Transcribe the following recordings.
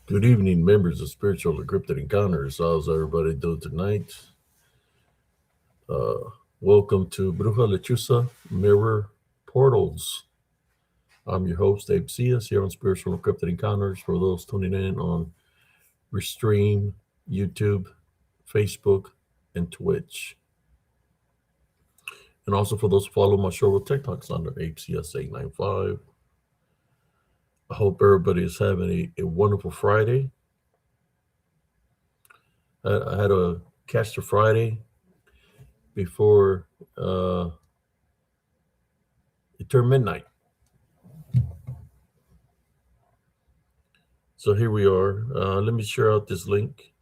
Good evening, members of Spiritual Encrypted Encounters. How's everybody doing tonight? Uh, Welcome to Bruja Lechuza Mirror Portals. I'm your host, Abe Cias, here on Spiritual Encrypted Encounters. For those tuning in on Restream, YouTube, Facebook, and Twitch. And also for those who follow my show with TikToks under ABCS895. I hope everybody is having a wonderful Friday. I had a catch the Friday before uh, it turned midnight. So here we are. Let me share out this link,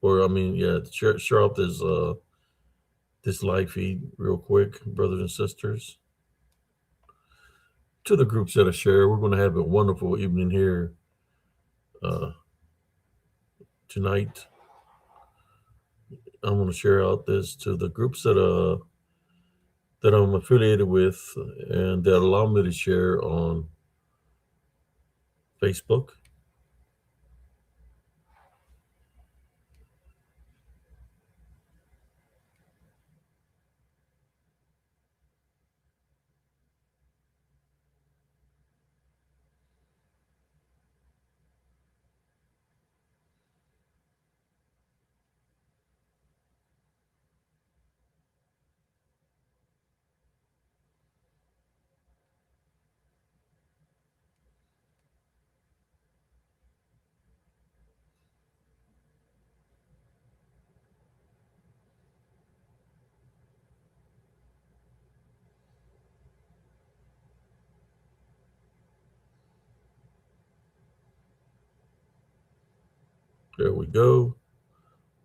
or I mean, yeah, share out this live feed real quick, brothers and sisters. To the groups that I share, we're going to have a wonderful evening here uh, tonight. I'm going to share out this to the groups that I'm affiliated with and that allow me to share on Facebook. There we go.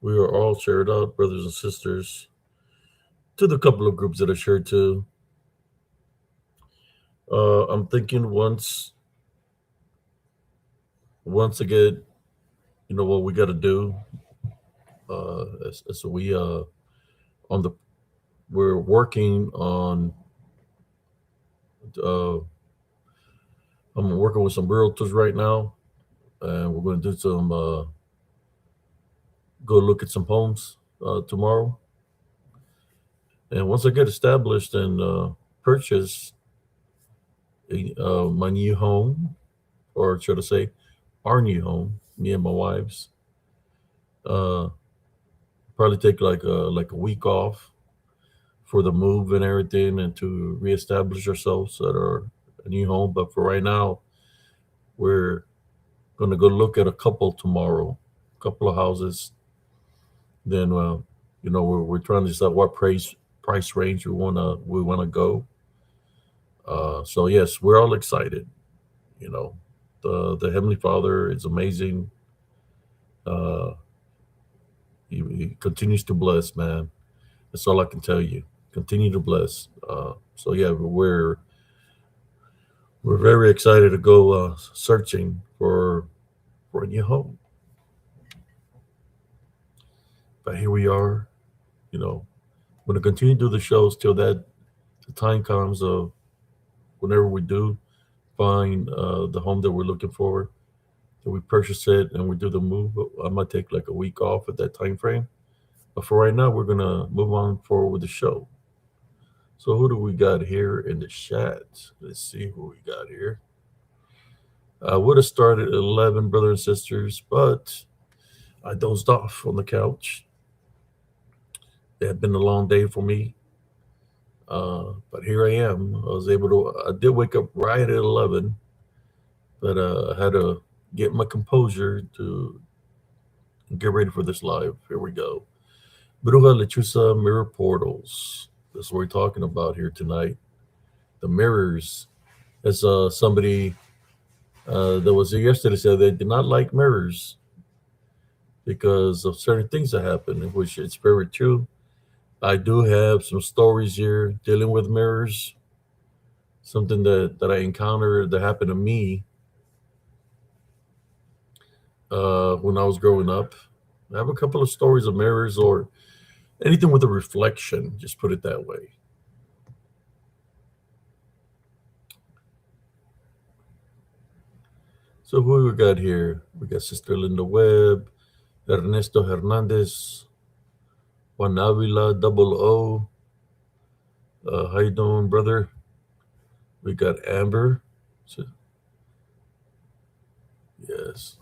We are all shared out, brothers and sisters, to the couple of groups that I shared to. I'm thinking once again, you know what we got to do. As we on the we're working on. Uh, I'm working with some realtors right now, and we're going to do some go look at some homes tomorrow. And once I get established and purchase my new home, or should I say, our new home, me and my wife's, uh, probably take like a week off for the move and everything, and to reestablish ourselves at our new home. But for right now, we're gonna go look at a couple tomorrow, a couple of houses. Then, we're trying to decide what price range we wanna go. So yes, we're all excited. You know, the Heavenly Father is amazing. Uh, he continues to bless, man. That's all I can tell you. Continue to bless. So yeah, we're very excited to go searching for a new home. But here we are. You know, we're gonna continue to do the shows till that the time comes of whenever we do find the home that we're looking for, that we purchase it and we do the move. I might take like a week off at that time frame. But for right now, we're gonna move on forward with the show. So who do we got here in the chat? Let's see who we got here. I would have started at 11, brothers and sisters, but I dozed off on the couch. It had been a long day for me. But here I am. I did wake up right at 11, but I had to get my composure to get ready for this live. Here we go. Bruja Lechuza Mirror Portals. That's what we're talking about here tonight. The mirrors. As somebody that was here yesterday said, they did not like mirrors because of certain things that happen, which it's very true. I do have some stories here dealing with mirrors, something that I encountered that happened to me when I was growing up. I have a couple of stories of mirrors or anything with a reflection, just put it that way. So who we got here? We got Sister Linda Webb, Ernesto Hernandez, Juan Avila, Double O. How you doing, brother? We got Amber. So, yes.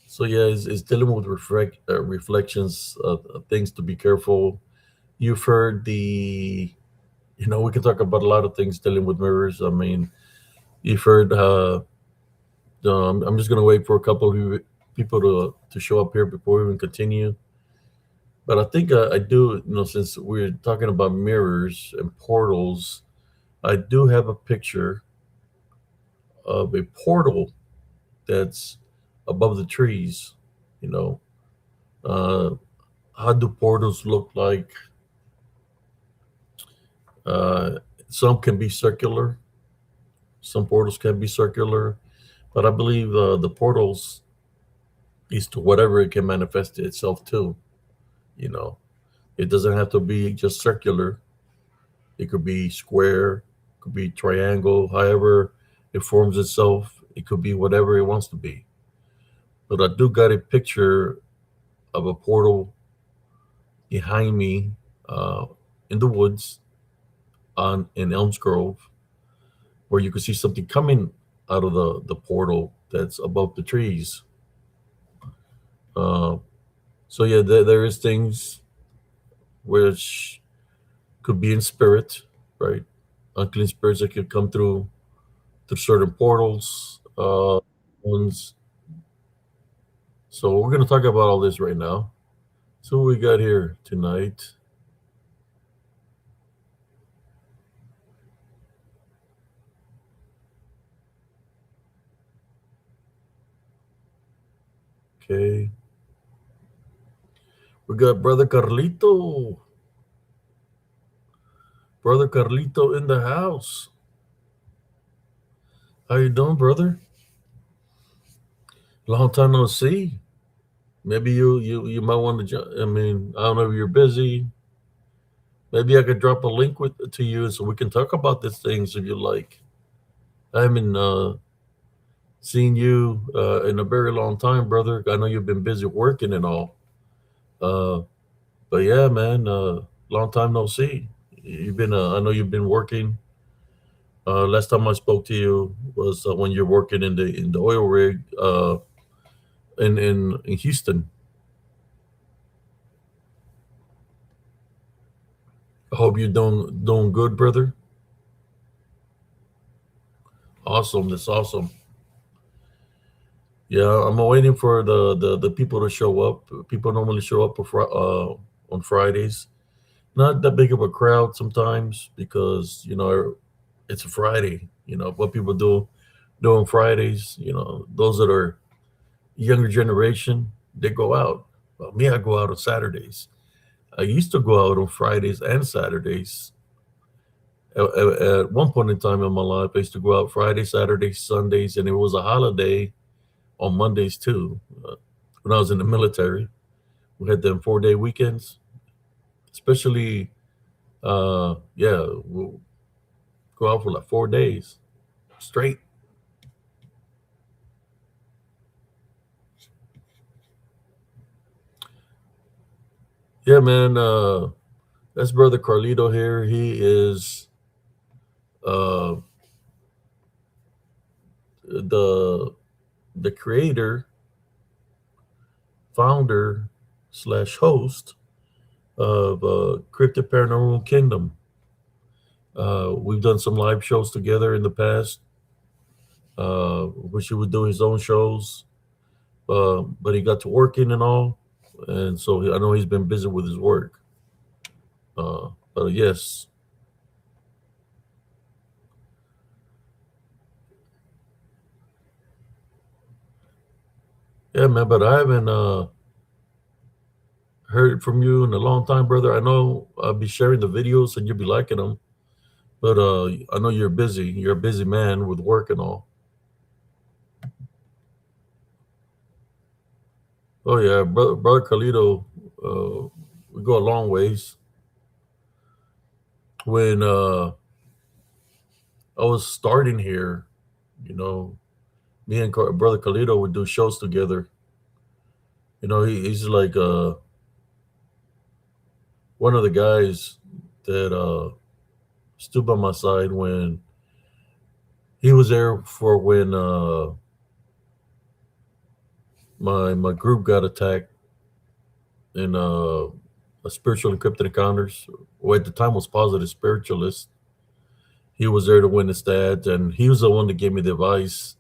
So yeah, it's dealing with reflections, things to be careful. You've heard we can talk about a lot of things dealing with mirrors. I mean, you've heard. I'm just gonna wait for a couple of people to show up here before we even continue. But I think I do. Since we're talking about mirrors and portals, I do have a picture of a portal that's above the trees. You know, uh, how do portals look like? Uh, some can be circular. Some portals can be circular, but I believe the portals is to whatever it can manifest itself to. You know, it doesn't have to be just circular. It could be square, it could be triangle, however it forms itself. It could be whatever it wants to be. But I do got a picture of a portal behind me uh, in the woods on in Elms Grove, where you could see something coming out of the portal that's above the trees. Uh, so yeah, there is things which could be in spirit, right? Unclean spirits that could come through certain portals. Ones. So we're gonna talk about all this right now. So what we got here tonight? Okay, we got brother Carlito in the house. How you doing, brother? Long time no see. Maybe you might want to. I mean, I don't know if you're busy. Maybe I could drop a link to you so we can talk about these things if you like. I haven't seen you in a very long time, brother. I know you've been busy working and all. Uh, but yeah, man, long time no see. You've been. I know you've been working. Last time I spoke to you was when you're working in the oil rig in Houston. I hope you're doing good, brother. Awesome. That's awesome. Yeah, I'm waiting for the people to show up. People normally show up on Fridays. Not that big of a crowd sometimes because it's a Friday. What people do on Fridays. Those that are younger generation, they go out. Well, me, I go out on Saturdays. I used to go out on Fridays and Saturdays. At one point in time in my life, I used to go out Friday, Saturdays, Sundays, and it was a holiday on Mondays too. When I was in the military, we had them 4-day weekends, especially. Yeah, we'll go out for like 4 days straight. Yeah, man. That's brother Carlito here. He is uh, the the creator, founder slash host of Cryptid Paranormal Kingdom. We've done some live shows together in the past. Wish he would do his own shows, but he got to working and all, and so I know he's been busy with his work. But yes, yeah, man. But I haven't heard from you in a long time, brother. I know I'll be sharing the videos and you'll be liking them, but I know you're busy. You're a busy man with work and all. Oh yeah, brother Carlito, we go a long ways. When I was starting here, you know, Me and brother Carlito would do shows together. He's like one of the guys that stood by my side when he was there for when my group got attacked in a spiritual encrypted encounters. Well, at the time was positive spiritualist. He was there to witness that, and he was the one that gave me the advice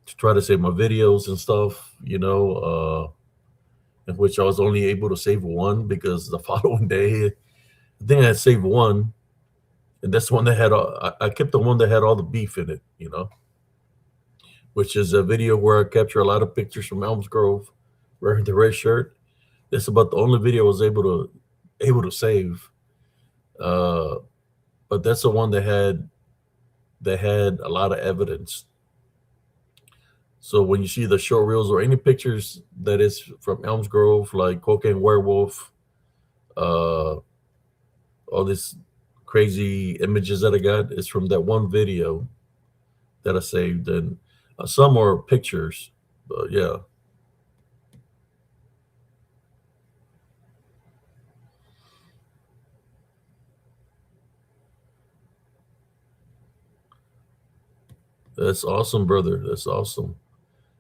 to try to save my videos and stuff. In which I was only able to save one because the following day, I think I had saved one, and that's the one that had. I kept the one that had all the beef in it. Which is a video where I capture a lot of pictures from Elms Grove wearing the red shirt. That's about the only video I was able to save. Uh, but that's the one that had a lot of evidence. So when you see the short reels or any pictures that is from Elms Grove, like Cocaine Werewolf, uh, all these crazy images that I got is from that one video that I saved, and some are pictures. But yeah, that's awesome, brother. That's awesome.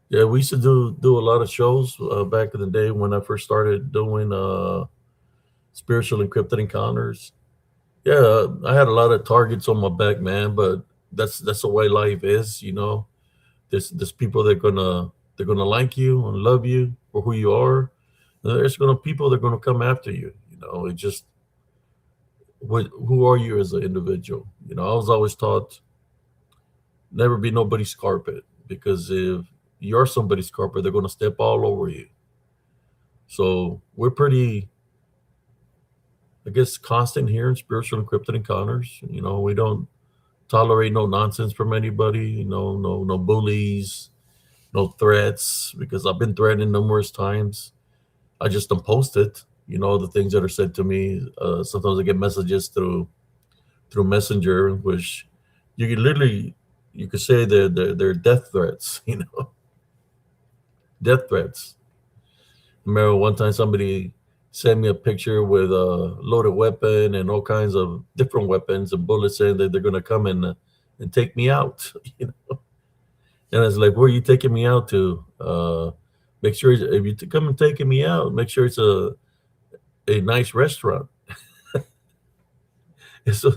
Yeah, we used to do a lot of shows back in the day when I first started doing spiritual encrypted encounters. Yeah, I had a lot of targets on my back, man, but that's the way life is. There's people they're gonna like you and love you for who you are. And there's gonna people that are gonna come after you. It just who are you as an individual? I was always taught never be nobody's carpet, because if you're somebody's carpet, they're gonna step all over you. So we're pretty, I guess, constant here in spiritual encrypted encounters. We don't tolerate no nonsense from anybody. No bullies, no threats, because I've been threatened numerous times. I just don't post it. The things that are said to me. Sometimes I get messages through Messenger, which you can literally you could say they're death threats. Death threats. I remember one time somebody sent me a picture with a loaded weapon and all kinds of different weapons and bullets, saying that they're gonna come and take me out. And I was like, "Where are you taking me out to? Make sure if you come and taking me out, make sure it's a nice restaurant." And so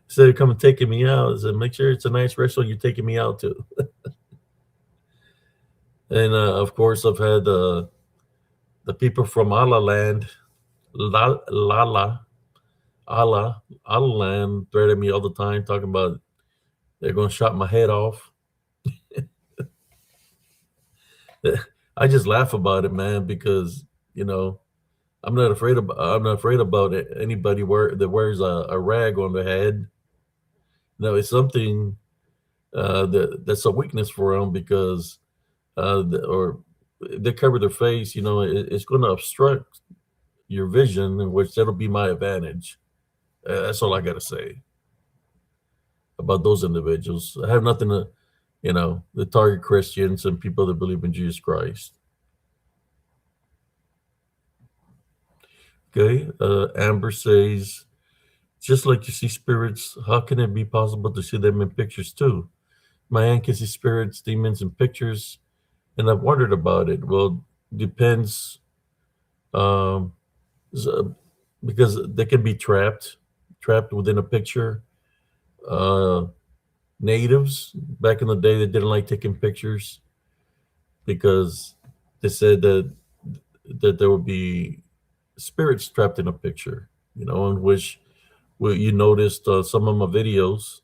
instead of coming taking me out, I said, "Make sure it's a nice restaurant you're taking me out to." And of course, I've had the people from Allah Land, Lala, Allah Land, threaten me all the time, talking about they're going to chop my head off. I just laugh about it, man, because you know I'm not afraid about anybody that wears a rag on their head. No, it's something that's a weakness for them, because or they cover their face. It's going to obstruct your vision, in which that'll be my advantage. That's all I got to say about those individuals. I have nothing to target Christians and people that believe in Jesus Christ. Okay. Amber says, just like you see spirits, how can it be possible to see them in pictures too? My aunt can see spirits, demons in pictures, and I've wondered about it. Well, depends, um, so- because they can be trapped within a picture. Uh, Natives back in the day, they didn't like taking pictures because they said that there would be spirits trapped in a picture. In which you noticed some of my videos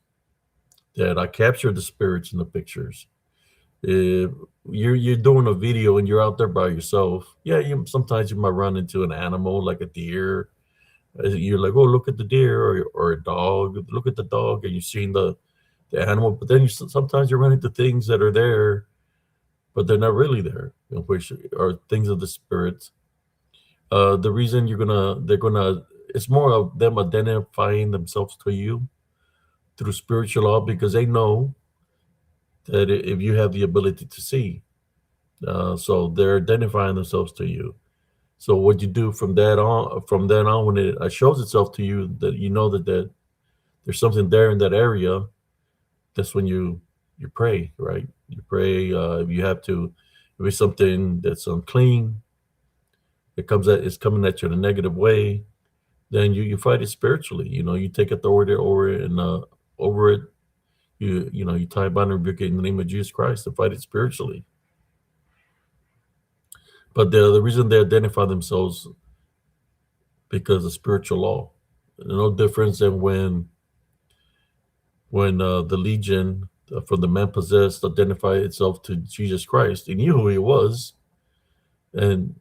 that I captured the spirits in the pictures. If you're doing a video and you're out there by yourself, yeah, sometimes you might run into an animal like a deer. You're like, oh, look at the deer, or a dog. Look at the dog, and you've seen the animal. But then sometimes you run into things that are there, but they're not really there, which are things of the spirit. The reason they're gonna, it's more of them identifying themselves to you through spiritual law, because they know that if you have the ability to see, so they're identifying themselves to you. So what you do from then on, when it shows itself to you that you know that there's something there in that area, that's when you pray, right? You pray. If you have to, if it's something that's unclean, it's coming at you in a negative way, then you fight it spiritually. You take authority over it, and over it, you tie bind and rebuke it in the name of Jesus Christ and fight it spiritually. But the reason they identify themselves because of spiritual law. No difference than when the legion from the man possessed identified itself to Jesus Christ. He knew who he was, and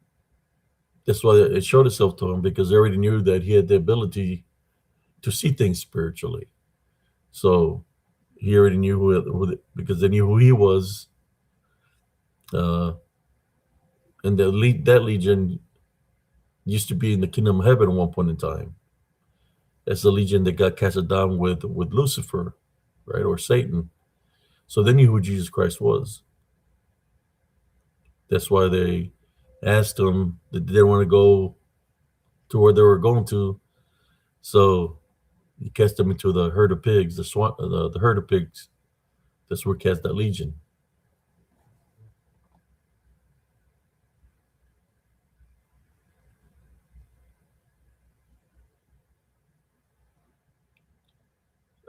that's why it showed itself to him, because they already knew that he had the ability to see things spiritually. So he already knew because they knew who he was, uh, and that legion used to be in the kingdom of heaven at one point in time. That's the legion that got casted down with Lucifer, right, or Satan. So they knew who Jesus Christ was. That's why they asked him that they didn't want to go to where they were going to. So he cast them into the herd of pigs, the herd of pigs. That's where he cast that legion.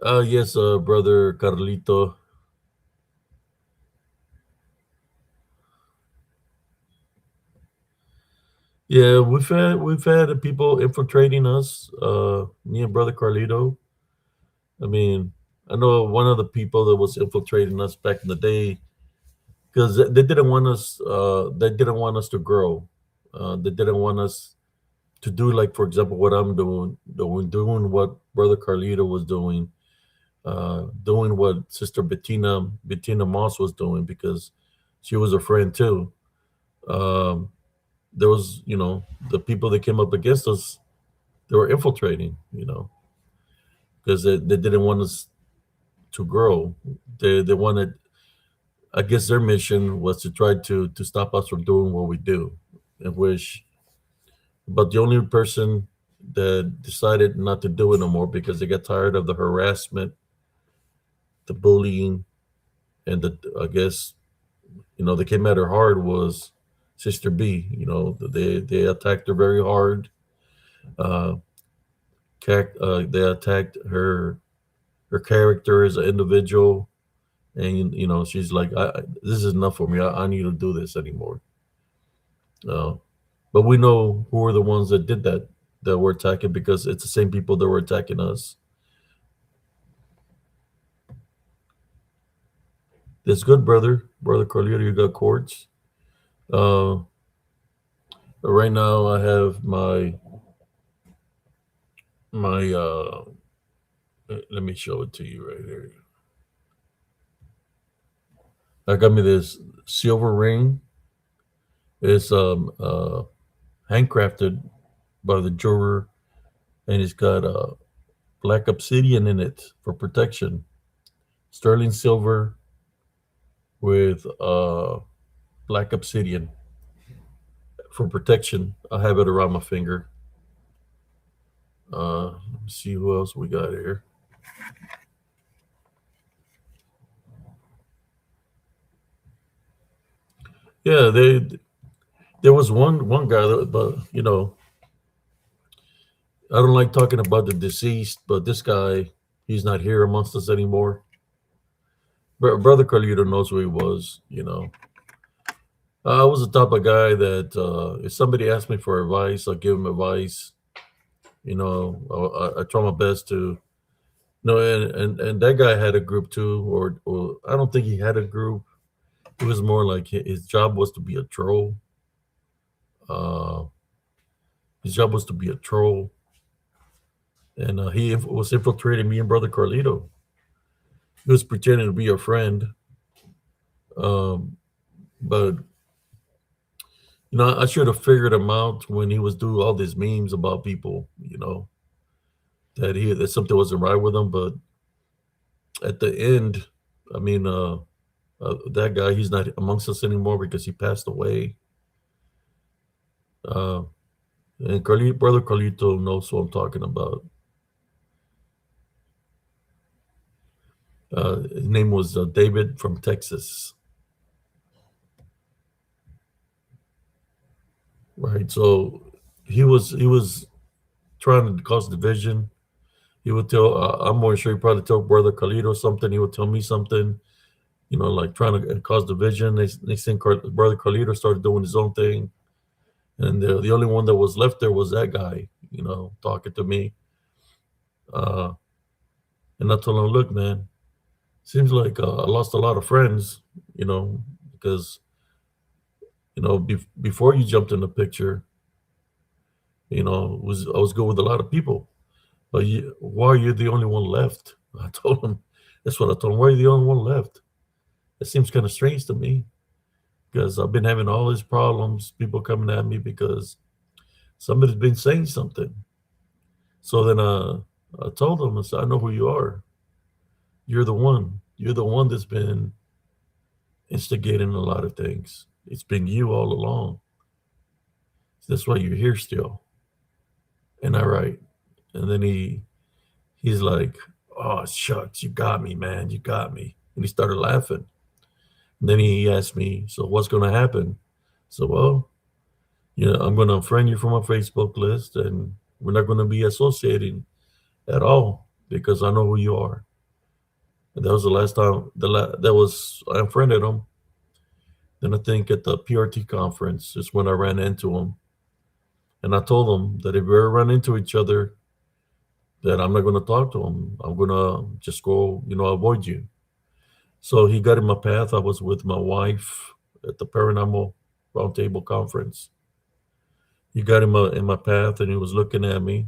Yes, brother Carlito. Yeah, we've had people infiltrating us. Me and brother Carlito. I mean, I know one of the people that was infiltrating us back in the day, because they didn't want us. They didn't want us to grow. They didn't want us to do, like, for example, what I'm doing what brother Carlito was doing what sister Bettina Moss was doing, because she was a friend too. Um, there was, the people that came up against us, they were infiltrating, because they didn't want us to grow. They wanted, I guess, their mission was to try to stop us from doing what we do, in which, but the only person that decided not to do it no more because they got tired of the harassment, the bullying, and I guess, they came at her hard, was Sister B. They attacked her very hard. Uh, they attacked her character as an individual, and she's like, "This is enough for me. I need to do this anymore." Uh, but we know who are the ones that did that were attacking, because it's the same people that were attacking us. That's good, brother Carlito. You got courts. Uh, right now, I have my. Let me show it to you right here. I got me this silver ring. It's handcrafted by the jeweler, and it's got black obsidian in it for protection. Sterling silver with black obsidian for protection. I have it around my finger. Let me see who else we got here. Yeah, there was one guy that, but I don't like talking about the deceased, but this guy, he's not here amongst us anymore. Brother Carlito knows who he was. I was the type of guy that if somebody asked me for advice, I'll give them advice. I try my best to. No, and that guy had a group too, or I don't think he had a group. It was more like his job was to be a troll. Uh, his job was to be a troll, and he was infiltrating me and brother Carlito. He was pretending to be a friend, um, but I should have figured him out when he was doing all these memes about people. That something wasn't right with him. But at the end, I mean, That guy, he's not amongst us anymore because he passed away. Uh, and brother Carlito knows what I'm talking about. His name was David from Texas, right? So he was trying to cause division. He would tell, I'm more sure he probably tell brother Carlito something. He would tell me something, like trying to cause division. They think brother Carlito started doing his own thing, and the only one that was left there was that guy, talking to me. Uh, and I told him, look, man, seems like I lost a lot of friends, because before you jumped in the picture, I was good with a lot of people, but why are you the only one left? I told him, that's what I told him. Why are you the only one left? It seems kind of strange to me because I've been having all these problems, people coming at me because somebody's been saying something. So then I told him, I said, I know who you are. You're the one. You're the one that's been instigating a lot of things. It's been you all along. That's why you're here still. And I write. And then he's like, oh shucks, you got me, man. You got me. And he started laughing. And then he asked me, so what's gonna happen? So well, I'm gonna unfriend you from my Facebook list and we're not gonna be associating at all because I know who you are. And that was the last time that was I unfriended him. Then I think at the PRT conference is when I ran into him. And I told him that if we ever run into each other, that I'm not going to talk to him. I'm going to just go, avoid you. So he got in my path. I was with my wife at the Paranormal Roundtable Conference. He got in my path and he was looking at me.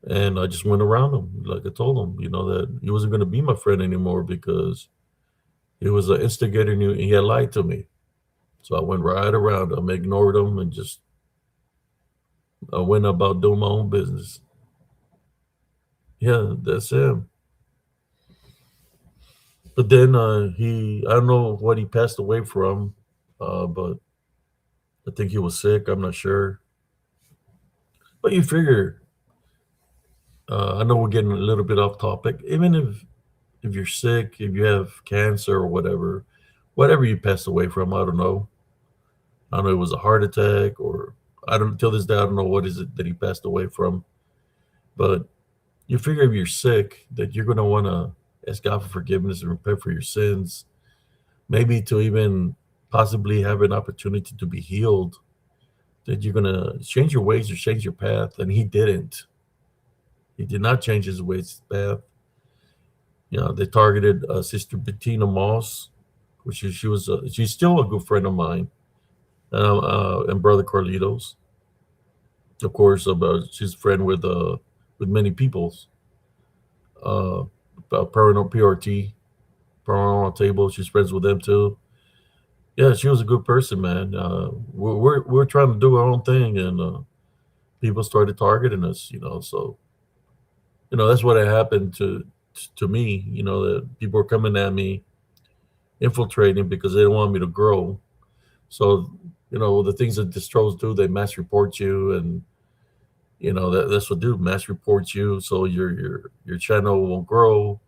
And I just went around him. Like I told him, that he wasn't going to be my friend anymore because he was an instigator and he had lied to me. So I went right around him, ignored him, and just I went about doing my own business. Yeah, that's him. But then I don't know what he passed away from, but I think he was sick. I'm not sure. But you figure, I know we're getting a little bit off topic. Even if you're sick, if you have cancer or whatever you passed away from, I don't know. I don't know, it was a heart attack or I don't till this day I don't know what is it that he passed away from. But you figure if you're sick that you're gonna want to ask God for forgiveness and repent for your sins, maybe to even possibly have an opportunity to be healed. That you're gonna change your ways or change your path, and he didn't. He did not change his ways path. They targeted Sister Bettina Moss, which she's still a good friend of mine, and Brother Carlitos. Of course, she's a friend with many peoples. Uh, Paranormal PRT, Paranormal Table. She's friends with them too. Yeah, she was a good person, man. We're trying to do our own thing, and people started targeting us. So that's what had happened to me. That people were coming at me, infiltrating because they don't want me to grow. So the things that distros do, they mass report you, and that's what do mass report you, so your channel won't grow,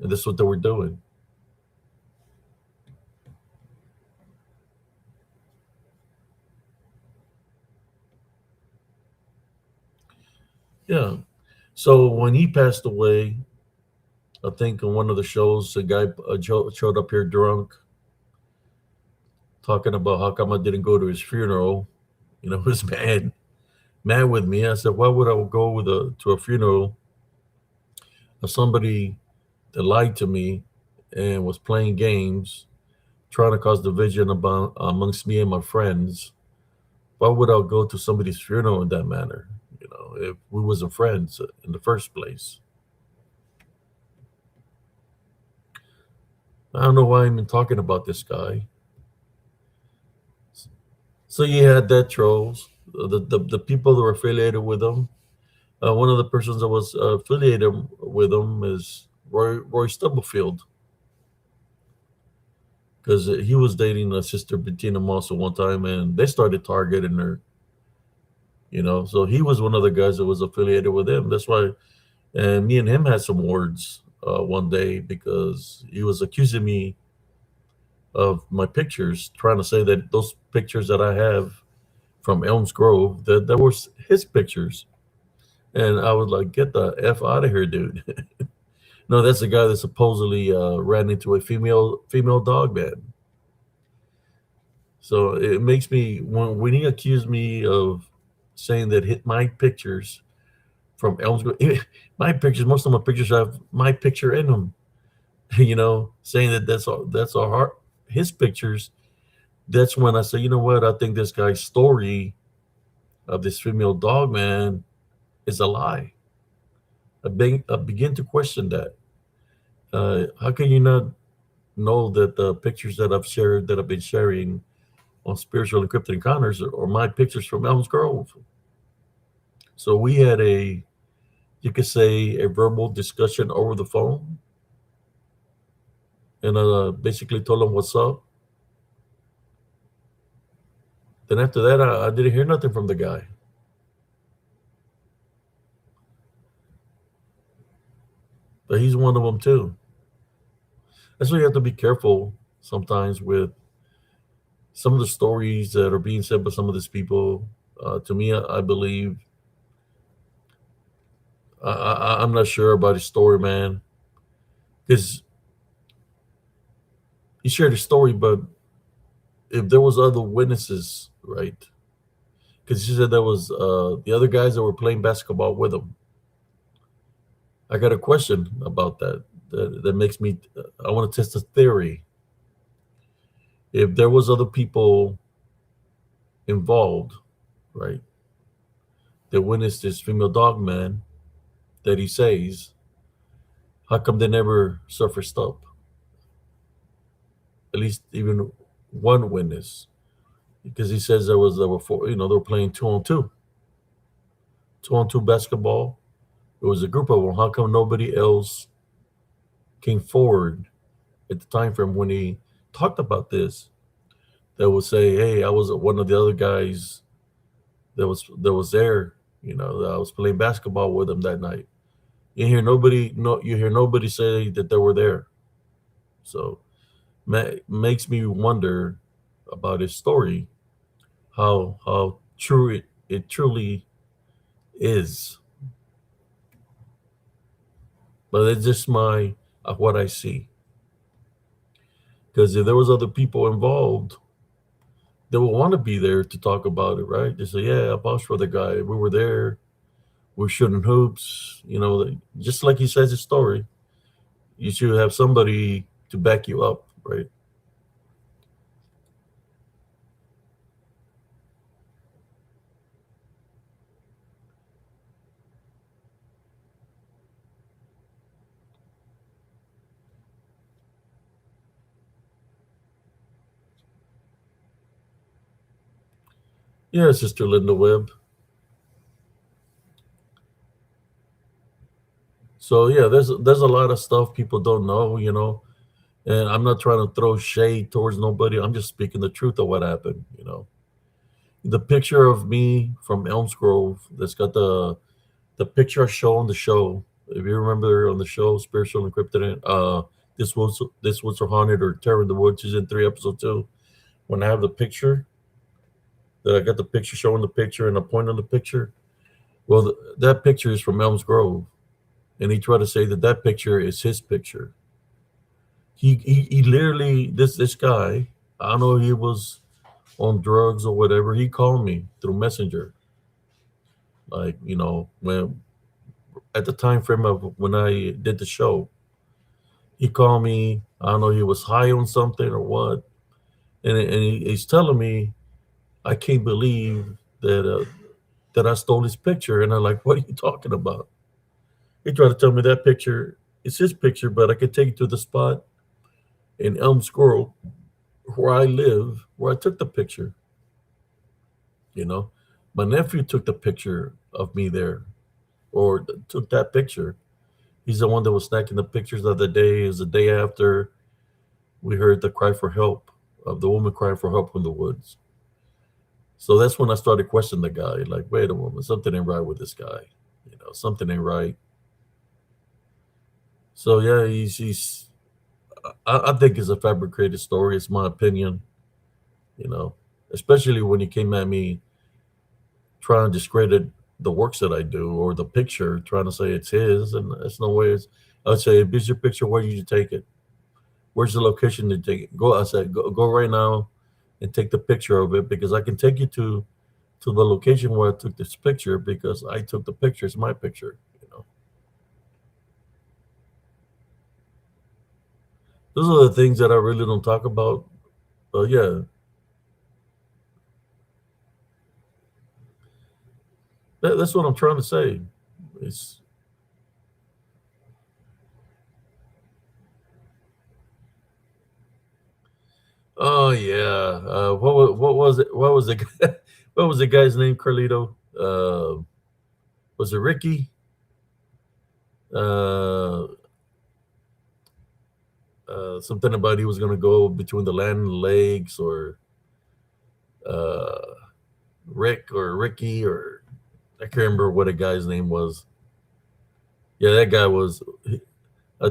and that's what they were doing. Yeah. So when he passed away, I think on one of the shows, a guy showed up here drunk, talking about how come I didn't go to his funeral. He was mad with me. I said, why would I go to a funeral of somebody that lied to me and was playing games, trying to cause division amongst me and my friends? Why would I go to somebody's funeral in that manner? If we wasn't friends in the first place. I don't know why I'm even talking about this guy. So you had that trolls, the people that were affiliated with him. One of the persons that was affiliated with him is Roy Stubblefield. because he was dating Sister Bettina Mossa one time, and they started targeting her. So he was one of the guys that was affiliated with him. That's why, and me and him had some words one day because he was accusing me of my pictures, trying to say that those pictures that I have from Elms Grove that were his pictures, and I was like, "Get the f out of here, dude!" No, that's the guy that supposedly ran into a female dog man. So it makes me when he accused me of saying that hit my pictures from Elms Grove, my pictures, most of my pictures have my picture in them. Saying that that's our heart, his pictures. That's when I say, you know what? I think this guy's story of this female dog man is a lie. I begin to question that. How can you not know that the pictures that I've been sharing on Spiritual Encrypted Encounters are my pictures from Elms Grove? So we had you could say, a verbal discussion over the phone, and I basically told him what's up. Then after that, I didn't hear nothing from the guy. But he's one of them too. That's why you have to be careful sometimes with some of the stories that are being said by some of these people. To me, I believe I'm not sure about his story, man, because he shared his story, but if there was other witnesses, right? Because he said there was the other guys that were playing basketball with him. I got a question about that. That makes me. I want to test a theory. If there was other people involved, right, that witnessed this female dog man that he says, how come they never surfaced up? At least even one witness, because he says there were four. They were playing 2-on-2, 2-on-2 basketball. It was a group of them. How come nobody else came forward at the time frame when he talked about this? That would say, "Hey, I was one of the other guys that was there. That I was playing basketball with him that night." You hear nobody. No, you hear nobody say that they were there. So makes me wonder about his story, how true it truly is. But it's just my what I see. Because if there was other people involved, they will want to be there to talk about it, right? They say, "Yeah, I vouched for the guy. We were there. We're shooting hoops." Just like he says his story. You should have somebody to back you up, right? Yeah, Sister Linda Webb. So yeah, there's a lot of stuff people don't know. And I'm not trying to throw shade towards nobody. I'm just speaking the truth of what happened. The picture of me from Elms Grove that's got the picture I show on the show. If you remember on the show, Spiritual Encrypted, this was haunted or Terror in the Woods season 3 episode 2. When I have the picture, that I got the picture showing the picture and I point on the picture. Well, that picture is from Elms Grove, and he tried to say that that picture is his picture. He literally this guy. I don't know if he was on drugs or whatever. He called me through Messenger, like when at the time frame of when I did the show. He called me. I don't know he was high on something or what, he's telling me I can't believe that I stole his picture, and I'm like, what are you talking about? He tried to tell me that picture is his picture, but I could take you to the spot in Elm Squirrel where I live, where I took the picture. You know, my nephew took the picture of me there, or took that picture. He's the one that was snagging the pictures the other day. Is the day after we heard the cry for help of the woman crying for help in the woods. So that's when I started questioning the guy. Like, wait a moment, something ain't right with this guy. Something ain't right. So yeah, he's. I think it's a fabricated story. It's my opinion. You know, especially when he came at me trying to discredit the works that I do or the picture, trying to say it's his, and it's no way. I'd say, if it's your picture, where did you take it? Where's the location to take it? Go. I said, go right now, and take the picture of it because I can take you to the location where I took this picture because I took the picture. It's my picture. Those are the things that I really don't talk about. But yeah, that's what I'm trying to say. It's oh yeah. What was it? What was the what was the guy's name? Carlito. Was it Ricky? Uh, Something about he was gonna go between the land and the lakes, or uh, Rick or Ricky, or I can't remember what a guy's name was. Yeah, that guy was.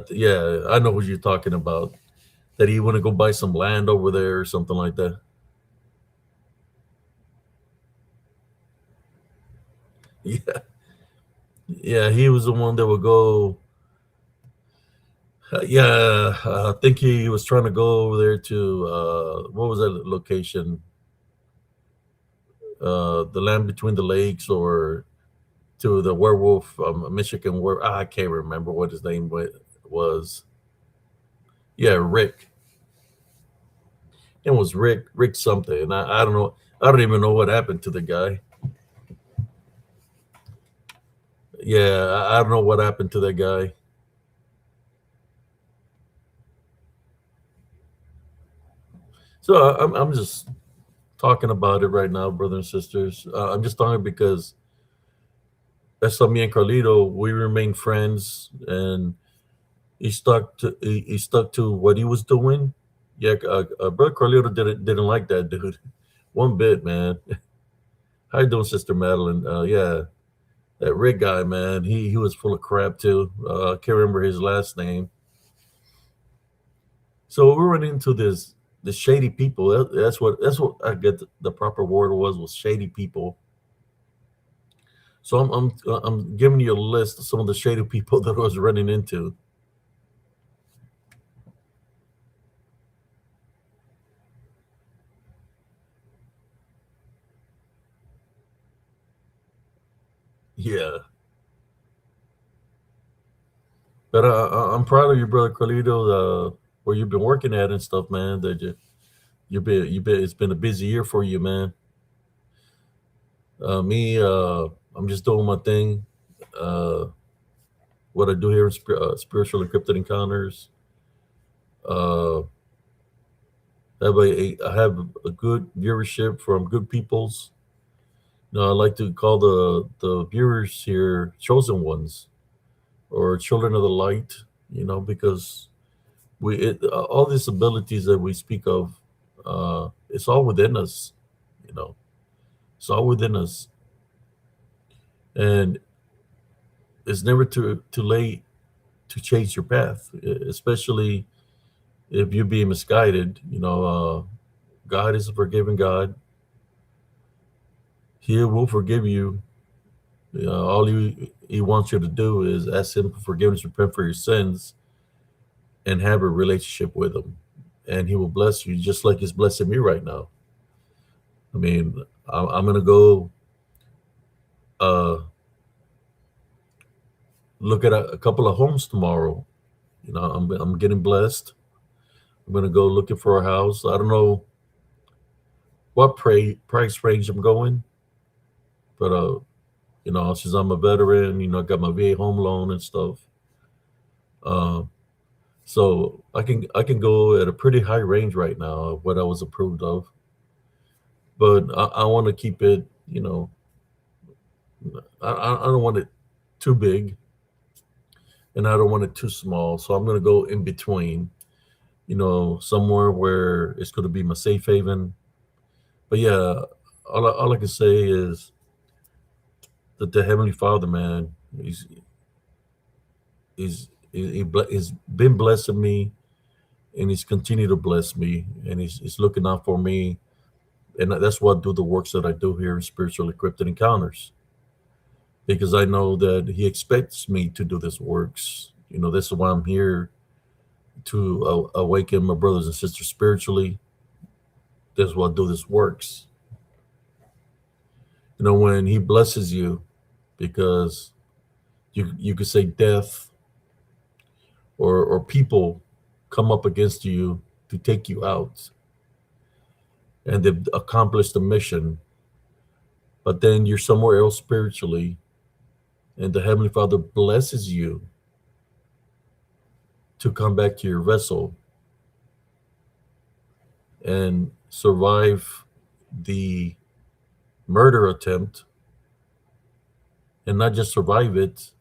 Yeah, I know who you're talking about. That he want to go buy some land over there or something like that. Yeah, yeah, he was the one that would go. Yeah, I think he was trying to go over there to what was that location? The land between the lakes, or to the werewolf, Michigan. Where I can't remember what his name was. Yeah, Rick. It was Rick something. I don't know. I don't even know what happened to the guy. Yeah, I don't know what happened to that guy. So I'm just talking about it right now, brothers and sisters. I'm just talking because that's how me and Carlito, we remain friends, and he stuck to what he was doing. Yeah, brother Carlito didn't like that dude one bit, man. How you doing, Sister Madeline? Yeah, that Rick guy, man. He was full of crap too. I can't remember his last name. So we run into this shady people. That's what I get. The proper word was shady people. So I'm giving you a list of some of the shady people that I was running into. Yeah, but I'm proud of you, brother Carlito. Where you've been working at and stuff, man. That you've been. It's been a busy year for you, man. Me, I'm just doing my thing. Uh, what I do here in spiritual encrypted encounters. Uh, I have a good viewership from good peoples. I like to call the viewers here chosen ones, or children of the light. Because all these abilities that we speak of, it's all within us. You know, it's all within us, and it's never too late to change your path, especially if you're being misguided. God is a forgiving God. He will forgive you. All he wants you to do is ask him for forgiveness, repent for your sins, and have a relationship with him, and he will bless you just like he's blessing me right now. I mean, I'm gonna go uh, look at a couple of homes tomorrow. I'm getting blessed. I'm gonna go looking for a house. I don't know what price range I'm going, but since I'm a veteran, I got my VA home loan and stuff. Uh, so I can go at a pretty high range right now of what I was approved of, but I want to keep it. I don't want it too big, and I don't want it too small. So I'm gonna go in between. somewhere where it's going to be my safe haven. But yeah, all I can say is that the Heavenly Father, man, he's been blessing me, and he's continued to bless me, and he's looking out for me, and that's why I do the works that I do here in Spiritual Encrypted Encounters, because I know that he expects me to do this works. This is why I'm here, to awaken my brothers and sisters spiritually. That's why I do this works. When he blesses you, because you could say death or people come up against you to take you out, and they've accomplished the mission, but then you're somewhere else spiritually, and the Heavenly Father blesses you to come back to your vessel and survive the murder attempt, and not just survive it,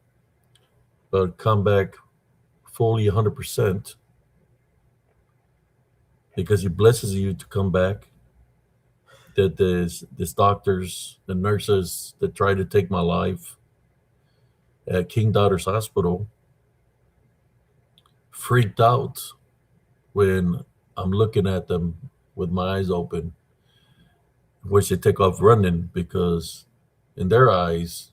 but come back fully 100%, because he blesses you to come back. That there's doctors and nurses that tried to take my life at King Daughter's Hospital freaked out when I'm looking at them with my eyes open, which they take off running, because in their eyes,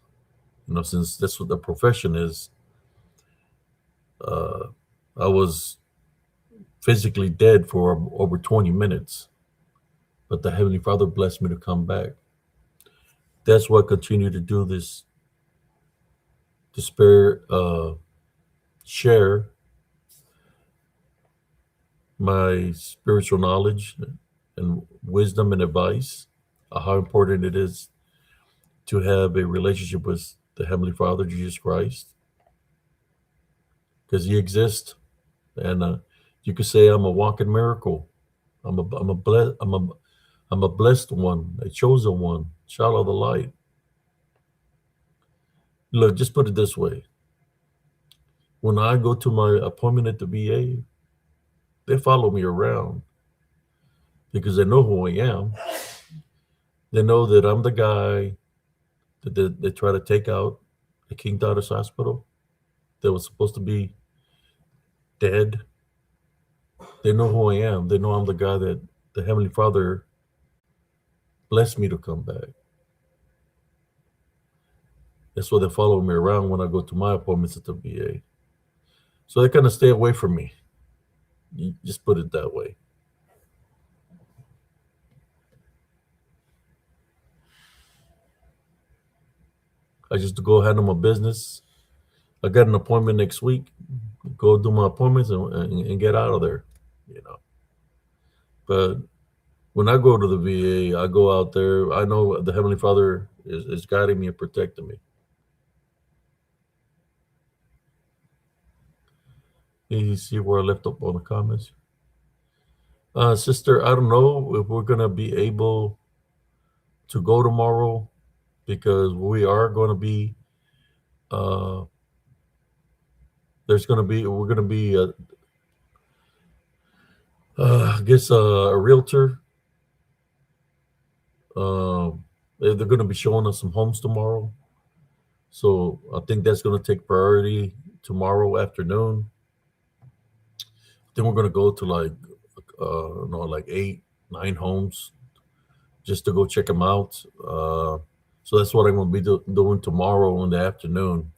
since that's what the profession is, uh, I was physically dead for over 20 minutes, but the Heavenly Father blessed me to come back. That's why I continue to do this, to share my spiritual knowledge and wisdom and advice, how important it is to have a relationship with the Heavenly Father, Jesus Christ, because he exists. And you could say I'm a walking miracle. I'm a blessed one, a chosen one, child of the light. Look, just put it this way: when I go to my appointment at the VA, they follow me around because they know who I am. They know that I'm the guy that they try to take out at King Daughter's Hospital that was supposed to be dead. They know who I am. They know I'm the guy that the Heavenly Father blessed me to come back. That's why they follow me around when I go to my appointments at the VA. So they kind of stay away from me. You just put it that way. I just go handle my business. I got an appointment next week. Go do my appointments and get out of there, you know. But when I go to the VA, I go out there. I know the Heavenly Father is guiding me and protecting me. You see where I left up on the comments? Sister, I don't know if we're going to be able to go tomorrow, because we are going to be, uh, we're going to be, I guess, a realtor. They're going to be showing us some homes tomorrow. So I think that's going to take priority tomorrow afternoon. Then we're going to go to like 8, 9 homes just to go check them out. So that's what I'm going to be doing tomorrow in the afternoon.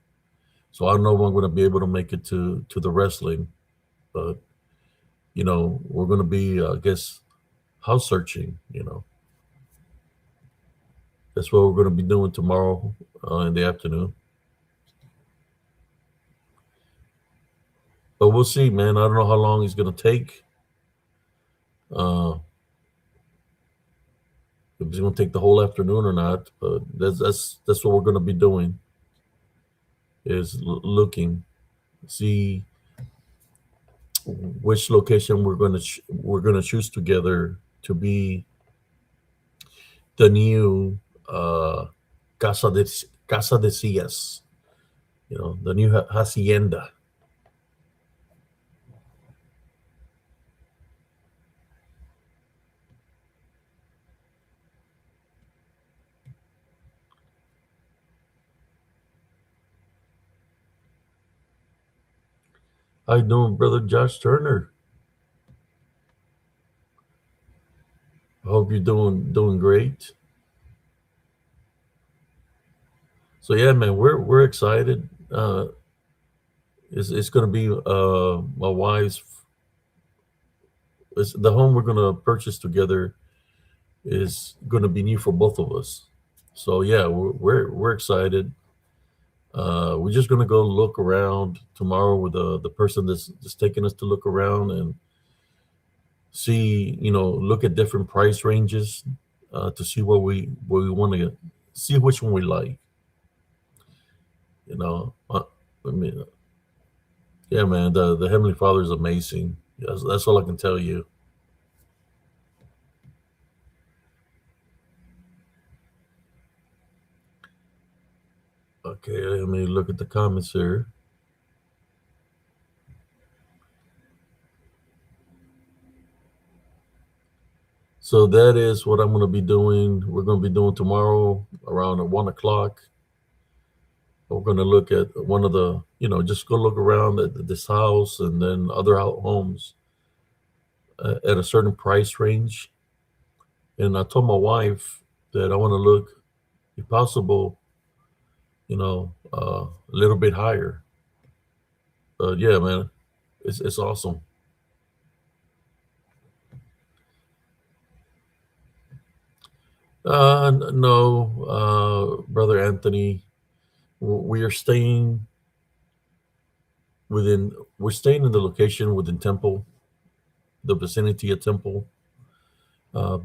So I don't know if I'm going to be able to make it to the wrestling, but we're going to be, I guess, house searching. That's what we're going to be doing tomorrow in the afternoon. But we'll see, man. I don't know how long it's going to take. If it's going to take the whole afternoon or not, but that's what we're going to be doing, is looking, see which location we're going to choose together to be the new casa de sillas, the new hacienda. How you doing, brother Josh Turner? I hope you're doing great. So yeah, man, we're excited. It's going to be my wife's. It's, the home we're going to purchase together is going to be new for both of us. So yeah, we're excited. We're just going to go look around tomorrow with the person that's just taking us to look around and see, look at different price ranges to see what we want to see which one we like. You know, I mean, yeah, man, the Heavenly Father is amazing. That's all I can tell you. Okay, let me look at the comments here. So that is what I'm going to be doing. We're going to be doing tomorrow around at 1 o'clock. We're going to look at one of the, just go look around at this house and then other homes at a certain price range. And I told my wife that I want to look, if possible, a little bit higher. But yeah, man, it's awesome. No, brother Anthony, we are staying within. We're staying in the location within Temple, the vicinity of Temple,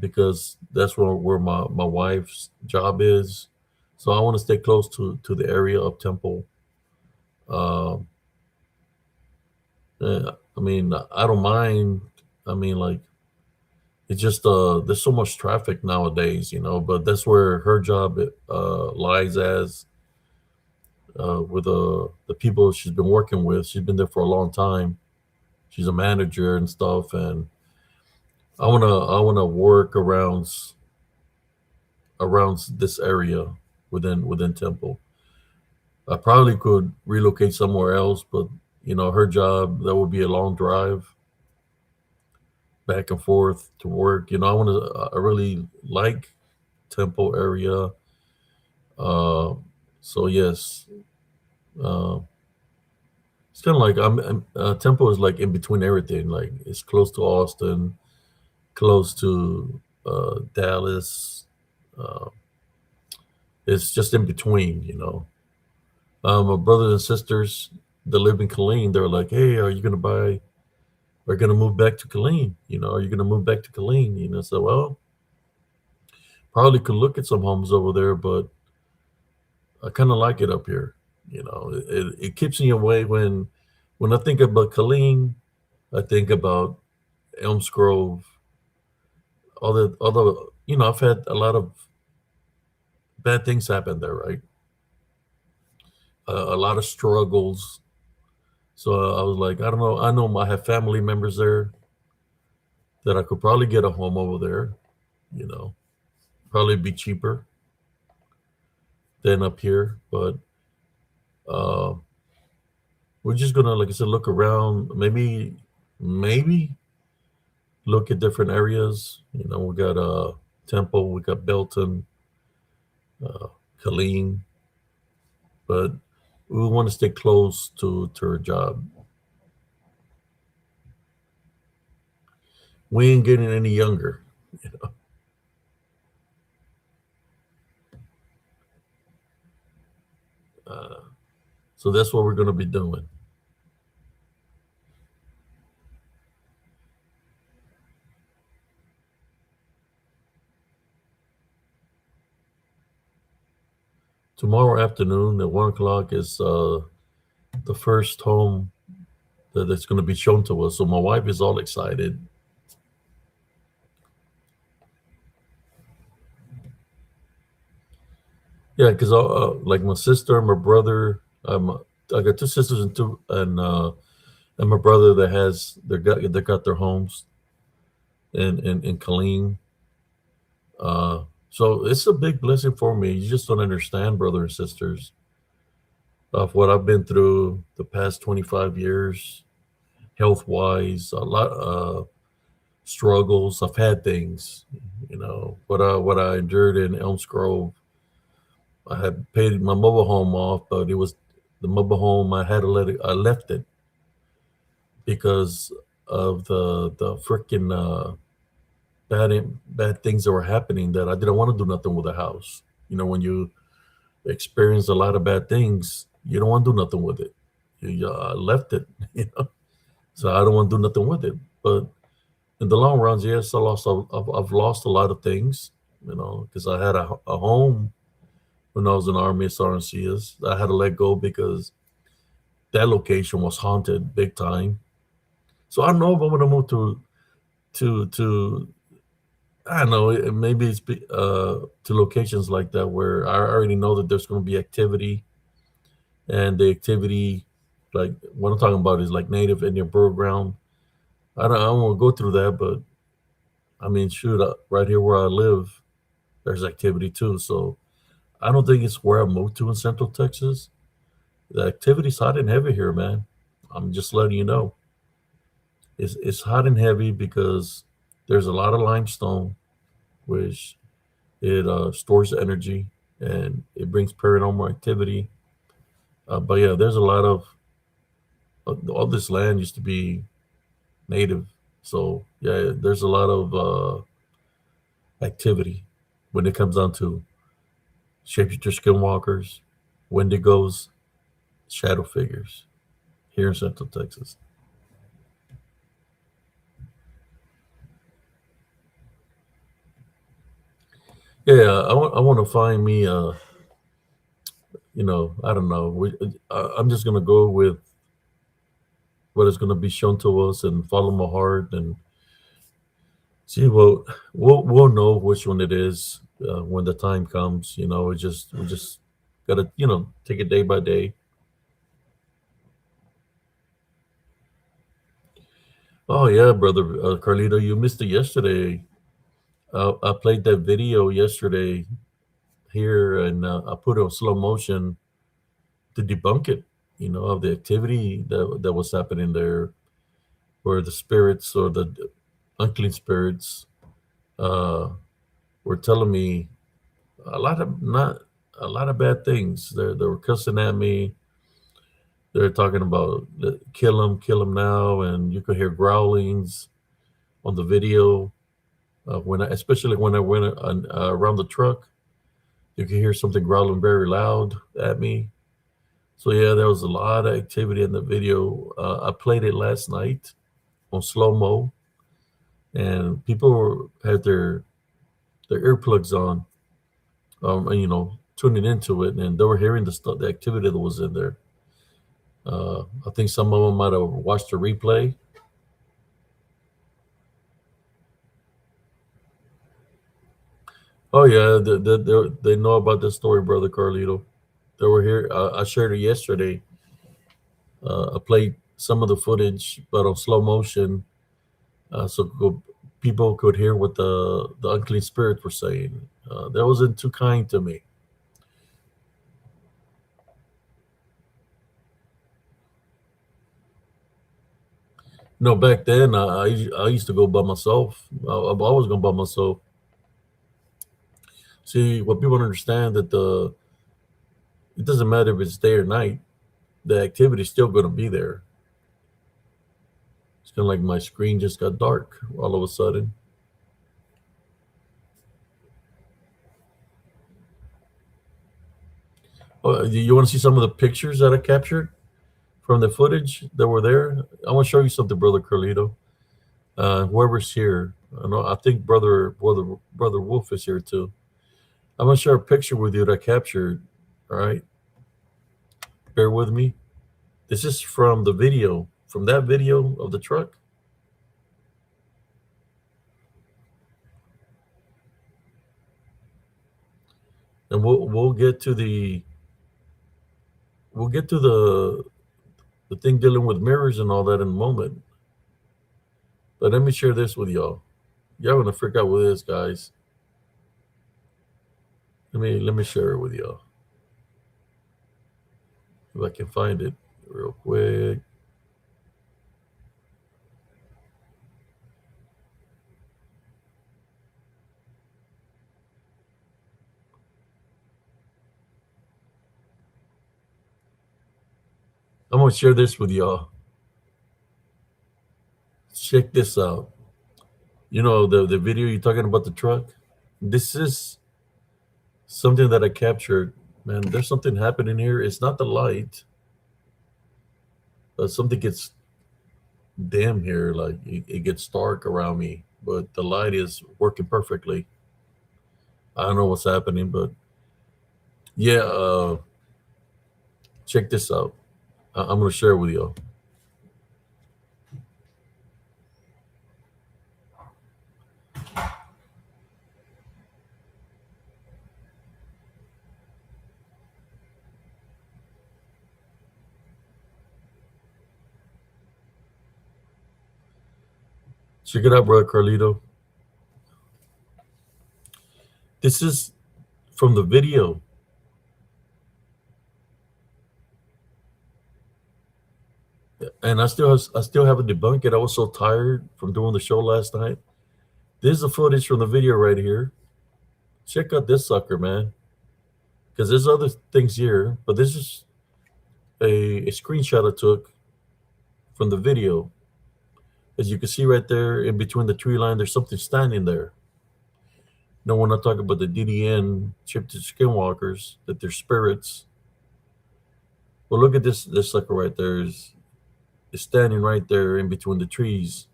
because that's where my wife's job is. So I want to stay close to the area of Temple. Uh, I mean, I don't mind. I mean, like it's just there's so much traffic nowadays, but that's where her job lies as with the people she's been working with. She's been there for a long time. She's a manager and stuff, and I wanna work around this area within Temple. I probably could relocate somewhere else, but her job, that would be a long drive back and forth to work. I really like Temple area. Uh, so yes, uh, it's kind of like Temple is like in between everything. Like it's close to Austin, close to Dallas. Uh, it's just in between. My brothers and sisters that live in Killeen, they're like, "Hey, are you gonna buy? Are you gonna move back to Killeen? Are you gonna move back to Killeen?" So well, probably could look at some homes over there, but I kind of like it up here. It keeps me away when I think about Killeen, I think about Elms Grove. Although I've had a lot of bad things happen there, right? A lot of struggles. So I was like, I don't know. I know I have family members there that I could probably get a home over there. You know, Probably be cheaper than up here. But uh, we're just gonna, like I said, look around. Maybe look at different areas. We got Temple, we got Belton, uh, Killeen, but we want to stay close to her job. We ain't getting any younger. You know? uh, so that's what we're going to be doing tomorrow afternoon at 1 o'clock. Is the first home that's going to be shown to us. So my wife is all excited. Yeah, because like my sister and my brother, I got two sisters and my brother that has they got their homes in Killeen. So it's a big blessing for me. You just don't understand, brother and sisters, of what I've been through the past 25 years. health wise, a lot struggles. I've had things, what I endured in Elms Grove. I had paid my mobile home off, but it was the mobile home I had to let it. I left it because of the freaking bad things that were happening that I didn't want to do nothing with the house. When you experience a lot of bad things, you don't want to do nothing with it. I left it, so I don't want to do nothing with it. But in the long run, yes, I've lost a lot of things, because I had a home when I was in the Army as RNCS. I had to let go because that location was haunted big time. So I don't know if I'm gonna move to I don't know, maybe it's to locations like that where I already know that there's gonna be activity, and the activity, like what I'm talking about, is like native Indian burial ground. I don't want to go through that, but I mean, shoot, right here where I live, there's activity too. So I don't think it's where I moved to in Central Texas. The activity's hot and heavy here, man. I'm just letting you know. It's hot and heavy because there's a lot of limestone, which it stores energy and it brings paranormal activity. But yeah, there's a lot of all this land used to be native, so yeah, there's a lot of activity when it comes down to shapeshifter skinwalkers, wendigos, shadow figures here in Central Texas. Yeah, I want to find me I don't know. I'm just gonna go with what is gonna be shown to us and follow my heart and see. Well, we'll know which one it is when the time comes. We just gotta take it day by day. Oh yeah, brother Carlito, you missed it yesterday. I played that video yesterday here, and I put it on slow motion to debunk it. Of the activity that was happening there, where the spirits or the unclean spirits uh, were telling me a lot of not a lot of bad things. They were cussing at me. They're talking about kill him now, and you could hear growlings on the video. Especially when I went around the truck, you could hear something growling very loud at me. So yeah, there was a lot of activity in the video. I played it last night on slow mo, and had their earplugs on, and, tuning into it, and they were hearing the stuff, the activity that was in there. I think some of them might have watched the replay. Oh yeah, they know about this story, brother Carlito. They were here. I shared it yesterday. I played some of the footage, but on slow motion, people could hear what the unclean spirits were saying. That wasn't too kind to me. No, back then I used to go by myself. I've always gone by myself. See, what people don't understand that the it doesn't matter if it's day or night. The activity's still going to be there. It's kind of like my screen just got dark all of a sudden. Oh, you want to see some of the pictures that I captured from the footage that were there? I want to show you something, brother Carlito. Whoever's here, I think brother Wolf is here too. I'm gonna share a picture with you that I captured. All right, bear with me. This is from the video, from that video of the truck, and we'll get to the thing dealing with mirrors and all that in a moment. But let me share this with y'all. Y'all gonna freak out with this, guys. Let me share it with y'all if I can find it real quick. I'm gonna share this with y'all. Check this out. You know the video you're talking about the truck. This is something that I captured. Man, there's something happening here. It's not the light. Something gets dim here. Like it gets dark around me, but the light is working perfectly. I don't know what's happening, but yeah. Check this out. I'm gonna share it with y'all. Check it out, bro, Carlito. This is from the video, and I still haven't debunked it. I was so tired from doing the show last night. This is the footage from the video right here. Check out this sucker, man. Because there's other things here, but this is a screenshot I took from the video. As you can see right there, in between the tree line, there's something standing there. No, we're not talking about the DDN chip to skinwalkers, that they're spirits. Well, look at this sucker right there is standing right there in between the trees.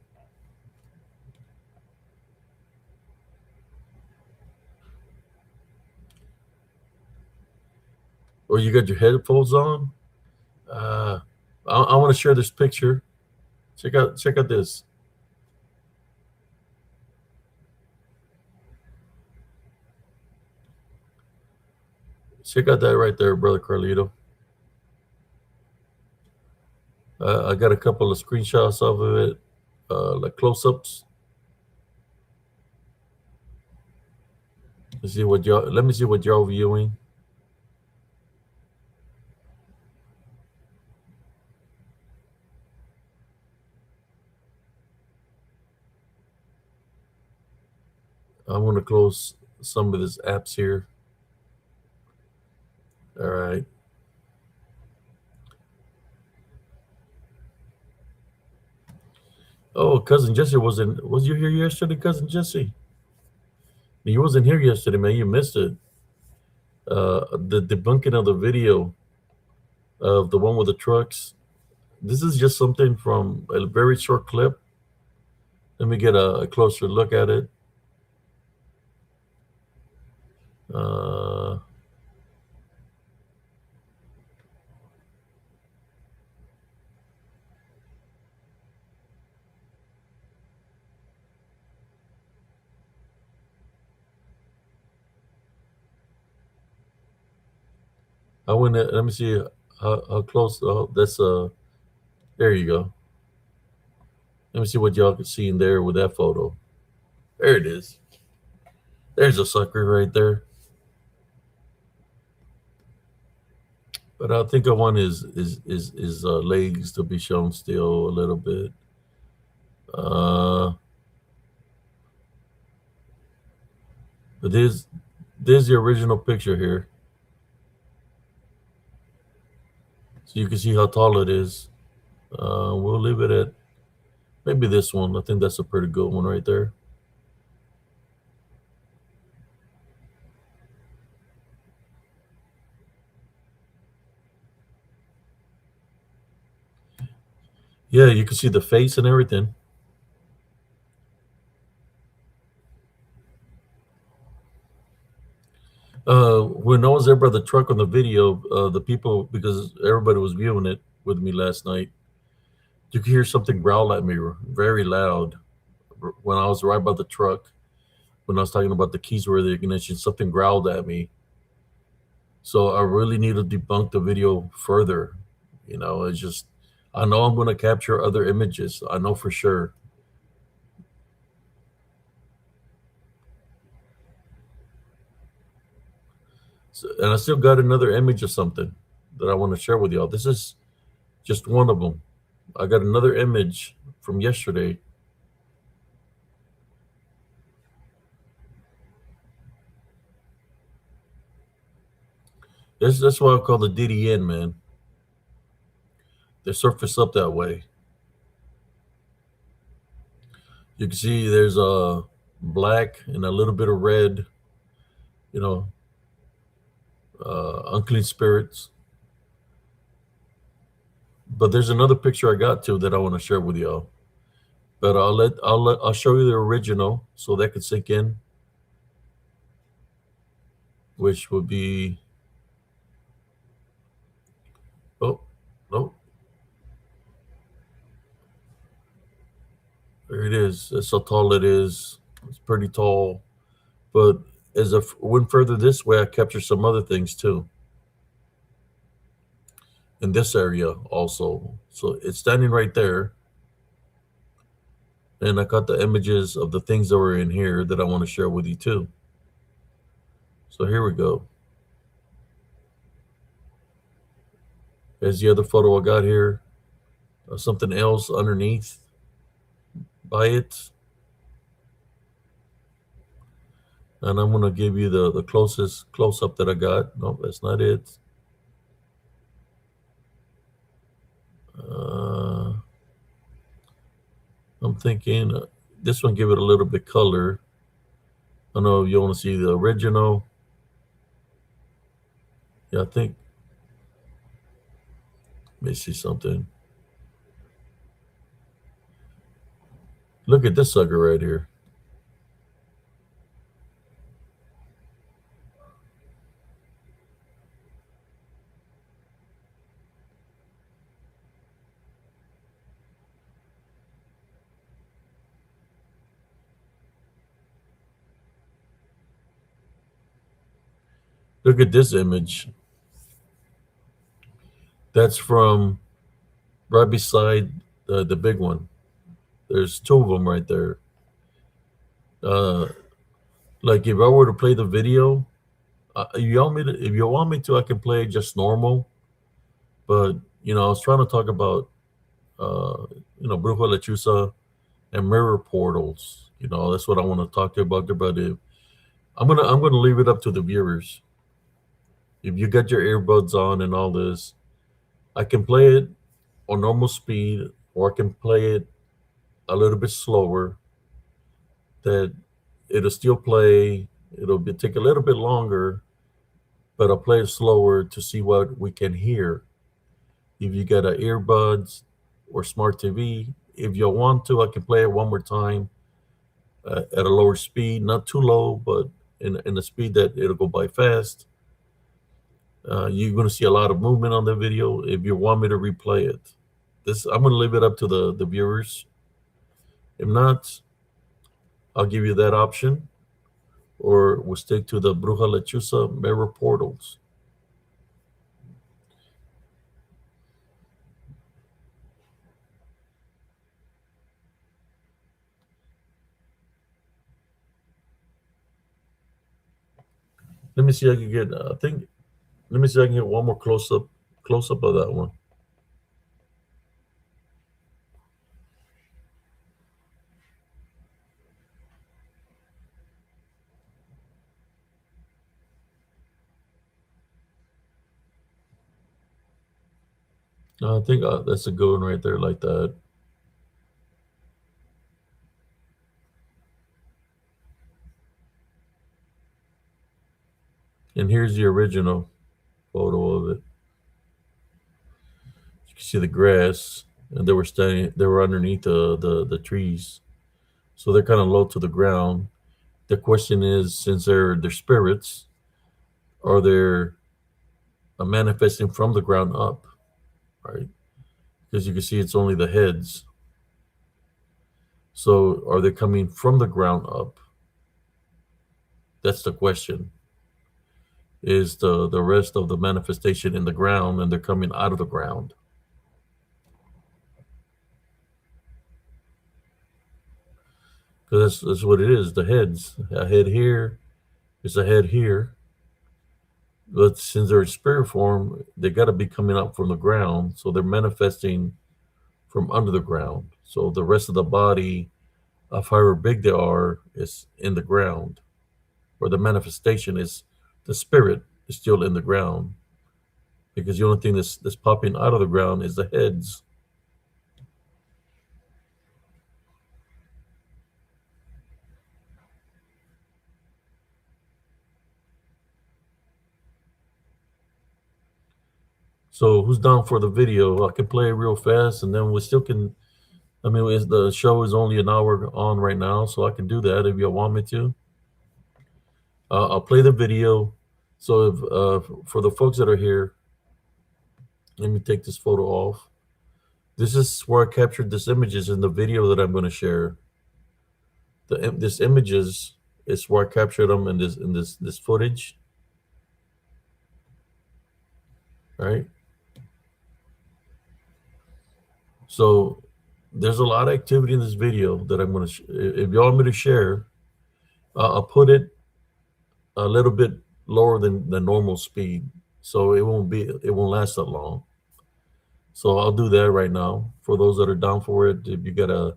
Or you got your headphones on. Uh, I want to share this picture. Check out this. Check out that right there, brother Carlito. I got a couple of screenshots of it, like close-ups. Let me see what y'all viewing. I'm gonna close some of these apps here. All right. Oh, cousin Jesse was you here yesterday, cousin Jesse? You wasn't here yesterday, man. You missed it. The debunking of the video of the one with the trucks. This is just something from a very short clip. Let me get a closer look at it. Uh, I went. Let me see how close. Oh, that's There you go. Let me see what y'all can see in there with that photo. There it is. There's a sucker right there. But I think I want his legs to be shown still a little bit. Uh, but there's the original picture here, so you can see how tall it is. We'll leave it at maybe this one. I think that's a pretty good one right there. Yeah, you can see the face and everything. When I was there by the truck on the video, the people, because everybody was viewing it with me last night, you could hear something growl at me very loud when I was right by the truck. When I was talking about the keys were the ignition, something growled at me. So I really need to debunk the video further. It's just, I know I'm going to capture other images. I know for sure. So, and I still got another image of something that I want to share with y'all. This is just one of them. I got another image from yesterday. That's what I call the DDN, man. They surface up that way. You can see there's a black and a little bit of red, you know, unclean spirits. But there's another picture I got too that I want to share with y'all. But I'll show you the original so that could sink in, which would be, oh no, there it is. That's how tall it is. It's pretty tall. But as I went further this way, I captured some other things too in this area also. So it's standing right there. And I got the images of the things that were in here that I want to share with you too. So here we go. There's the other photo I got here. Something else underneath by it. And I'm going to give you the closest close-up that I got. No, that's not it. I'm thinking this one, give it a little bit color. I don't know if you want to see the original. Yeah, I think. Let me see something. Look at this sucker right here. Look at this image. That's from right beside the big one. There's two of them right there. Uh, like if I were to play the video, if you want me to, I can play it just normal. But I was trying to talk about uh, Bruja Lechuza and mirror portals. That's what I want to talk to you about there. But I'm gonna leave it up to the viewers. If you got your earbuds on and all this, I can play it on normal speed, or I can play it a little bit slower. That it'll still play. Take a little bit longer, but I'll play it slower to see what we can hear. If you got a earbuds or smart TV, if you want to, I can play it one more time at a lower speed, not too low, but in a speed that it'll go by fast. You're going to see a lot of movement on the video. If you want me to replay it, I'm going to leave it up to the viewers. If not, I'll give you that option, or we'll stick to the Bruja Lechuza mirror portals. Let me see if I can get. I think. Let me see if I can get one more close up of that one. I think that's a good one right there, like that. And here's the original photo of it. You can see the grass, and they were standing. They were underneath the trees, so they're kind of low to the ground. The question is, since they're spirits, are they manifesting from the ground up, right? Because you can see it's only the heads. So are they coming from the ground up? That's the question. Is the rest of the manifestation in the ground, and they're coming out of the ground? Because that's what it is. The heads, a head here, is a head here. But since they're in spirit form, they got to be coming up from the ground. So they're manifesting from under the ground. So the rest of the body, of however big they are, is in the ground. Or the manifestation is, the spirit is still in the ground. because the only thing that's popping out of the ground is the heads. So who's down for the video? I can play it real fast, and then we still can. I mean, the show is only an hour on right now, so I can do that if you want me to. I'll play the video. So if for the folks that are here, let me take this photo off. This is where I captured this images in the video that I'm going to share. This images is where I captured them in this footage, right? So there's a lot of activity in this video that I'm going to. If you want me to share, I'll put it a little bit lower than the normal speed, so it won't last that long. So I'll do that right now for those that are down for it. If you got a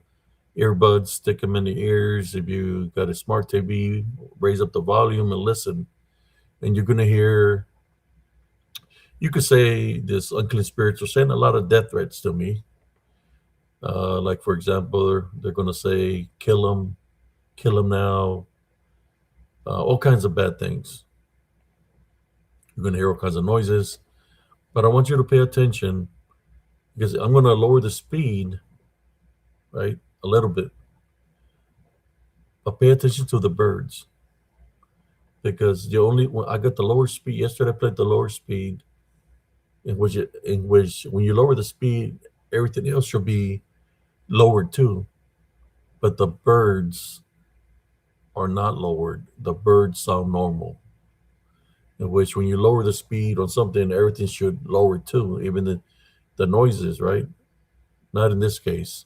earbuds, stick them in the ears. If you got a smart TV, raise up the volume and listen. And you're gonna hear. You could say this unclean spirits are saying a lot of death threats to me. Like for example, they're gonna say, kill him now," all kinds of bad things. You're gonna hear all kinds of noises. But I want you to pay attention because I'm gonna lower the speed, right, a little bit. But pay attention to the birds because the only when I got the lower speed yesterday, I played the lower speed in which when you lower the speed, everything else should be lowered too. But the birds are not lowered. The birds sound normal. In which when you lower the speed on something, everything should lower too, even the noises, right? Not in this case.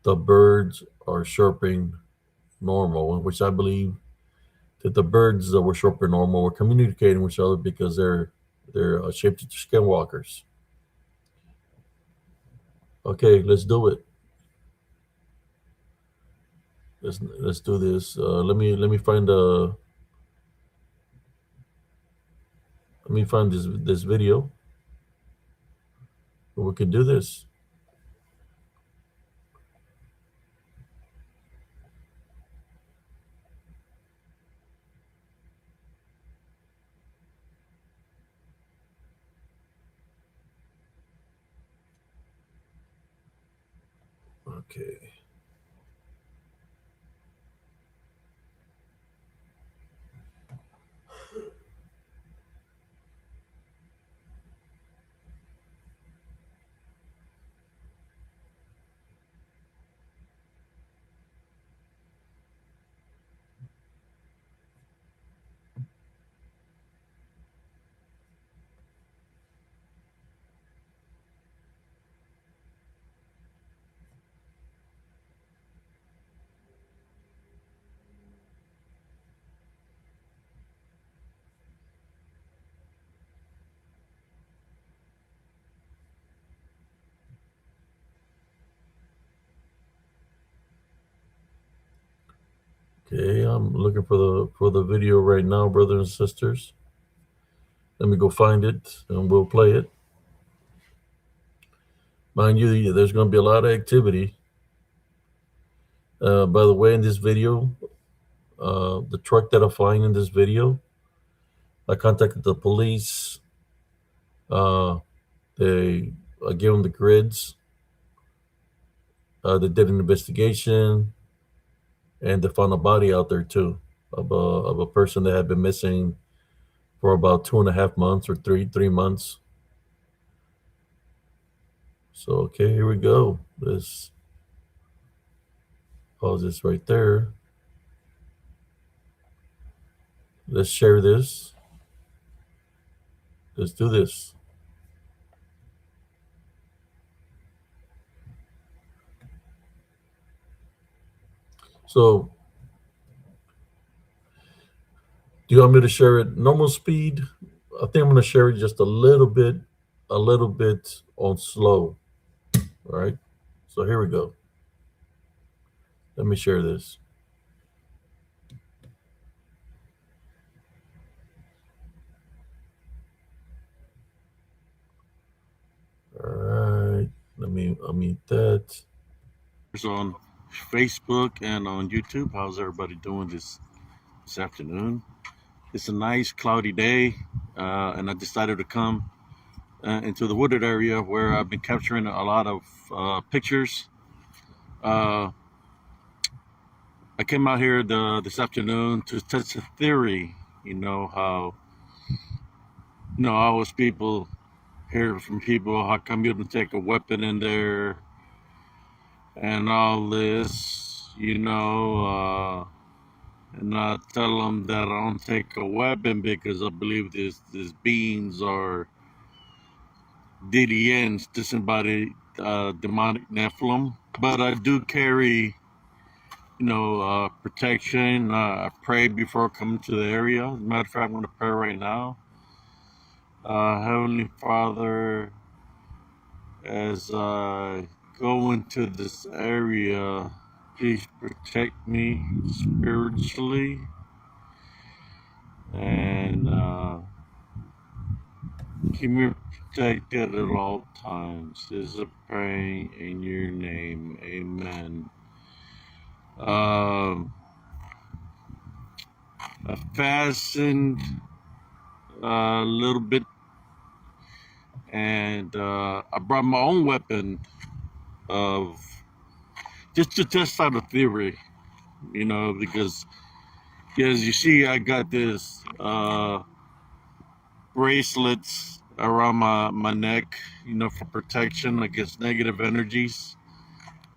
The birds are chirping normal, in which I believe that the birds that were chirping normal were communicating with each other because they're shapeshifter skinwalkers. Okay, let's do it. Let's do this. Let me find this video. We can do this. Okay. Okay, I'm looking for the video right now, brothers and sisters. Let me go find it and we'll play it. Mind you, there's going to be a lot of activity. By the way, in this video, the truck that I find in this video, I contacted the police. Uh, they I gave them the grids. They did an investigation, and they found a body out there too of a person that had been missing for about 2.5 months or three months. So okay, here we go. Let's pause this right there. Let's share this. Let's do this. So, do you want me to share it normal speed? I think I'm going to share it just a little bit on slow. All right. So here we go. Let me share this. I mean, that on Facebook and on YouTube. How's everybody doing this afternoon? It's a nice cloudy day, and I decided to come into the wooded area where I've been capturing a lot of pictures. Uh, I came out here this afternoon to test a theory. You know how I always people hear from people, how come you don't take a weapon in there and all this, and I tell them that I don't take a weapon because I believe these beings are DDNs, disembodied demonic Nephilim. But I do carry, protection. I pray before coming to the area. As a matter of fact, I'm going to pray right now. Heavenly Father, as I go into this area, please protect me spiritually and keep me protected at all times. This is a praying in your name. Amen. I fastened a little bit, and I brought my own weapon of just to test out a theory, because as you see, I got this bracelets around my neck, for protection against negative energies.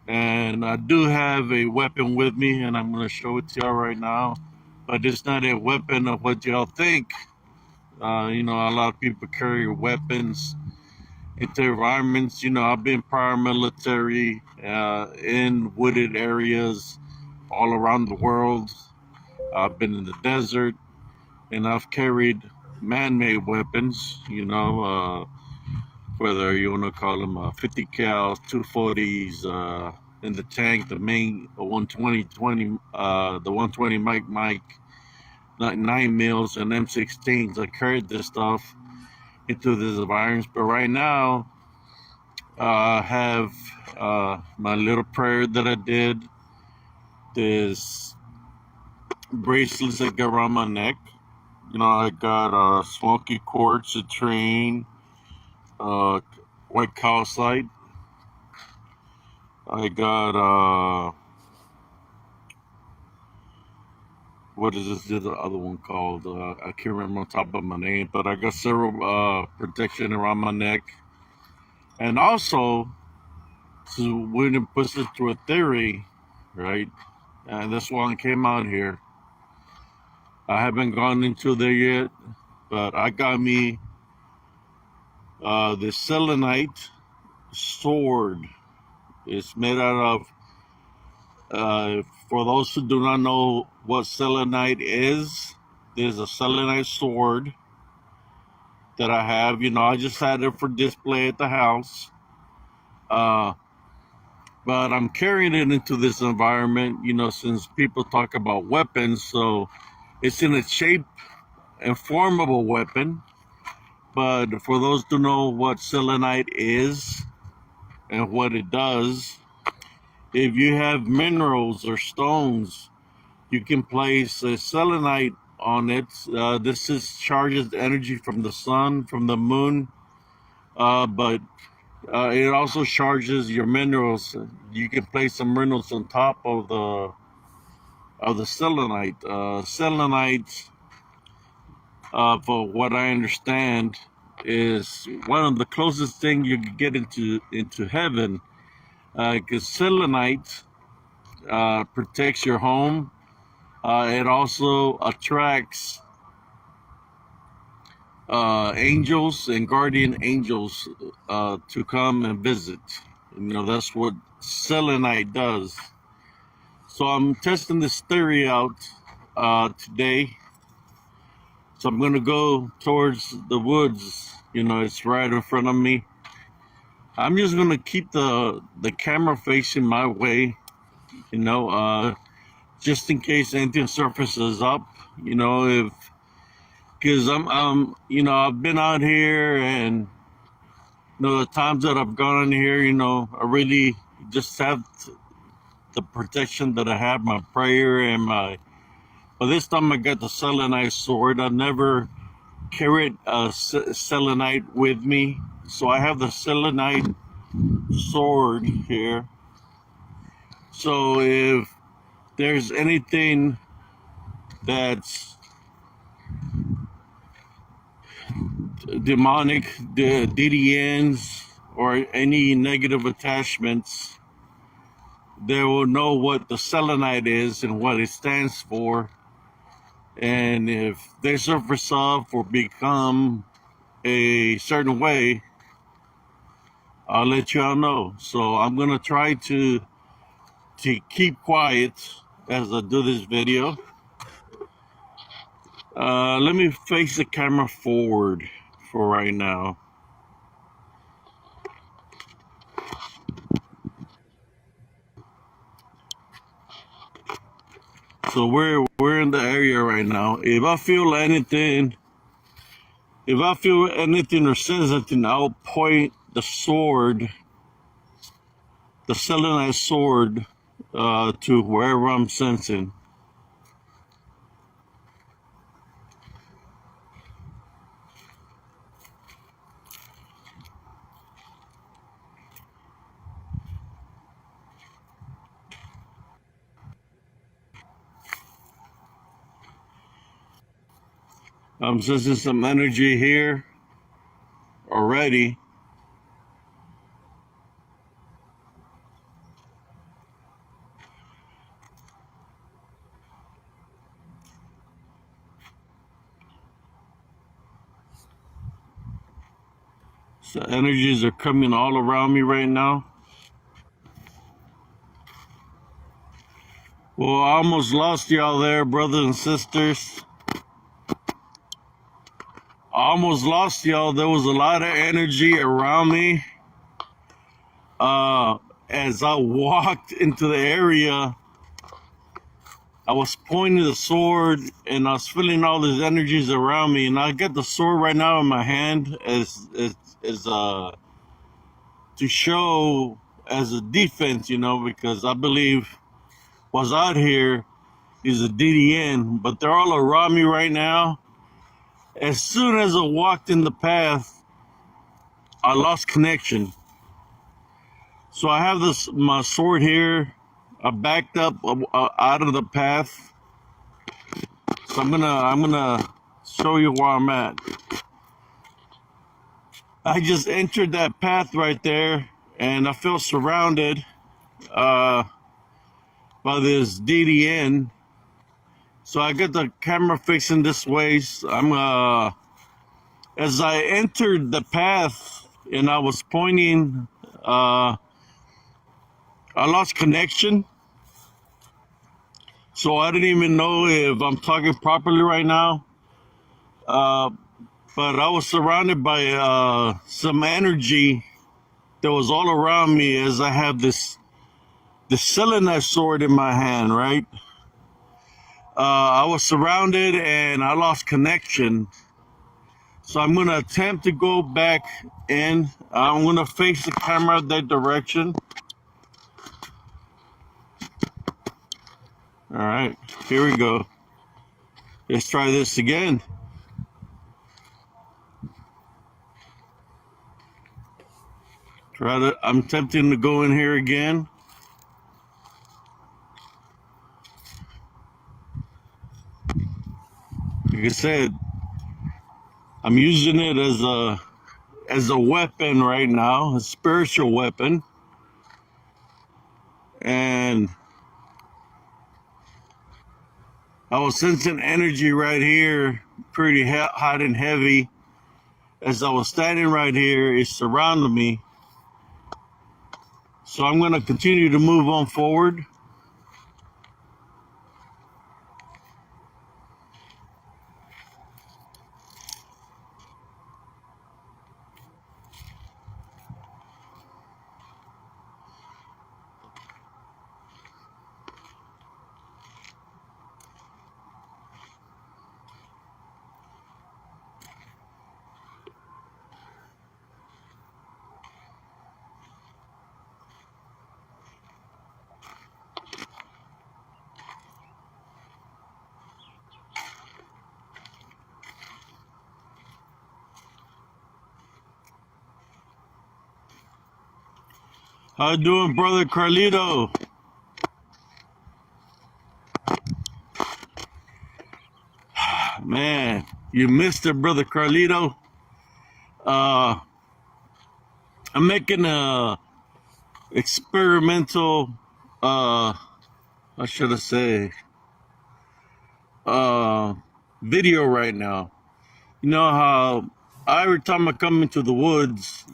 And I do have a weapon with me, and I'm going to show it to y'all right now. But it's not a weapon of what y'all think. A lot of people carry weapons into environments. I've been paramilitary in wooded areas all around the world. I've been in the desert, and I've carried man-made weapons, whether you want to call them 50 cals, 240s, in the tank, the main 120, the 120 Mike, 9 mils, and M16s. I carried this stuff into these environments, but right now I have my little prayer that I did, this bracelets that go around my neck. I got smoky quartz, citrine, white calcite. I got what is this? The other one called? I can't remember on top of my name, but I got several protection around my neck, and also to when it puts it through a theory, right? And that's why I came out here. I haven't gone into there yet, but I got me the selenite sword. It's made out of, for those who do not know what selenite is, there's a selenite sword that I have. I just had it for display at the house. But I'm carrying it into this environment, since people talk about weapons. So it's in a shape and form of a weapon. But for those who know what selenite is and what it does, if you have minerals or stones, you can place a selenite on it. This is charges energy from the sun, from the moon, but it also charges your minerals. You can place some minerals on top of the selenite. Selenite, for what I understand, is one of the closest thing you can get into heaven. Because selenite protects your home. It also attracts angels and guardian angels to come and visit. That's what selenite does. So I'm testing this theory out today. So I'm going to go towards the woods. It's right in front of me. I'm just going to keep the camera facing my way, just in case anything surfaces up, if because I've been out here and The times that I've gone in here, I really just have the protection that I have, my prayer and my. But this time I got the selenite sword. I never carried a selenite with me, so I have the selenite sword here. So if there's anything that's demonic, the DDNs, or any negative attachments, they will know what the selenite is and what it stands for. And if they surface up or become a certain way, I'll let y'all know. So I'm gonna try to keep quiet as I do this video. Let me face the camera forward for right now. So we're in the area right now. If I feel anything or sense anything, I'll point the sword, the selenite sword, to wherever I'm sensing. I'm sensing some energy here already. So energies are coming all around me right now. Well, I almost lost y'all there, brothers and sisters. I almost lost y'all. There was a lot of energy around me. As I walked into the area, I was pointing the sword and I was feeling all these energies around me. And I got the sword right now in my hand as to show as a defense, because I believe what's out here is a DDN, but they're all around me right now. As soon as I walked in the path, I lost connection. So I have my sword here. I backed up out of the path. So I'm gonna show you where I'm at. I just entered that path right there, and I feel surrounded uh, by this DDN. So I got the camera facing this way. So as I entered the path and I was pointing, I lost connection. So I didn't even know if I'm talking properly right now. But I was surrounded by some energy that was all around me as I have this selenite sword in my hand, right? I was surrounded and I lost connection. So I'm going to attempt to go back in. I'm going to face the camera that direction. All right, here we go. Let's try this again. I'm attempting to go in here again. Like I said, I'm using it as a weapon right now, a spiritual weapon. And I was sensing energy right here, pretty hot and heavy. As I was standing right here, it surrounded me. So I'm going to continue to move on forward. How you doing, brother Carlito? Man, you missed it, brother Carlito. Uh, I'm making a experimental, how should I say, uh, video right now. You know how every time I come into the woods,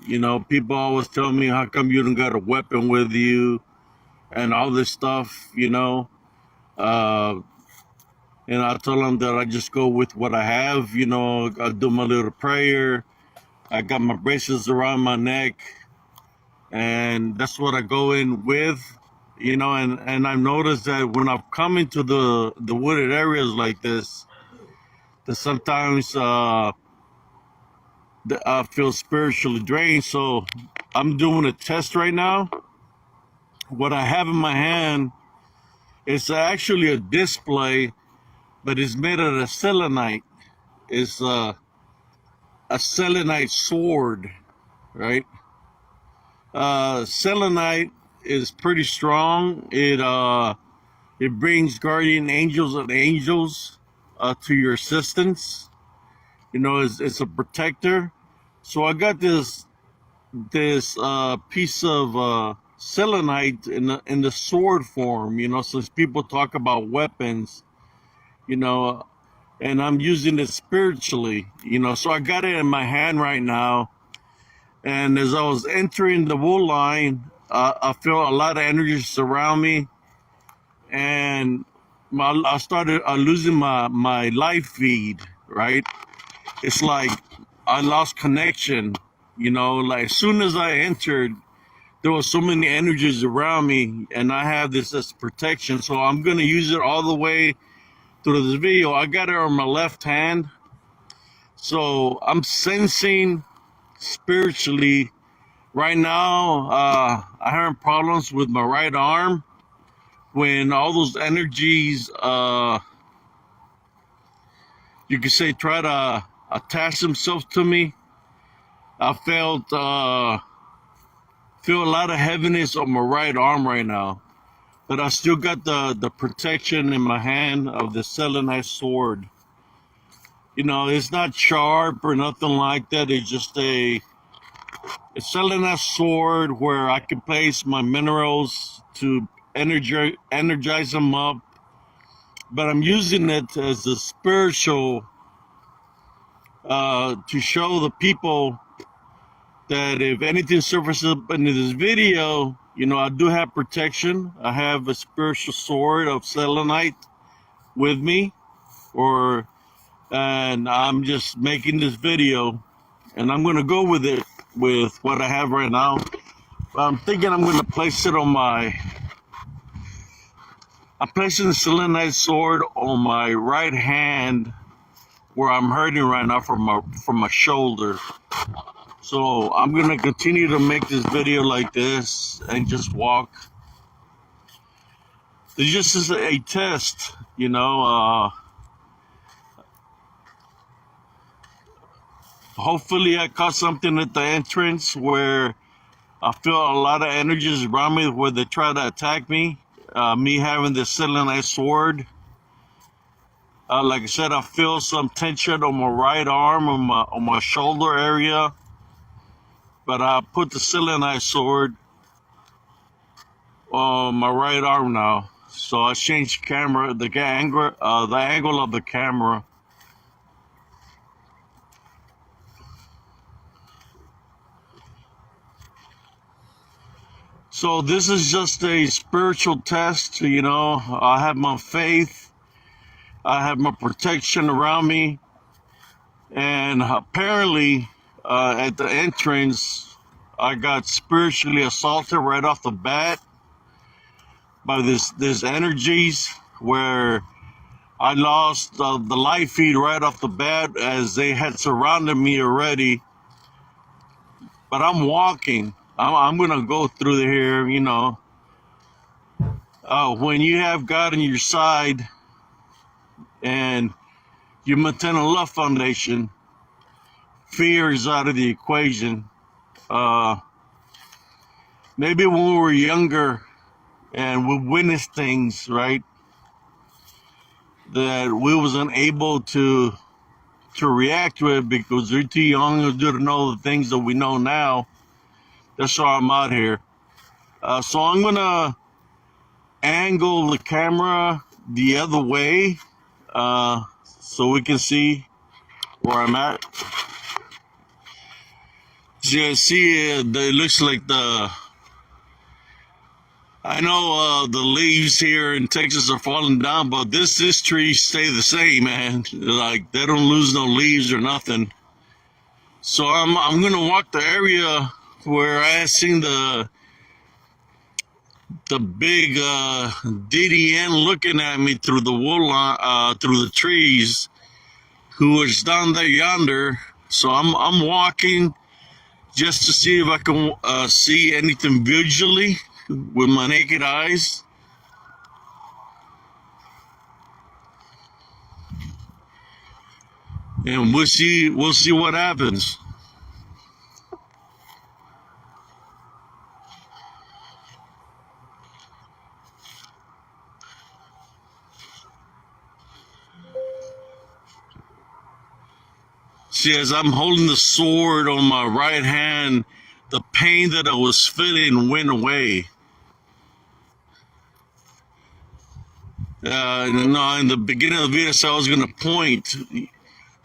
people always tell me, how come you don't got a weapon with you and all this stuff, Uh, and I tell them that I just go with what I have, I do my little prayer. I got my bracelets around my neck, and that's what I go in with, and I've noticed that when I've come into the wooded areas like this, that sometimes I feel spiritually drained. So I'm doing a test right now. What I have in my hand is actually a display, but it's made out of selenite. It's a selenite sword, right? Selenite is pretty strong. It brings guardian angels and angels to your assistance. It's a protector. So I got this piece of selenite in the sword form. Since people talk about weapons, you know, and I'm using it spiritually. So I got it in my hand right now. And as I was entering the wool line, I feel a lot of energy surround me, and I started losing my live feed, right? It's like I lost connection, like as soon as I entered, there was so many energies around me, and I have this as protection. So I'm going to use it all the way through this video. I got it on my left hand. So I'm sensing spiritually right now. I'm having problems with my right arm when all those energies, you could say, try to attach themselves to me. I feel a lot of heaviness on my right arm right now, but I still got the protection in my hand of the selenite sword. It's not sharp or nothing like that. It's just a selenite sword where I can place my minerals to energize them up, but I'm using it as a spiritual, to show the people that if anything surfaces up into this video, I do have protection. I have a spiritual sword of selenite with me, and I'm just making this video, and I'm gonna go with it with what I have right now. I'm thinking I'm gonna place it I'm placing the selenite sword on my right hand, where I'm hurting right now from my shoulder. So I'm gonna continue to make this video like this and just walk. It's just a test, hopefully I caught something at the entrance where I feel a lot of energies around me where they try to attack me. Me having the selenite sword. Like I said, I feel some tension on my right arm, on my shoulder area. But I put the selenite sword on my right arm now. So I changed the angle of the camera. So this is just a spiritual test. I have my faith. I have my protection around me. And apparently, at the entrance, I got spiritually assaulted right off the bat by this energies where I lost the light feed right off the bat as they had surrounded me already. But I'm walking. I'm gonna go through here. When you have God on your side and you maintain a love foundation, fear is out of the equation. maybe when we were younger and we witnessed things, right, that we wasn't able to react to it because we're too young to know the things that we know now. That's why I'm out here. So I'm gonna angle the camera the other way so we can see where I'm at. So you see, it looks like I know the leaves here in Texas are falling down, but this tree stay the same, man. Like they don't lose no leaves or nothing. So I'm gonna walk the area where I seen the big DDN looking at me through the wool line, through the trees, who was down there yonder. So I'm walking just to see if I can see anything visually with my naked eyes, and we'll see what happens. See, as I'm holding the sword on my right hand, the pain that I was feeling went away. No, in the beginning of the video, so I was gonna point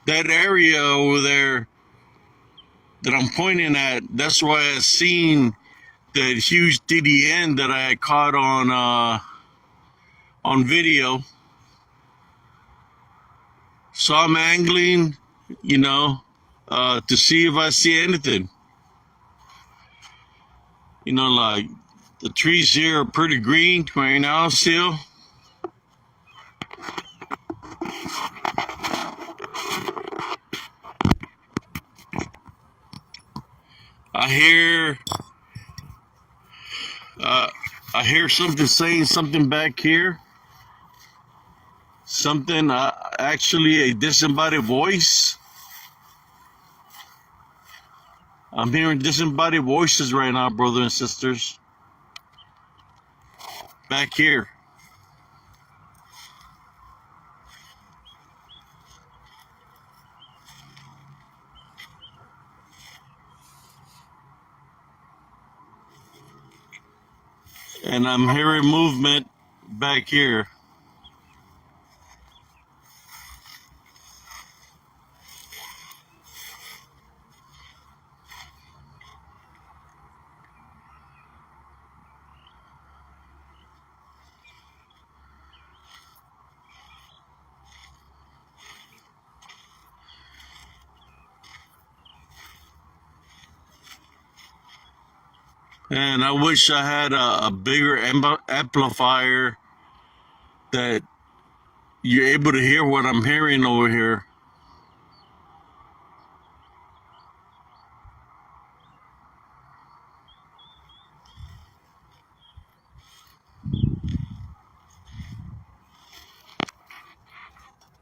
that area over there that I'm pointing at. That's why I seen that huge DDN that I had caught on video. So I'm angling, you know, to see if I see anything. You know, like the trees here are pretty green right now still. I hear uh, I hear something saying something back here. Something, actually a disembodied voice. I'm hearing disembodied voices right now, brothers and sisters, back here. And I'm hearing movement back here. And I wish I had a bigger amplifier that you're able to hear what I'm hearing over here.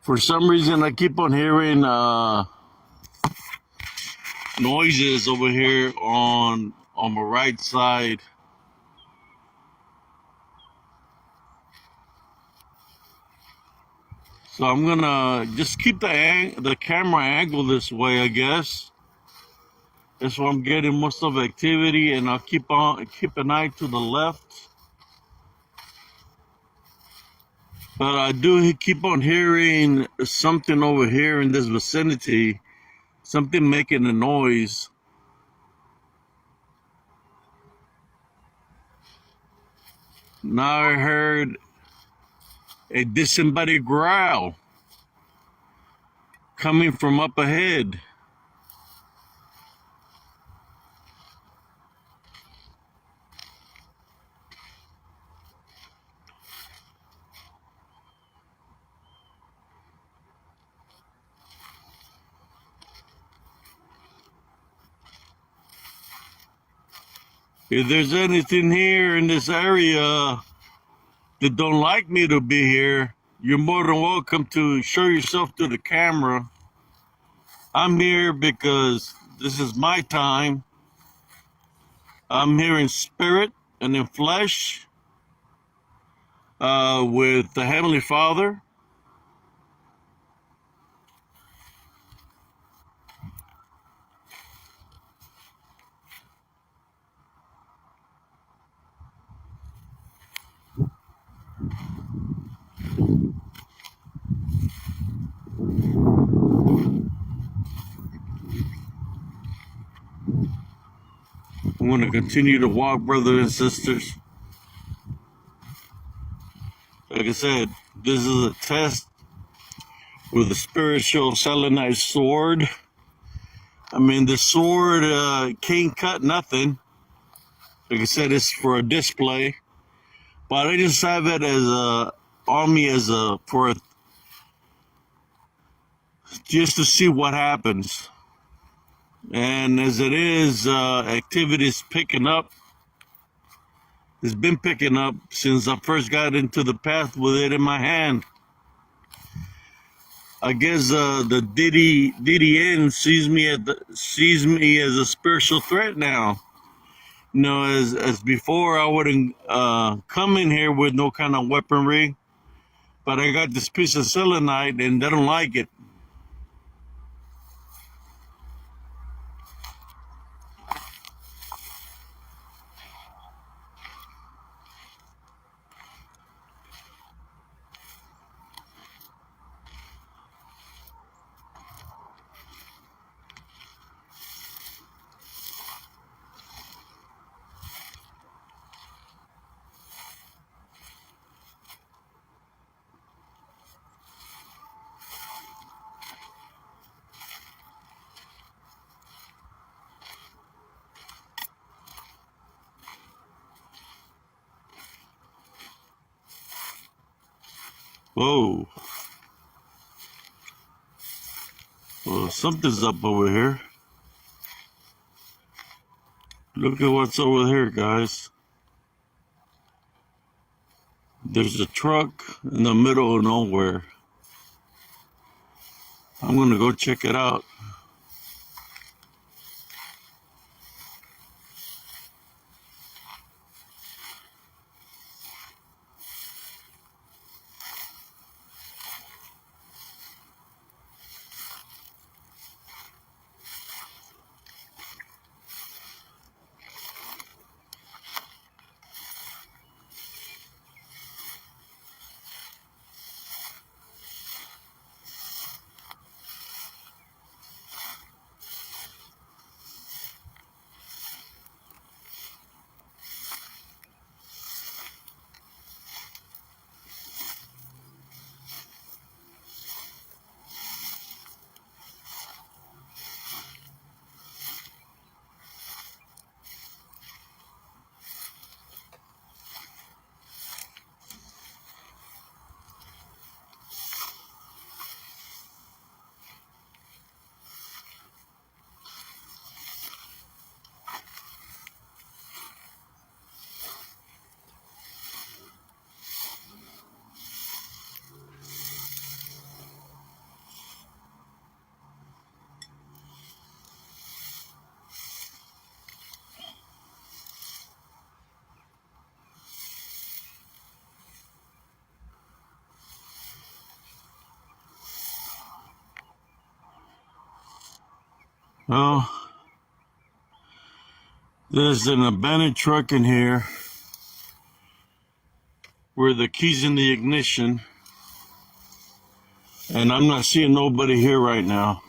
For some reason, I keep on hearing noises over here on my right side. So I'm gonna just keep the camera angle this way, I guess. That's where I'm getting most of the activity, and I'll keep an eye to the left. But I do keep on hearing something over here in this vicinity, something making a noise. Now I heard a disembodied growl coming from up ahead. If there's anything here in this area that don't like me to be here, you're more than welcome to show yourself to the camera. I'm here because this is my time. I'm here in spirit and in flesh with the Heavenly Father. I'm going to continue to walk, brothers and sisters. Like I said, this is a test with a spiritual selenite sword. I mean, the sword can't cut nothing. Like I said, it's for a display. But I just have it as a on me as a for a, just to see what happens. And as it is, activity is picking up. It's been picking up since I first got into the path with it in my hand. I guess the Diddy N sees me as a spiritual threat now. You know, as before, I wouldn't come in here with no kind of weaponry, but I got this piece of selenite, and they don't like it. Whoa, well, something's up over here. Look at what's over here, guys. There's a truck in the middle of nowhere. I'm gonna go check it out. Well, there's an abandoned truck in here where the key's in the ignition, and I'm not seeing nobody here right now.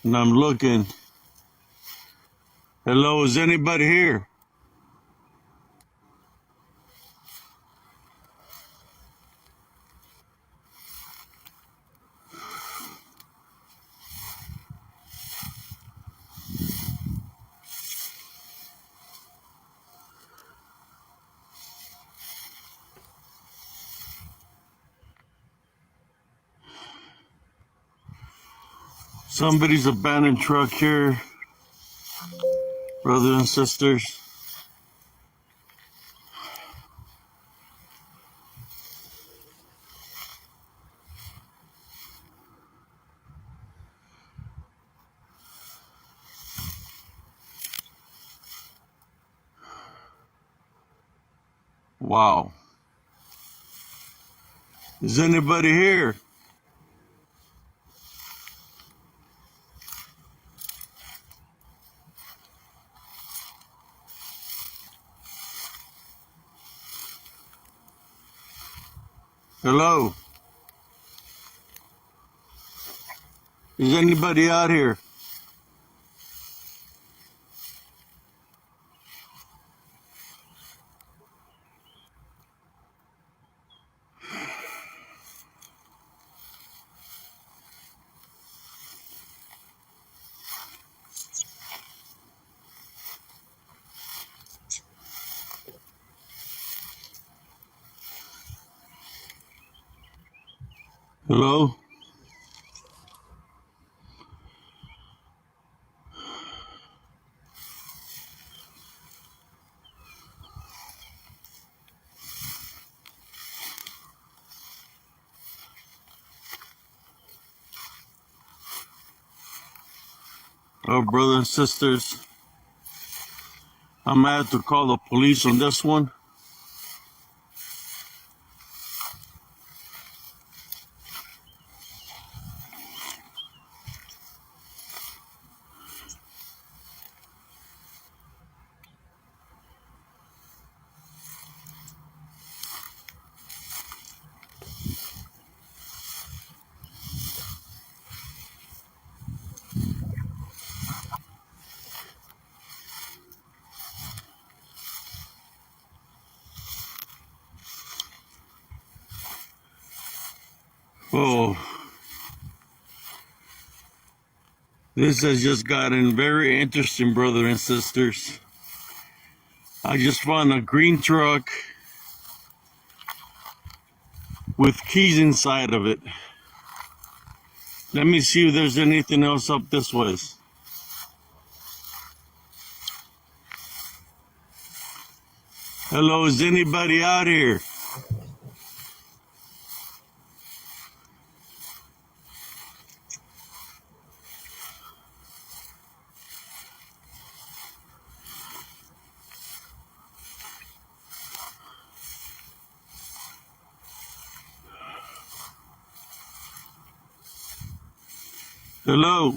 And I'm looking. Hello, is anybody here? Somebody's abandoned truck here, brothers and sisters. Wow. Is anybody here? Hello? Is anybody out here? Hello? Oh, brothers and sisters, I'm gonna have to call the police on this one. Oh, this has just gotten very interesting, brothers and sisters. I just found a green truck with keys inside of it. Let me see if there's anything else up this way. Hello, is anybody out here? Hello?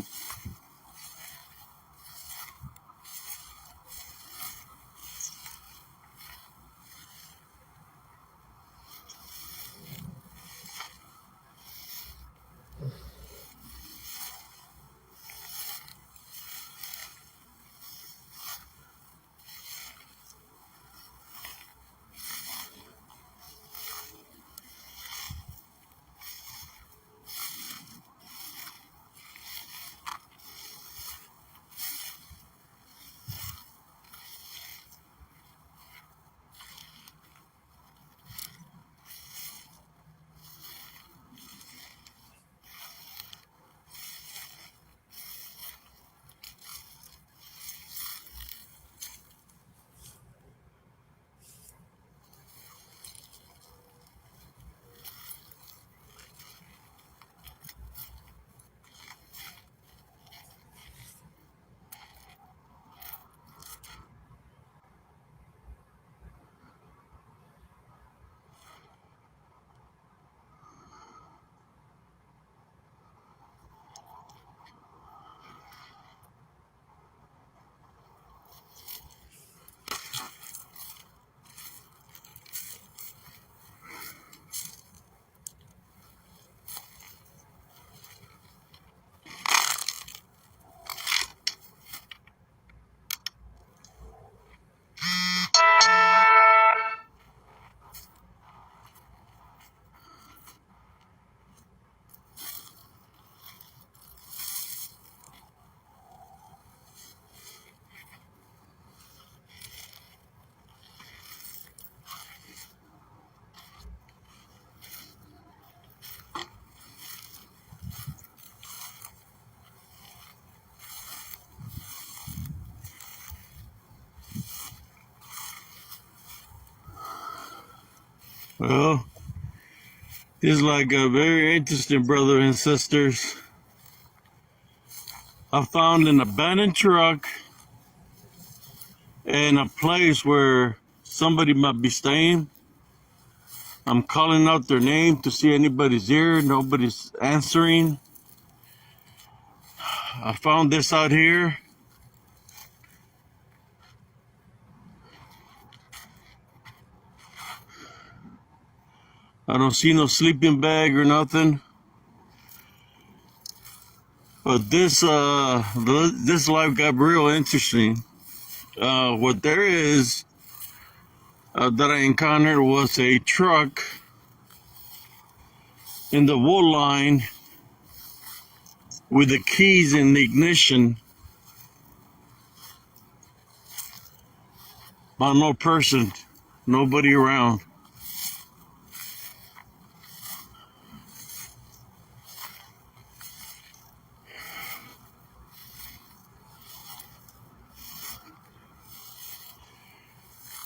Well, this is like a very interesting, brothers and sisters. I found an abandoned truck in a place where somebody might be staying. I'm calling out their name to see anybody's here. Nobody's answering. I found this out here. I don't see no sleeping bag or nothing. But this life got real interesting. What there is that I encountered was a truck in the wool line with the keys in the ignition, but no person, nobody around.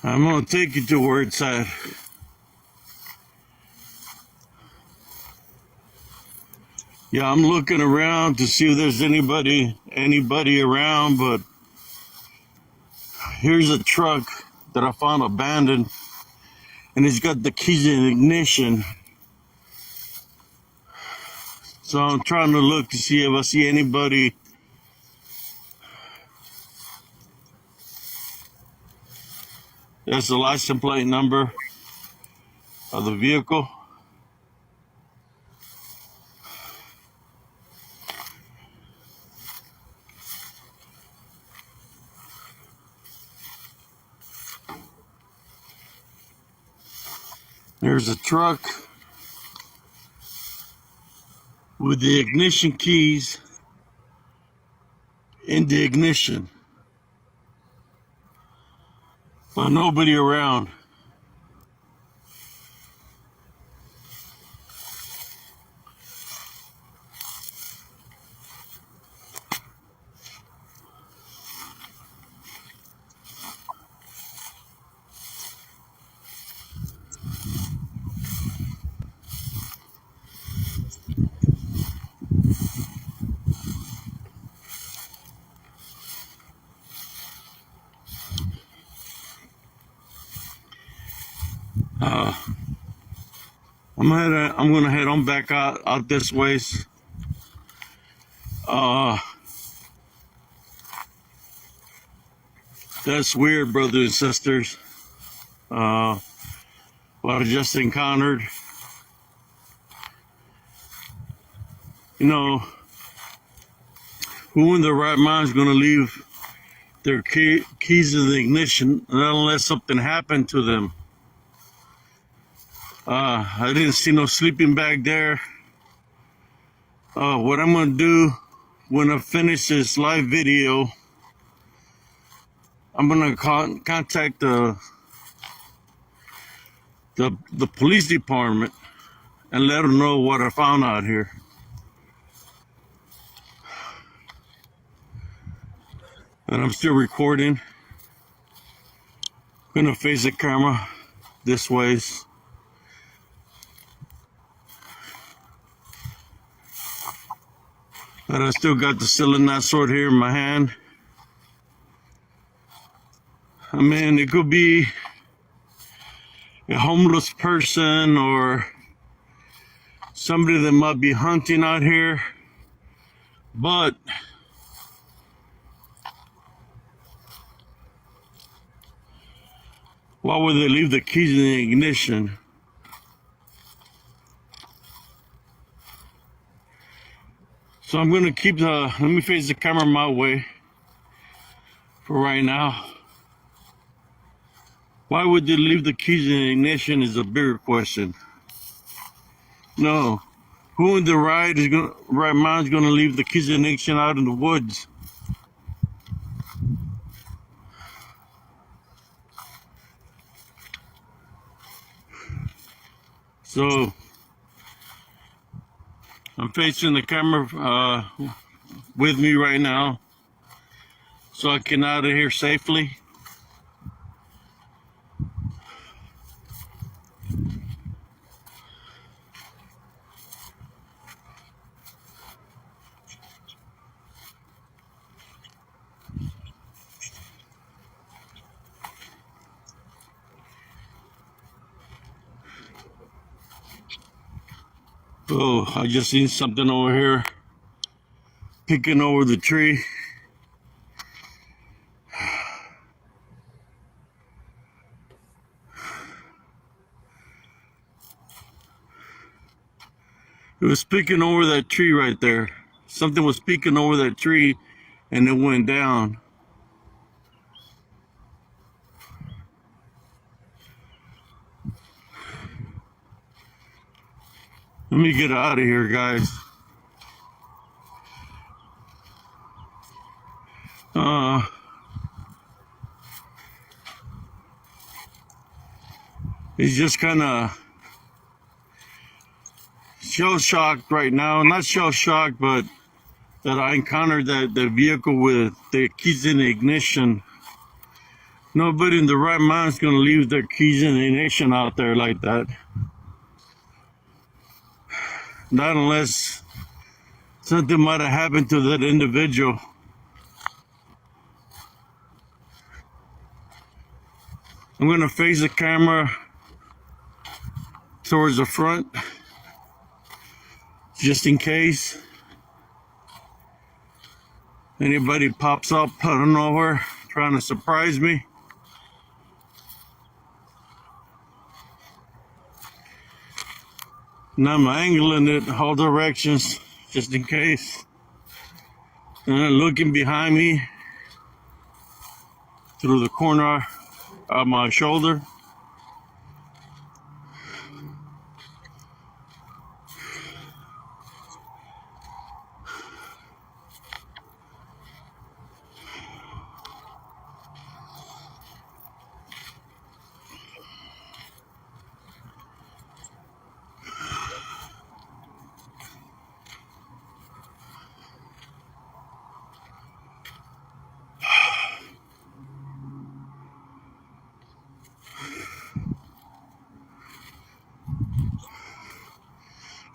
I'm gonna take you to where it's at. Yeah, I'm looking around to see if there's anybody around, but here's a truck that I found abandoned, and it's got the keys in ignition. So I'm trying to look to see if I see anybody. That's the license plate number of the vehicle. There's a truck with the ignition keys in the ignition, but nobody around. Uh, I'm gonna head on back out this ways. Uh, that's weird, brothers and sisters. What I just encountered. You know, who in their right mind is gonna leave their keys in the ignition unless something happened to them? I didn't see no sleeping bag there. What I'm gonna do when I finish this live video, I'm gonna contact the police department and let them know what I found out here. And I'm still recording. Gonna face the camera this ways. And I still got the cylinder sword here in my hand. I mean, it could be a homeless person or somebody that might be hunting out here. But why would they leave the keys in the ignition? So I'm gonna let me face the camera my way for right now. Why would they leave the keys in the ignition is a bigger question. No, who in the right mind is gonna leave the keys in the ignition out in the woods? So I'm facing the camera with me right now, so I can out of here safely. Oh, I just seen something over here peeking over the tree. It was peeking over that tree right there. Something was peeking over that tree and it went down. Let me get out of here, guys. He's just kind of shell shocked right now. Not shell shocked, but that I encountered that vehicle with the keys in the ignition. Nobody in the right mind is going to leave their keys in the ignition out there like that. Not unless something might have happened to that individual. I'm going to face the camera towards the front, just in case anybody pops up out of nowhere trying to surprise me. Now I'm angling it all directions, just in case. And I'm looking behind me through the corner of my shoulder.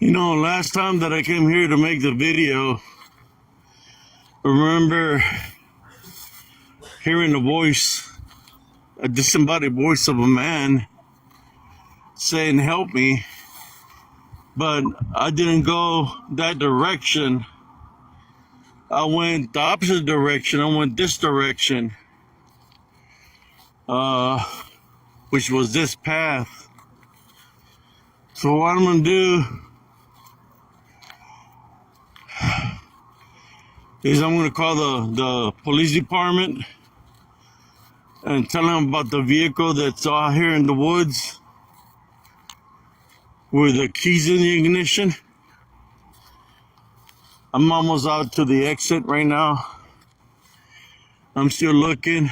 You know, last time that I came here to make the video, I remember hearing the voice, a disembodied voice of a man saying, "Help me." But I didn't go that direction. I went the opposite direction. I went this direction, which was this path. So what I'm gonna do is I'm gonna call the police department and tell them about the vehicle that's out here in the woods with the keys in the ignition. I'm almost out to the exit right now. I'm still looking.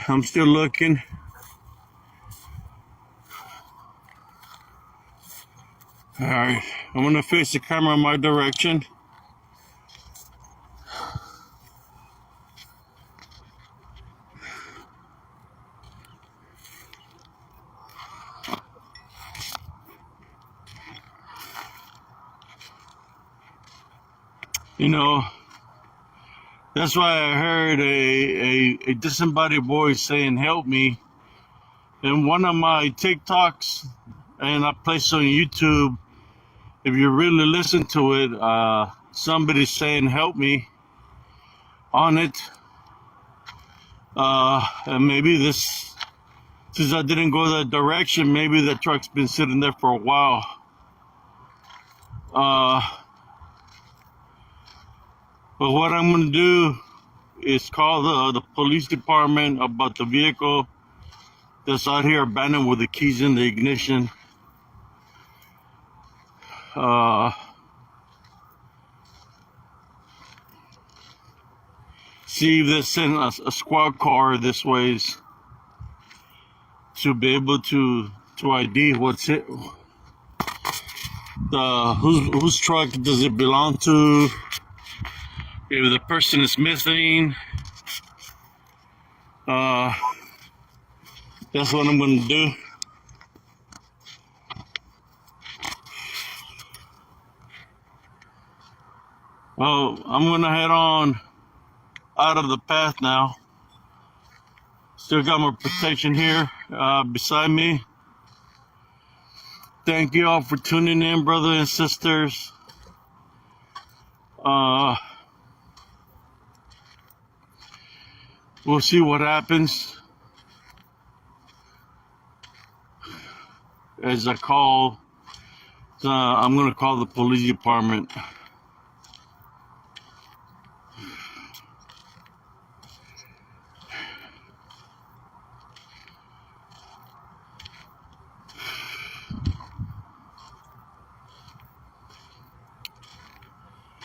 All right, I'm gonna face the camera in my direction. You know, that's why I heard a disembodied voice saying, "Help me," in one of my TikToks, and I placed on YouTube. If you really listen to it, somebody's saying, "Help me," on it. And maybe this, since I didn't go that direction, maybe the truck's been sitting there for a while. But what I'm gonna do is call the police department about the vehicle that's out here abandoned with the keys in the ignition. See if they send a squad car this ways to be able to ID what's it. Whose truck does it belong to? If the person is missing, that's what I'm gonna do. Well, I'm gonna head on out of the path now. Still got my protection here beside me. Thank you all for tuning in, brothers and sisters. We'll see what happens as I call. I'm going to call the police department.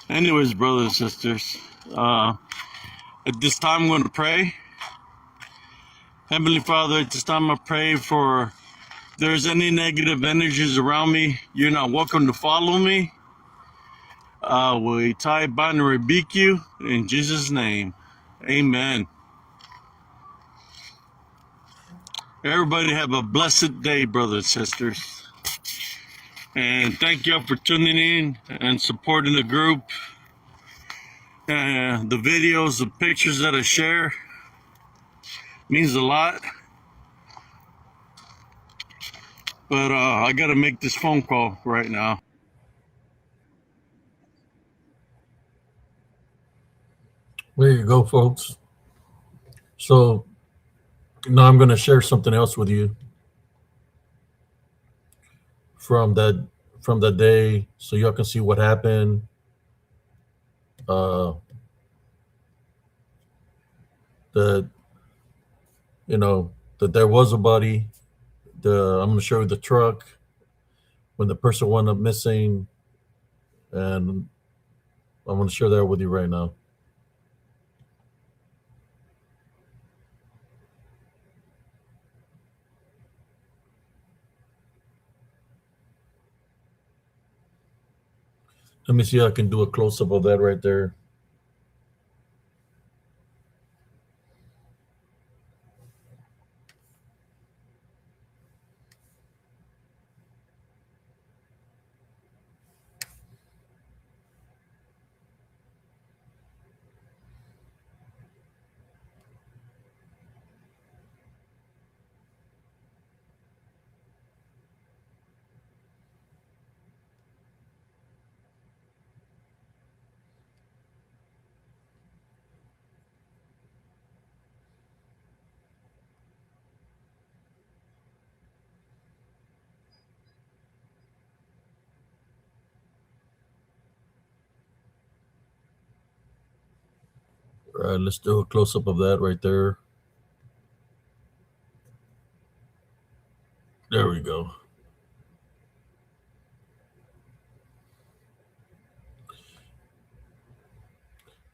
Anyways, brothers and sisters, at this time I'm going to pray. Heavenly Father, at this time I pray for if there's any negative energies around me, you're not welcome to follow me. We tie, bind, and rebuke you in Jesus' name. Amen. Everybody have a blessed day, brothers and sisters. And thank you all for tuning in and supporting the group. The videos, the pictures that I share means a lot. But I got to make this phone call right now. There you go, folks. So now I'm going to share something else with you from that day, so y'all can see what happened. That that there was a body. I'm going to show you the truck when the person went up missing, and I'm going to share that with you right now. Let me see if I can do a close up of that right there. All right, let's do a close up of that right there. There we go.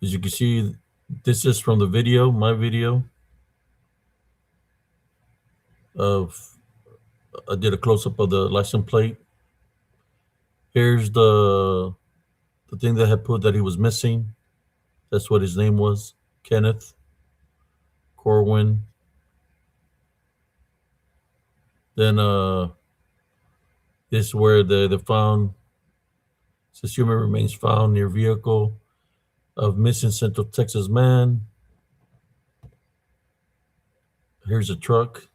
As you can see, this is from the video, my video of I did a close up of the license plate. Here's the thing that had put that he was missing. That's what his name was, Kenneth Corwin. Then this is where they found, says human remains found near vehicle of missing Central Texas man. Here's a truck,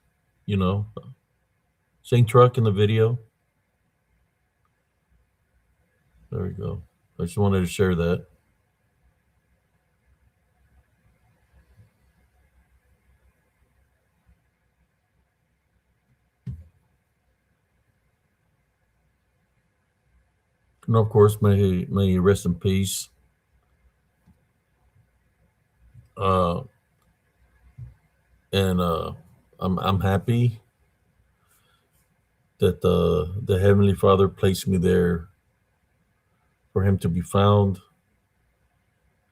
same truck in the video. There we go. I just wanted to share that. And of course, may he rest in peace. And I'm happy that the Heavenly Father placed me there for him to be found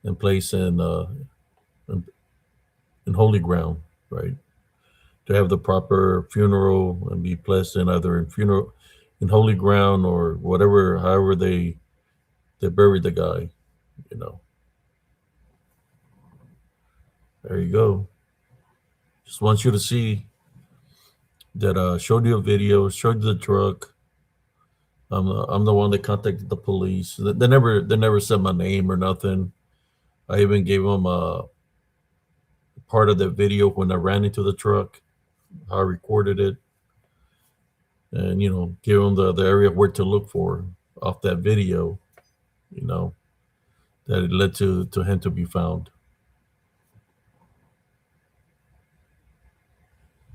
and placed in holy ground, right? To have the proper funeral and be placed in either in holy ground or whatever, however they buried the guy, There you go. Just want you to see that showed you a video, showed you the truck. I'm the one that contacted the police. They never said my name or nothing. I even gave them a part of the video when I ran into the truck, how I recorded it, and give them the area where to look for off that video, that that it led to him to be found.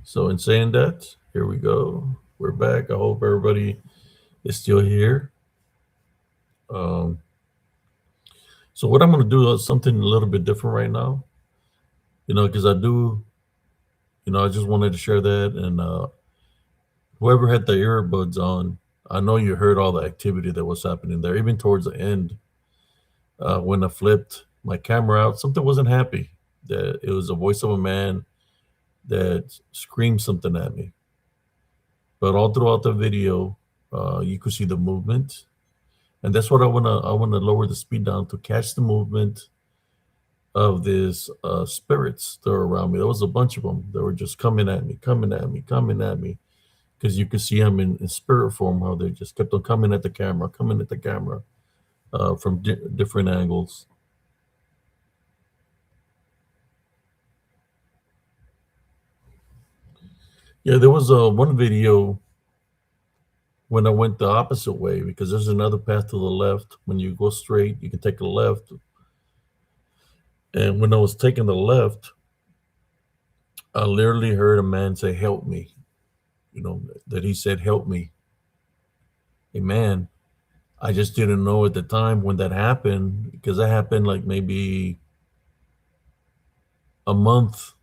So in saying that, here we go. We're back. I hope everybody is still here. Um, so what I'm going to do is something a little bit different right now. Because I just wanted to share that. And whoever had the earbuds on, I know you heard all the activity that was happening there. Even towards the end, when I flipped my camera out, something wasn't happy. That it was a voice of a man that screamed something at me. But all throughout the video, you could see the movement, and that's what I wanna lower the speed down to catch the movement of these spirits that were around me. There was a bunch of them that were just coming at me, coming at me, coming at me, because you could see them in spirit form, how they just kept on coming at the camera from different angles. Yeah, there was one video when I went the opposite way, because there's another path to the left. When you go straight, you can take a left. And when I was taking the left, I literally heard a man say, "Help me." That he said, "Help me." Hey, man, I just didn't know at the time when that happened, because that happened like maybe a month,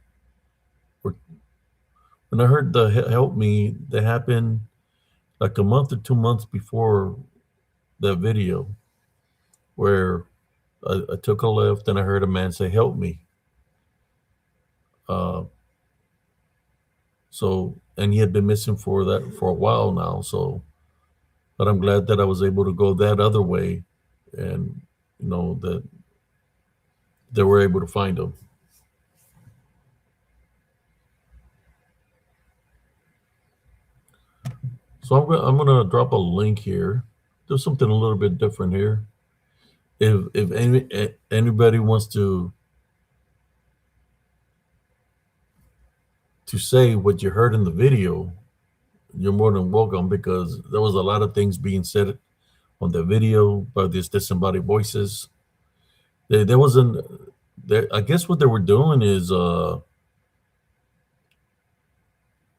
or when I heard the "help me," that happened like a month or 2 months before that video, where I took a left and I heard a man say, "Help me." Uh, and he had been missing for a while now. But I'm glad that I was able to go that other way, and that they were able to find him. So I'm gonna drop a link here. Do something a little bit different here. If anybody wants to say what you heard in the video, you're more than welcome, because there was a lot of things being said on the video by these disembodied voices. There wasn't. I guess what they were doing is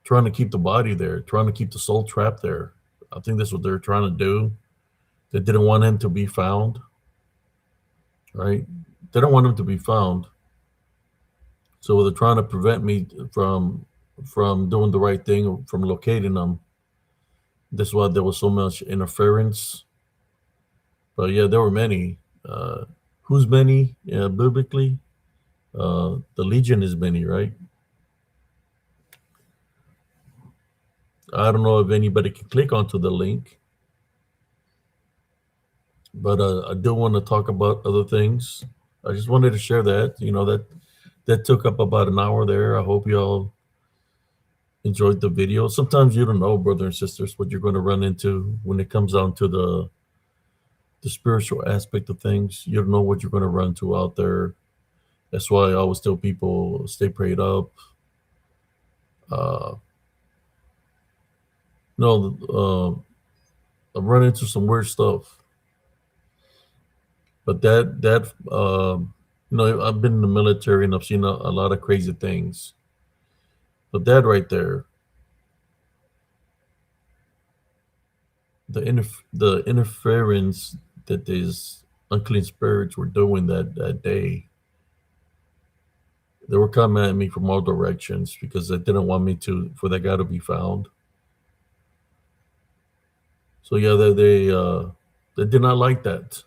trying to keep the body there, trying to keep the soul trapped there. I think that's what they're trying to do. They didn't want him to be found, right? They don't want him to be found, so they're trying to prevent me from doing the right thing, from locating them. That's why there was so much interference. But yeah, there were many. Who's many? Yeah, biblically, the legion is many, right? I don't know if anybody can click onto the link, but I do want to talk about other things. I just wanted to share that. That took up about an hour there. I hope y'all enjoyed the video. Sometimes you don't know, brothers and sisters, what you're going to run into when it comes down to the spiritual aspect of things. You don't know what you're going to run into out there. That's why I always tell people, stay prayed up. Uh, no, I've run into some weird stuff, but I've been in the military and I've seen a lot of crazy things. But that right there, the interference that these unclean spirits were doing that day, they were coming at me from all directions because they didn't want me for that guy to be found. So yeah, they did not like that.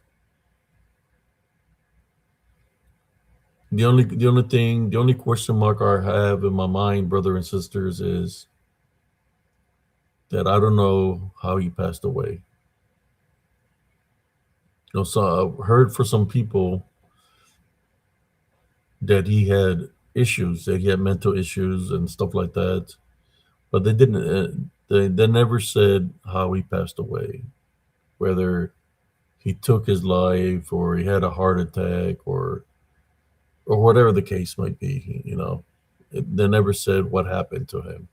The only question mark I have in my mind, brother and sisters, is that I don't know how he passed away. So I heard for some people that he had issues, that he had mental issues and stuff like that, but they didn't. They never said how he passed away, whether he took his life or he had a heart attack or whatever the case might be. They never said what happened to him.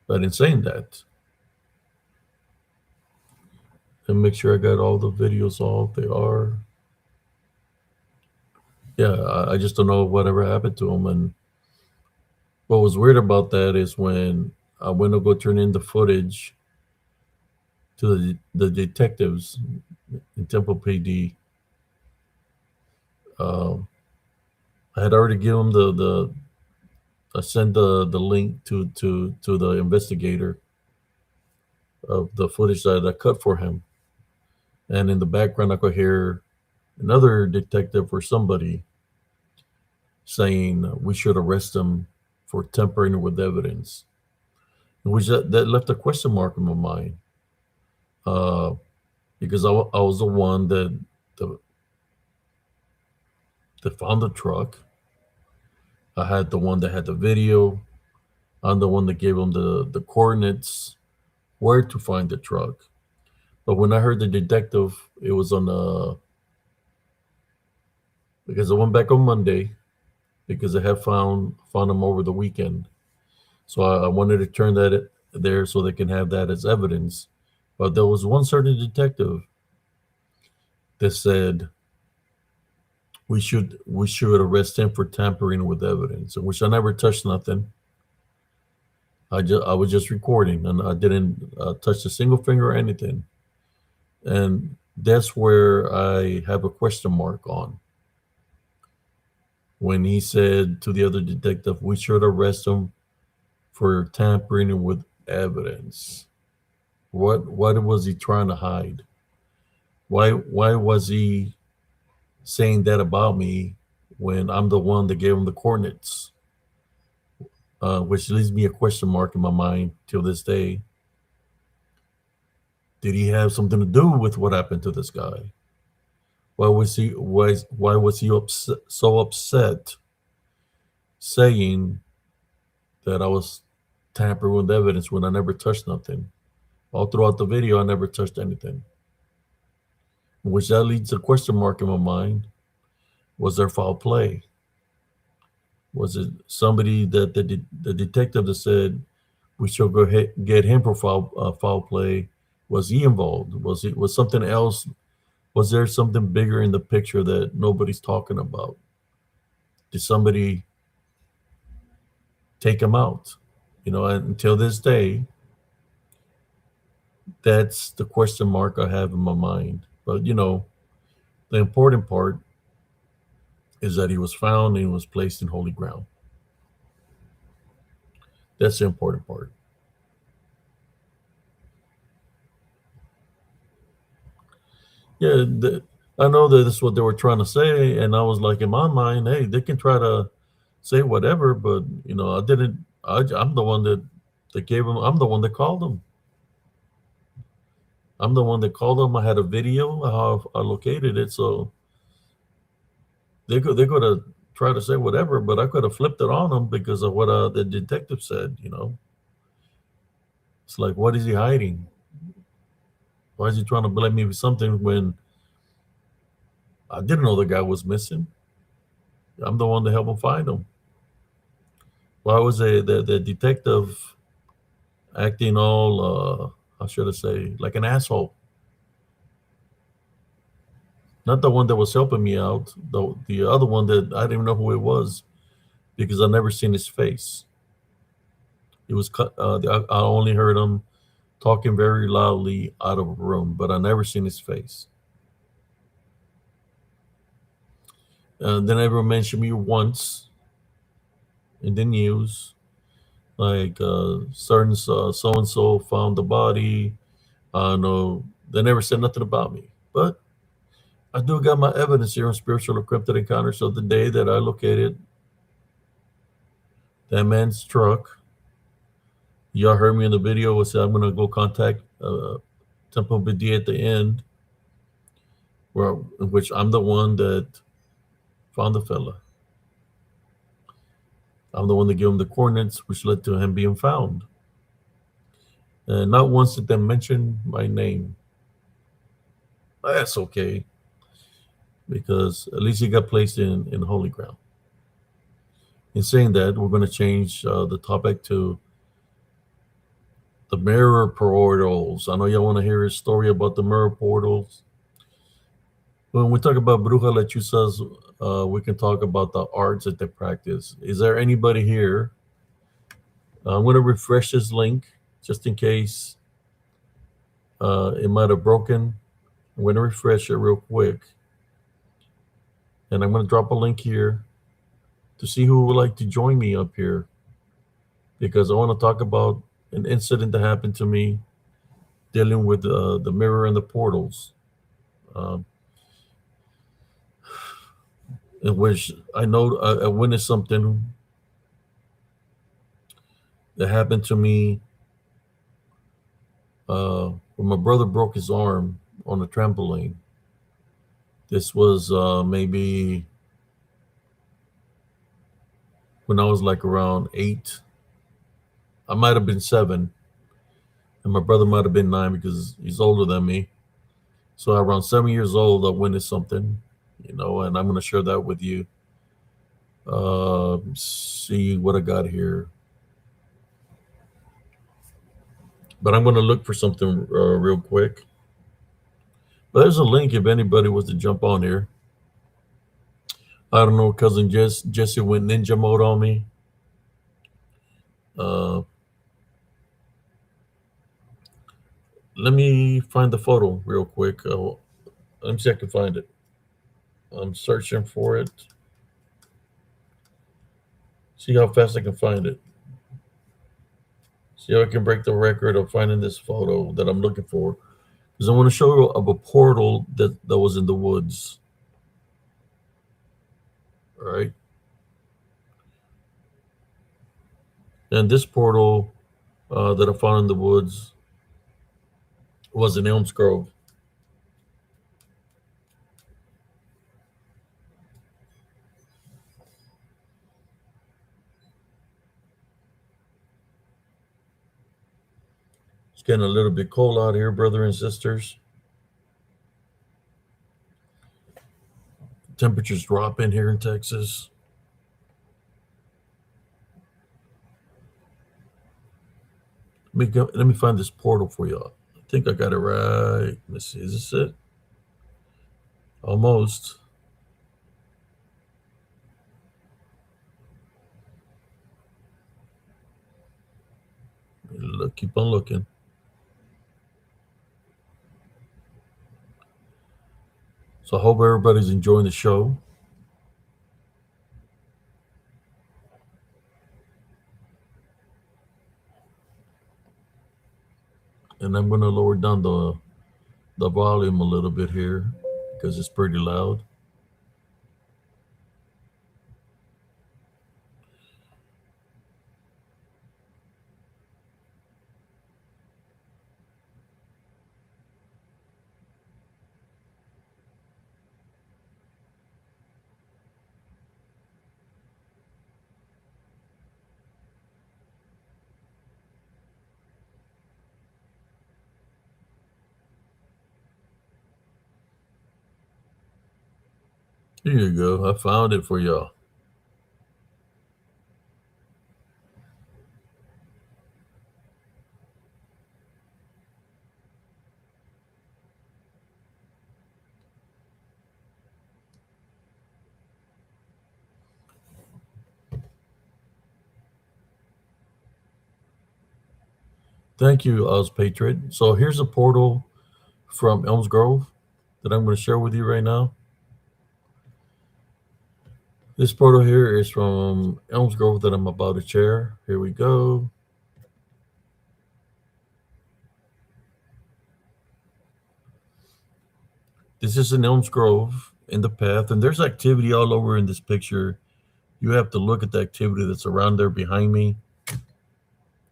But in saying that, and make sure I got all the videos off. They are. Yeah, I just don't know whatever happened to him. And what was weird about that is when I went to go turn in the footage to the detectives in Temple PD, um, I had already given them the I sent the link to the investigator of the footage that I cut for him, and in the background I could hear another detective or somebody saying we should arrest him for tampering with evidence, which that left a question mark in my mind, uh, because I was the one the, that found the truck. I had the one that had the video. I'm the one that gave him the coordinates where to find the truck. But when I heard the detective, it was on because I went back on Monday because I had found him over the weekend. So I wanted to turn that there so they can have that as evidence. But there was one certain detective that said we should arrest him for tampering with evidence, which I never touched nothing. I was just recording and I didn't touch a single finger or anything. And that's where I have a question mark on when he said to the other detective, we should arrest him for tampering with evidence. What was he trying to hide? Why was he saying that about me when I'm the one that gave him the coordinates? Which leaves me a question mark in my mind till this day. Did he have something to do with what happened to this guy? Why was he so upset saying that I was tampering with evidence when I never touched nothing? All throughout the video, I never touched anything. Which that leads a question mark in my mind. Was there foul play? Was it somebody that the detective that said we should go ahead get him for foul play? Was he involved? Was something else? Was there something bigger in the picture that nobody's talking about? Did somebody take him out? And until this day, that's the question mark I have in my mind. But the important part is that he was found and he was placed in holy ground. That's the important part. Yeah, I know that that's what they were trying to say, and I was like, in my mind, hey, they can try to say whatever, but I didn't. I'm the one that gave them. I'm the one that called them. I'm the one that called them. I had a video how I located it, so they could have tried to say whatever, but I could have flipped it on them because of what the detective said. It's like, what is he hiding? Why is he trying to blame me for something when I didn't know the guy was missing? I'm the one to help him find him. Why was the detective acting all how should I say, like an asshole? Not the one that was helping me out, the other one that I didn't even know who it was because I never seen his face. It was cut. I only heard him talking very loudly out of a room, but I never seen his face. They never mentioned me once in the news, like certain so and so found the body. No, they never said nothing about me. But I do got my evidence here on spiritual encrypted encounters of the day that I located that man's truck. Y'all heard me in the video. Was I'm gonna go contact Temple Bidi at the end, where in which I'm the one that found the fella. I'm the one that gave him the coordinates, which led to him being found. And not once did they mention my name. That's okay, because at least he got placed in holy ground. In saying that, we're going to change the topic to The mirror portals. I know y'all want to hear a story about the mirror portals. When we talk about Bruja Lechuzas, we can talk about the arts that they practice. Is there anybody here? I'm going to refresh this link just in case it might have broken. I'm going to refresh it real quick. And I'm going to drop a link here to see who would like to join me up here because I want to talk about an incident that happened to me dealing with the mirror and the portals, um, in which I know I witnessed something that happened to me when my brother broke his arm on a trampoline. This was maybe when I was like around 8. I might have been 7, and my brother might have been 9 because he's older than me. So around 7 years old, I witnessed something, and I'm going to share that with you. See what I got here. But I'm going to look for something real quick. But there's a link if anybody was to jump on here. I don't know, cousin Jesse went ninja mode on me. Uh, Let me find the photo real quick. Let me see if I can find it. I'm searching for it. See how fast I can find it. See how I can break the record of finding this photo that I'm looking for. Because I want to show you of a portal that was in the woods. All right. And this portal that I found in the woods was in Elms Grove. It's getting a little bit cold out here, brother and sisters. Temperatures dropping here in Texas. Let me find this portal for y'all. I think I got it right. Let's see. Is this it? Almost. Look, keep on looking. So I hope everybody's enjoying the show. And I'm going to lower down the volume a little bit here because it's pretty loud. Here you go. I found it for y'all. Thank you, Oz Patriot. So here's a portal from Elms Grove that I'm going to share with you right now. This portal here is from Elms Grove that I'm about to share. Here we go. This is in Elms Grove in the path, and there's activity all over in this picture. You have to look at the activity that's around there behind me.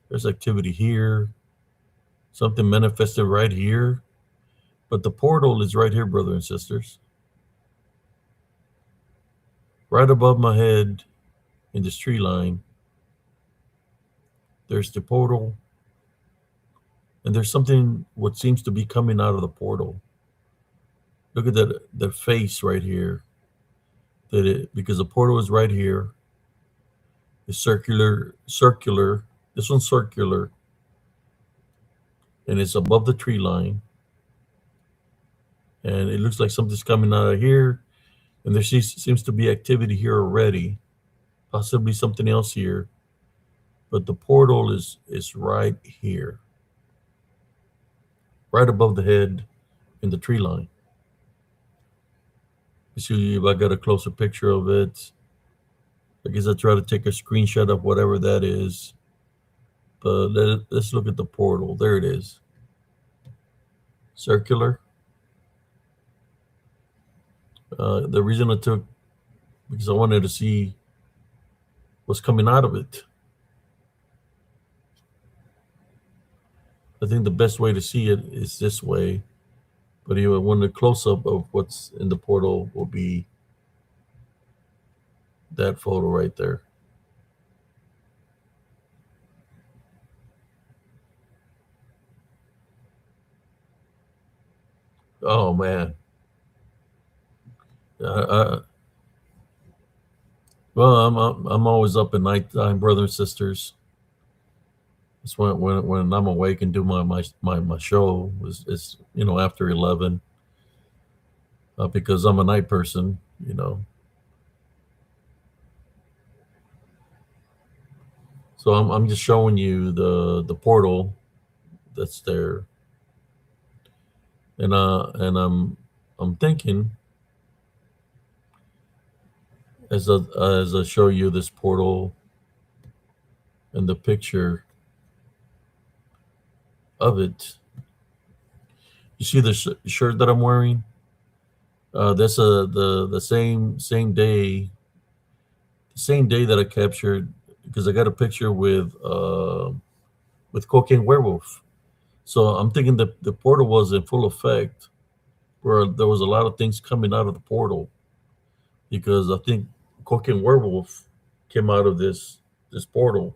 There's activity here, something manifested right here, but the portal is right here, brothers and sisters. Right above my head in this tree line, there's the portal, and there's something what seems to be coming out of the portal. Look at the face right here. Because the portal is right here. It's circular. This one's circular. and it's above the tree line, and it looks like something's coming out of here, and there seems to be activity here already, possibly something else here, but the portal is right here, right above the head in the tree line. You see if I got a closer picture of it. I guess I try to take a screenshot of whatever that is, but let's look at the portal. There it is, circular. The reason I took, because I wanted to see what's coming out of it. I think the best way to see it is this way, but even when the close up of what's in the portal will be that photo right there. Oh man. Uh, well, I'm always up at nighttime, brothers and sisters. It's when I'm awake and do my show is after 11, because I'm a night person. You know, so I'm just showing you the portal that's there, and I'm thinking as I show you this portal and the picture of it. You see the shirt that I'm wearing? That's the same day that I captured, because I got a picture with Cocaine Werewolf. So I'm thinking that the portal was in full effect, where there was a lot of things coming out of the portal, because I think Cocaine Werewolf came out of this portal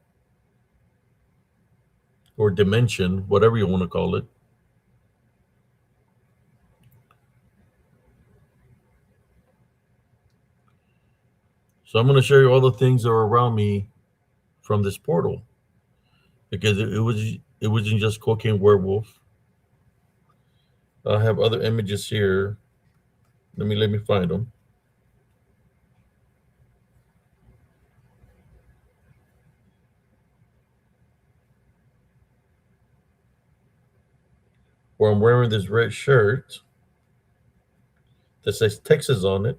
or dimension, whatever you want to call it. So I'm going to show you all the things that are around me from this portal, because it wasn't just Cocaine Werewolf. I have other images here. Let me find them. Where I'm wearing this red shirt that says Texas on it.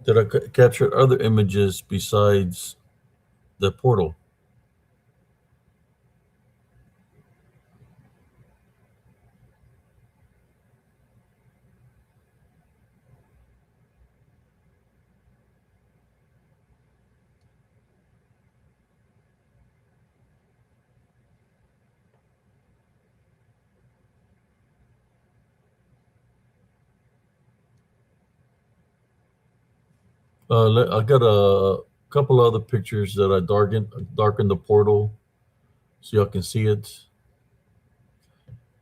That I captured other images besides the portal. I got a couple other pictures that I darkened the portal so y'all can see it.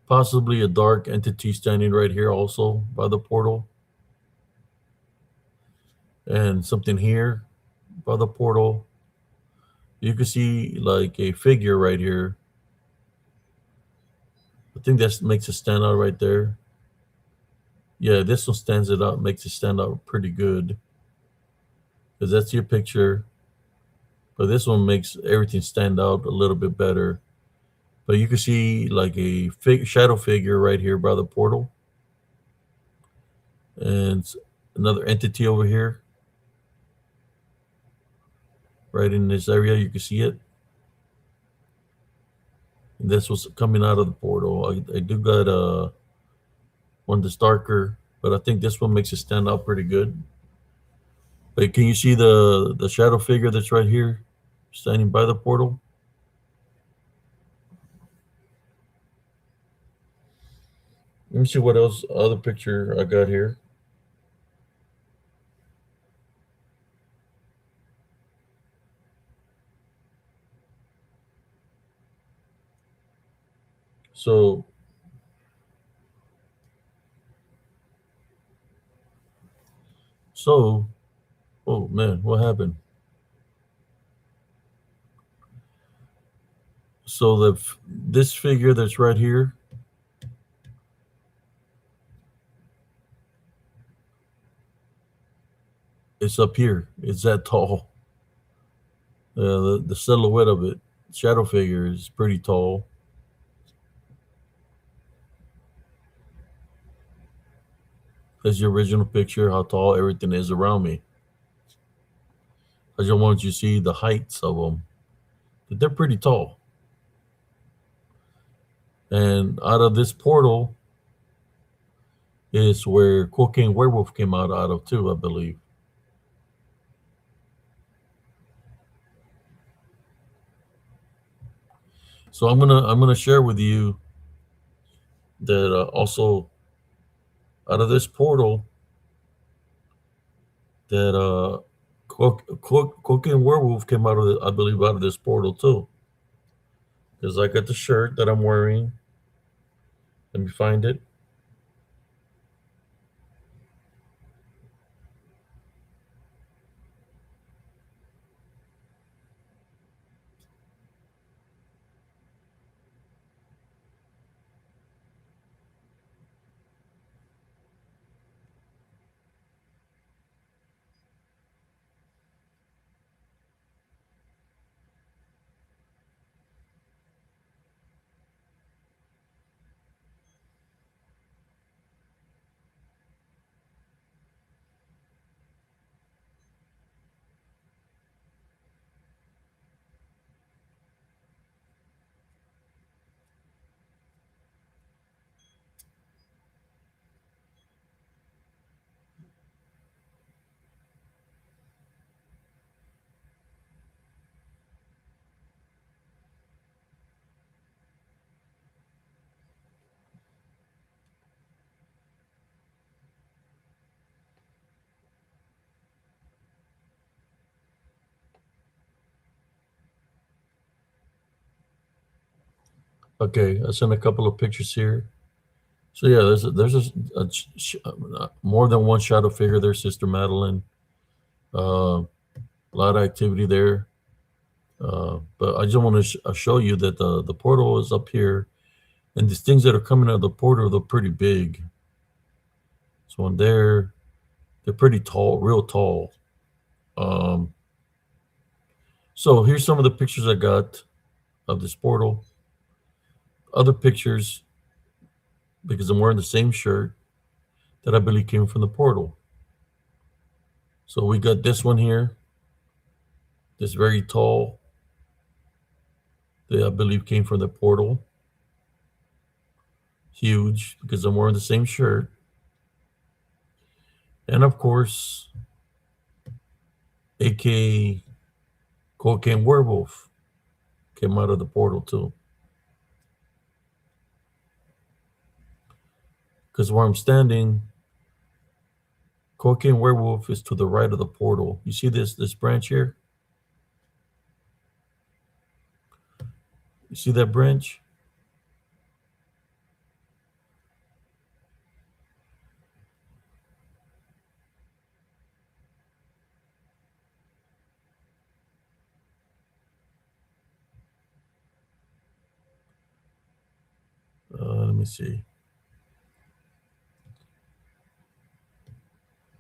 Possibly a dark entity standing right here also by the portal, and something here by the portal. You can see like a figure right here. I think that makes it stand out right there. Yeah, this one stands it out, makes it stand out pretty good, because that's your picture. But this one makes everything stand out a little bit better. But you can see like a shadow figure right here by the portal, and another entity over here, right in this area. You can see it. And that's what's coming out of the portal. I do got one that's darker, but I think this one makes it stand out pretty good. But can you see the shadow figure that's right here, standing by the portal? Let me see what else other picture I got here. So So, oh man, what happened? So this figure that's right here, it's up here. It's that tall. The silhouette of it, shadow figure, is pretty tall. That's the original picture, how tall everything is around me. I just wanted you to see the heights of them. But they're pretty tall. And out of this portal is where Cocaine Werewolf came out of too, I believe. So I'm gonna share with you that also out of this portal that Cocaine Werewolf came out of I believe out of this portal too. Because I got the shirt that I'm wearing. Let me find it. Okay, I sent a couple of pictures here. So yeah, more than one shadow figure there, Sister Madeline. A lot of activity there. But I just want to show you that the portal is up here, and these things that are coming out of the portal, they're pretty big. So in there, they're pretty tall, real tall. Um, so here's some of the pictures I got of this portal. Other pictures, because I'm wearing the same shirt that I believe came from the portal. So we got this one here, this very tall, that I believe came from the portal. Huge, because I'm wearing the same shirt. And of course, aka Cocaine Werewolf came out of the portal too. Because where I'm standing, Cocaine Werewolf is to the right of the portal. You see this branch here? You see that branch? Let me see.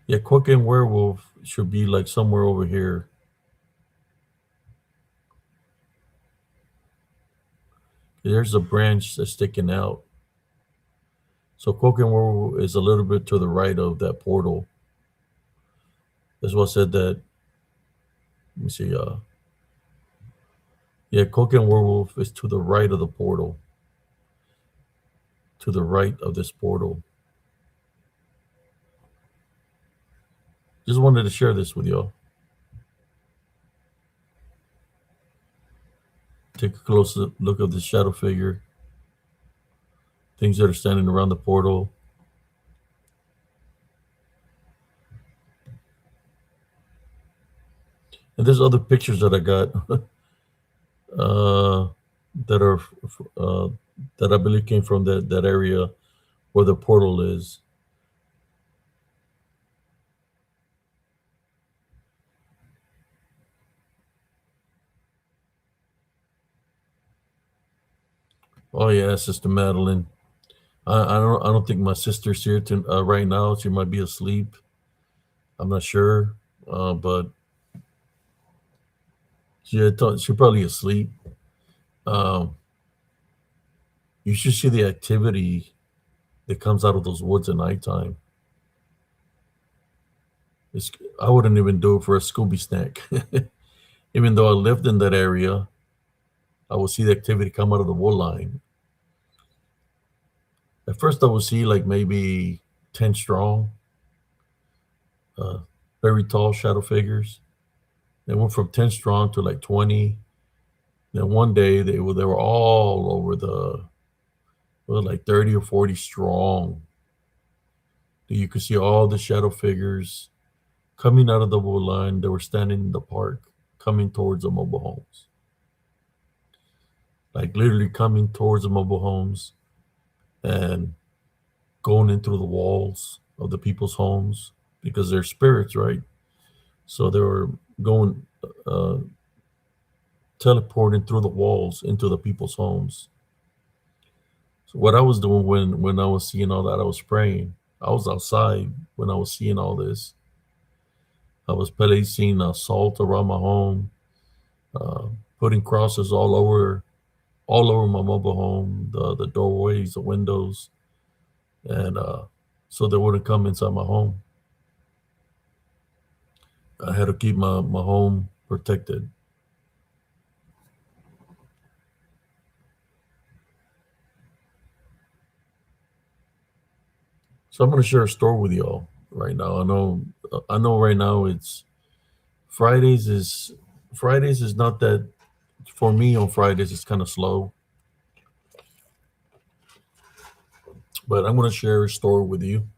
Yeah, Cocaine Werewolf should be like somewhere over here. There's a branch that's sticking out. So Cocaine Werewolf is a little bit to the right of that portal. That's what I said that. Let me see. Yeah, Cocaine Werewolf is to the right of the portal. To the right of this portal. Just wanted to share this with y'all. Take a closer look of the shadow figure. Things that are standing around the portal. And there's other pictures that I got that are that I believe came from that area where the portal is. Oh yeah, Sister Madeline. I don't think my sister's here right now. She might be asleep. I'm not sure, but she's probably asleep. Um, you should see the activity that comes out of those woods at nighttime. It's, I wouldn't even do it for a Scooby snack. Even though I lived in that area, I would see the activity come out of the wood line. At first, I would see like maybe 10 strong, uh, very tall shadow figures. They went from 10 strong to like 20. Then one day they were all over like 30 or 40 strong. You could see all the shadow figures coming out of the wood line. They were standing in the park, coming towards the mobile homes, like literally coming towards the mobile homes and going in through the walls of the people's homes because they're spirits, right? So they were going, uh, teleporting through the walls into the people's homes. So what I was doing when I was seeing all that, I was praying. I was outside when I was seeing all this. I was placing salt around my home, uh, putting crosses all over my mobile home, the doorways, the windows, and so they wouldn't come inside my home. I had to keep my home protected. So I'm going to share a story with y'all right now. I know right now it's Fridays is Fridays is not that for me on Fridays it's kind of slow, but I'm going to share a story with you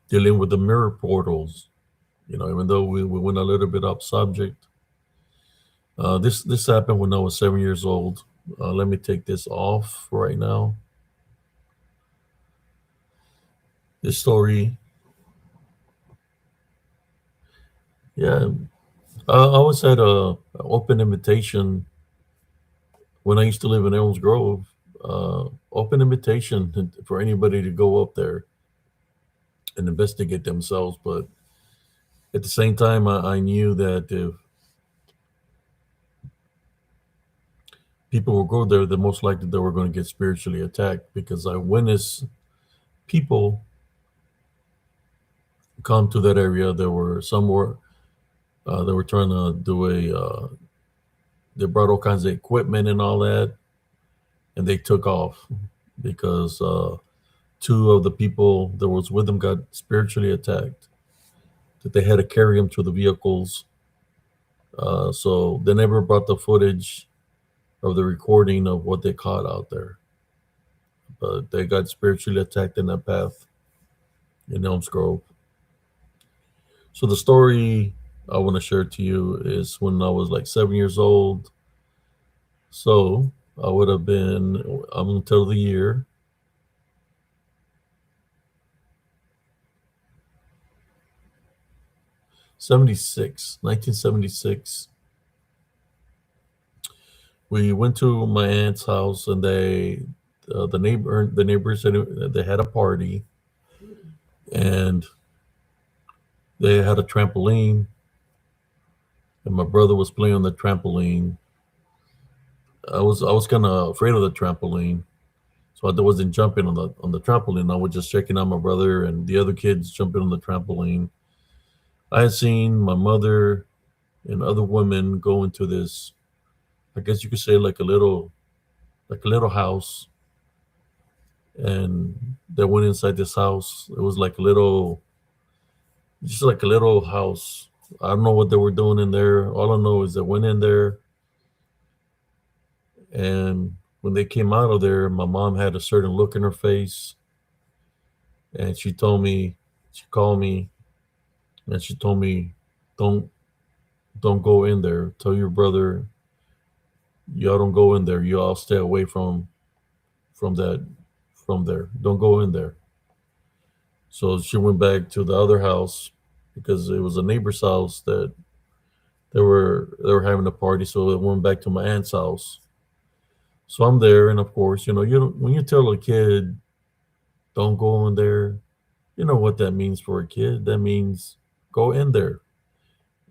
dealing with the mirror portals. You know, even though we went a little bit off subject, this happened when I was 7 years old. Let me take this off right now. This story, yeah, I always had a open invitation when I used to live in Elms Grove. Open invitation for anybody to go up there and investigate themselves. But at the same time, I knew that if people would go there, the most likely they were going to get spiritually attacked because I witnessed people come to that area. There were some were they were trying to do they brought all kinds of equipment and all that, and they took off because two of the people that was with them got spiritually attacked. That they had to carry them to the vehicles. So they never brought the footage of the recording of what they caught out there. But they got spiritually attacked in that path in Elms Grove. So the story I want to share to you is when I was like 7 years old. So I would have been, I'm going to tell the year, 76, 1976. We went to my aunt's house and the neighbors said they had a party and they had a trampoline and my brother was playing on the trampoline. I was kind of afraid of the trampoline, so I wasn't jumping on the trampoline. I was just checking out my brother and the other kids jumping on the trampoline. I had seen my mother and other women go into this, I guess you could say like a little house, and they went inside this house. It was like a little, just like a little house. I don't know what they were doing in there. All I know is they went in there, and when they came out of there, my mom had a certain look in her face, and she called me, and she told me, "Don't don't go in there. Tell your brother y'all don't go in there. You all stay away from that from there. Don't go in there." So she went back to the other house because it was a neighbor's house that they were having a party. So it went back to my aunt's house. So I'm there, and of course, you don't, when you tell a kid don't go in there, you know what that means for a kid. That means go in there.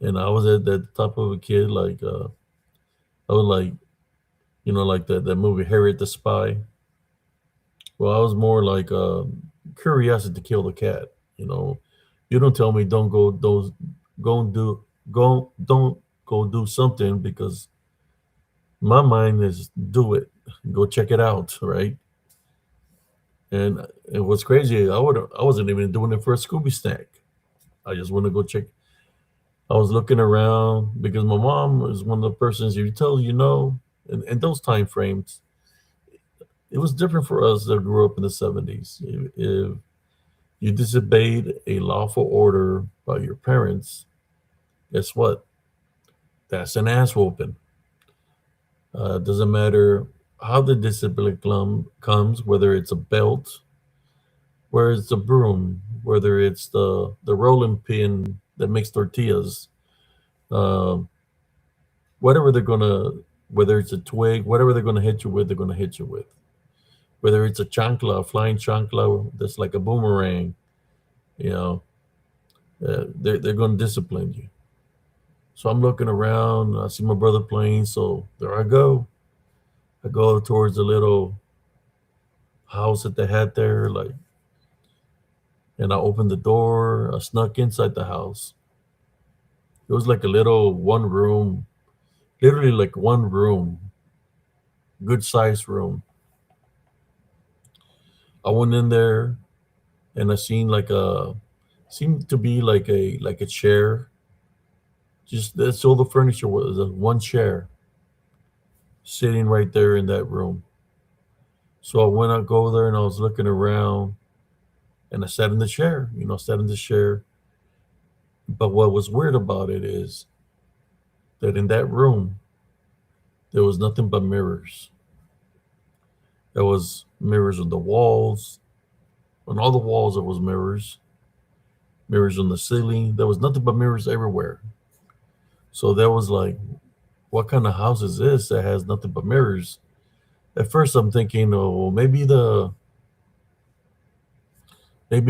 And I was at that type of a kid, like I was like, like that movie Harriet the Spy. Well, I was more like curiosity to kill the cat. You know, you don't tell me go and do don't go do something because my mind is do it, go check it out, right? And it was crazy. I wasn't even doing it for a Scooby snack. I just want to go check. I was looking around because my mom is one of the persons you tell in those time frames. It was different for us that grew up in the 70s. If you disobeyed a lawful order by your parents, guess what? That's an ass whooping. Doesn't matter how the discipline comes, whether it's a belt, whether it's a broom, whether it's the rolling pin that makes tortillas, uh, whatever they're gonna, whether it's a twig, whatever they're gonna hit you with, they're gonna hit you with. Whether it's a chancla, a flying chancla that's like a boomerang, you know, they're gonna discipline you. So I'm looking around. I see my brother playing. So there I go. I go towards the little house that they had there, like, and I opened the door. I snuck inside the house. It was like a little one room, literally like one room, good sized room. I went in there and I seen like seemed to be like a chair. Just that's all the furniture was, one chair sitting right there in that room. So when I go there and I was looking around and I sat in the chair, sat in the chair. But what was weird about it is that in that room, there was nothing but mirrors. There was mirrors on the walls. On all the walls, there was mirrors. Mirrors on the ceiling. There was nothing but mirrors everywhere. So there was like, what kind of house is this that has nothing but mirrors? At first, I'm thinking, oh, well, maybe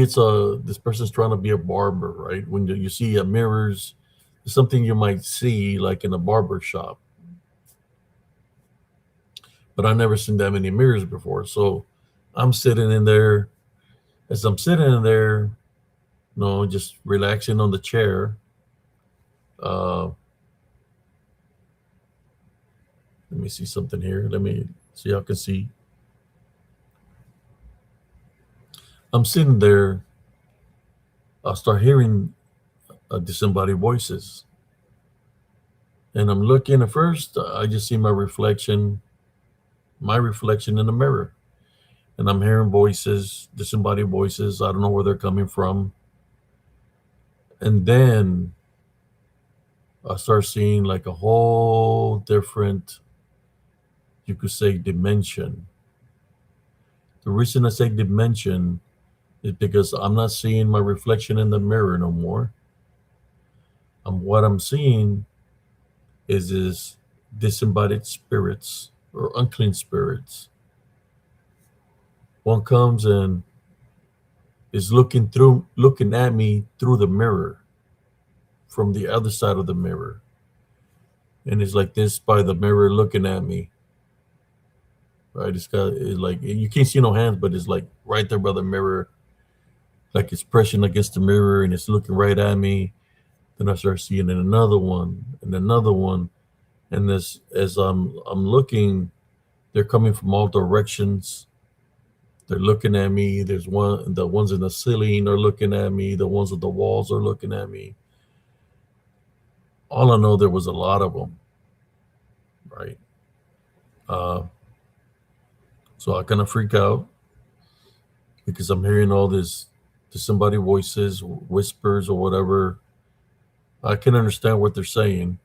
it's this person's trying to be a barber, right? When you see mirrors, it's something you might see like in a barber shop. But I never seen that many mirrors before. So I'm sitting in there. As I'm sitting in there, just relaxing on the chair. Uh, Let me see something here. Let me see how I can see. I'm sitting there. I start hearing disembodied voices. And I'm looking at first, I just see my reflection in the mirror. And I'm hearing voices, disembodied voices. I don't know where they're coming from. And then I start seeing like a whole different, you could say, dimension. The reason I say dimension is because I'm not seeing my reflection in the mirror no more. What I'm seeing is disembodied spirits or unclean spirits. One comes and is looking at me through the mirror from the other side of the mirror. And it's like this by the mirror looking at me. Right? It's like you can't see no hands, but it's like right there by the mirror, like it's pressing against the mirror and it's looking right at me. Then I start seeing another one and another one. And this as I'm looking, they're coming from all directions. They're looking at me. The ones in the ceiling are looking at me. The ones at the walls are looking at me. All I know, there was a lot of them, right? Uh, so I kind of freak out because I'm hearing all this somebody voices, whispers, or whatever. I can understand what they're saying,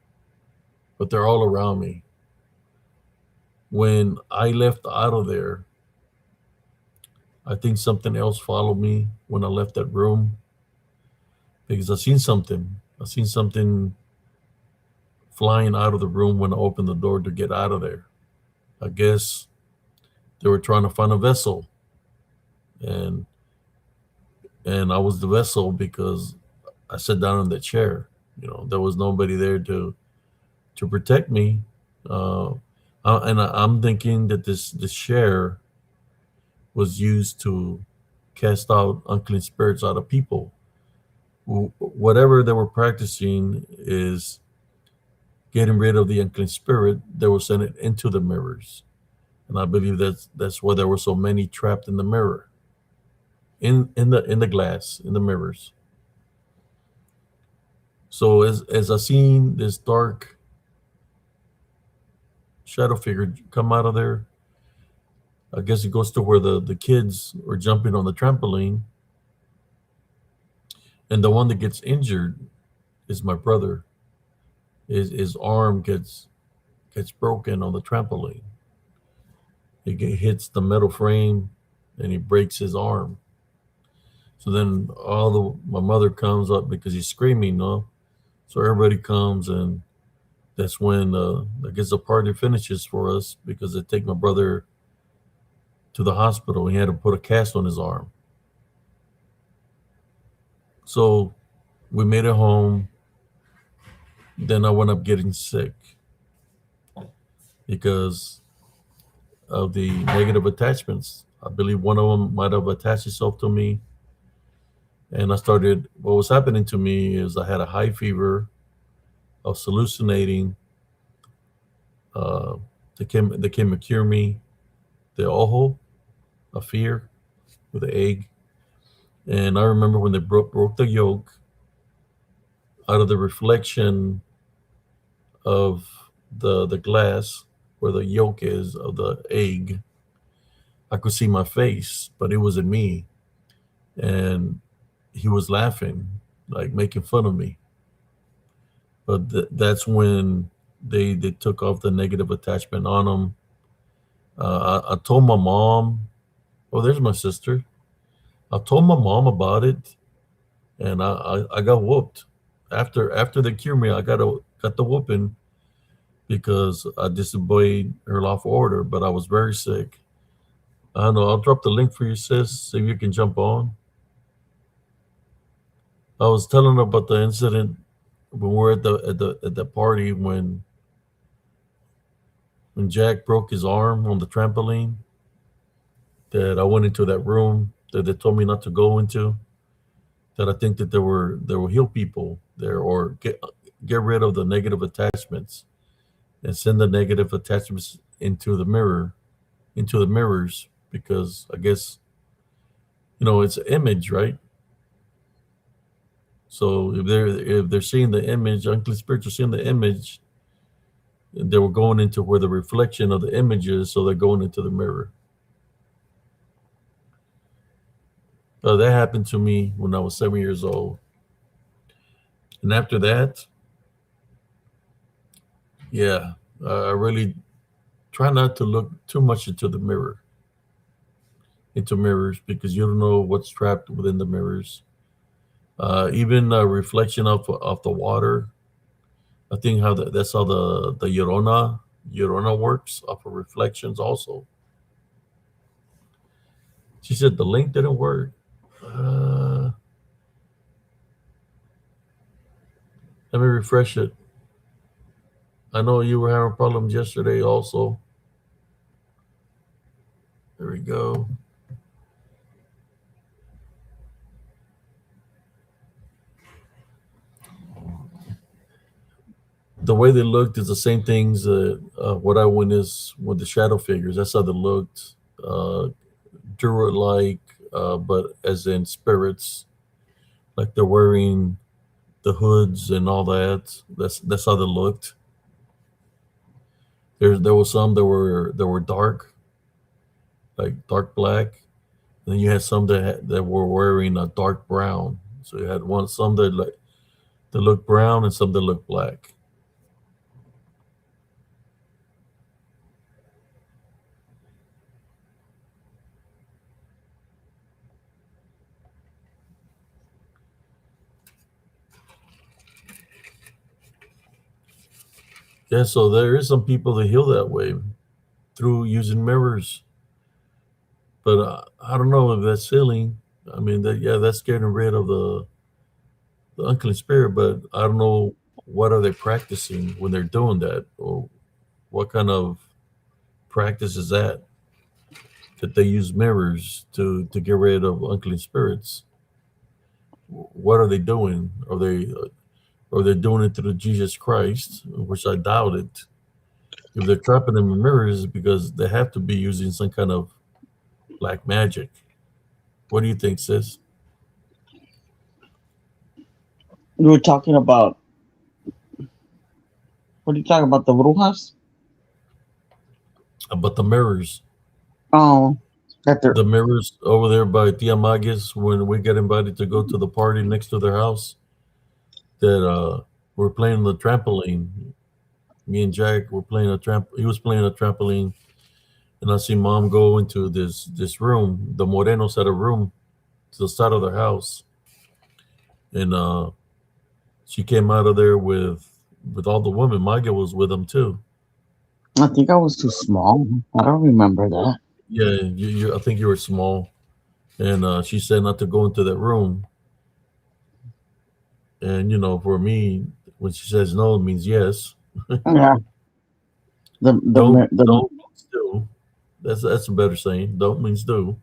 but they're all around me. When I left out of there, I think something else followed me when I left that room because I seen something. I seen something flying out of the room when I opened the door to get out of there. I guess They were trying to find a vessel, and I was the vessel because I sat down in the chair. There was nobody there to protect me. Uh, I'm thinking that this chair was used to cast out unclean spirits out of people. Whatever they were practicing is getting rid of the unclean spirit. They were sending it into the mirrors, and I believe that's why there were so many trapped in the mirror, in the glass, in the mirrors. So as I seen this dark shadow figure come out of there, I guess it goes to where the kids are jumping on the trampoline, and the one that gets injured is my brother. His arm gets broken on the trampoline. Hits the metal frame, and he breaks his arm. So then my mother comes up because he's screaming, no. So everybody comes, and that's when I guess the party finishes for us because they take my brother to the hospital. He had to put a cast on his arm. So we made it home. Then I went up getting sick because of the negative attachments. I believe one of them might have attached itself to me. And what was happening to me is I had a high fever. I was hallucinating. Uh, they came to cure me. The ojo, a fear, with the egg. And I remember when they broke the yolk out of the reflection of the glass where the yolk is of the egg. I could see my face, but it wasn't me. And he was laughing, like making fun of me. But that's when they took off the negative attachment on him. I told my mom. Oh, there's my sister. I told my mom about it, and I got whooped. After they cured me, got the whooping because I disobeyed her lawful order. But I was very sick. I don't know. I'll drop the link for you, sis. See if you can jump on. I was telling her about the incident when we were at the party when Jack broke his arm on the trampoline. That I went into that room that they told me not to go into. That I think that there were heal people there, or get rid of the negative attachments and send the negative attachments into the mirrors, because I guess it's an image, right? So if they're seeing the image, unclean spirits are seeing the image, they were going into where the reflection of the image is, so they're going into the mirror. That happened to me when I was 7 years old, and after that, yeah, I really try not to look too much into mirrors, because you don't know what's trapped within the mirrors. Even a reflection of the water. I think that's how the Llorona works, off of reflections also. She said the link didn't work. Uh, Let me refresh it. I know you were having problems yesterday also. There we go. The way they looked is the same things what I witnessed with the shadow figures. That's how they looked. Druid like, but as in spirits, like they're wearing the hoods and all that. That's how they looked. There was some that were dark, like dark black. And then you had some that were wearing a dark brown. So you had some that looked brown and some that looked black. Yeah, so there is some people that heal that way through using mirrors. But I don't know if that's healing. I mean, that yeah, that's getting rid of the unclean spirit. But I don't know what are they practicing when they're doing that, or what kind of practice is that they use mirrors to get rid of unclean spirits. What are they doing? Are they doing it through Jesus Christ, which I doubt it. If they're trapping them in mirrors, because they have to be using some kind of black magic. What do you think, sis? We were talking about, what are you talking about? The brujas? About the mirrors, Oh, that they're, the mirrors over there by Tia Magis, when we get invited to go to the party next to their house, that we're playing the trampoline. Me and Jack were playing a tramp. He was playing a trampoline, and I see mom go into this room. The Morenos had a room to the side of their house, and she came out of there with all the women. Maga was with them too. I think I was too small. I don't remember that. Yeah, I think you were small, and she said not to go into that room. And for me, when she says no, it means yes. Yeah, Don't means do. That's a better saying. Don't means do.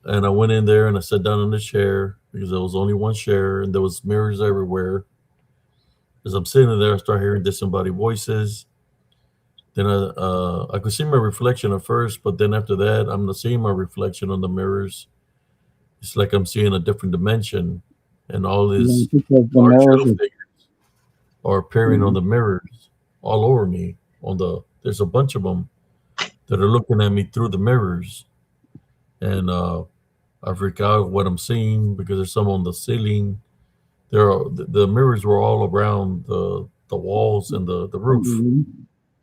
And I went in there and I sat down in the chair because there was only one chair and there was mirrors everywhere. As I'm sitting there, I start hearing disembodied voices. Then I could see my reflection at first, but then after that, I'm not seeing my reflection on the mirrors. It's like I'm seeing a different dimension, and all yeah, these because the dark mirrors shadow figures are appearing on are, the mirrors all over me. There's a bunch of them that are looking at me through the mirrors, and I freak out what I'm seeing because there's some on the ceiling. The mirrors were all around the walls and the roof,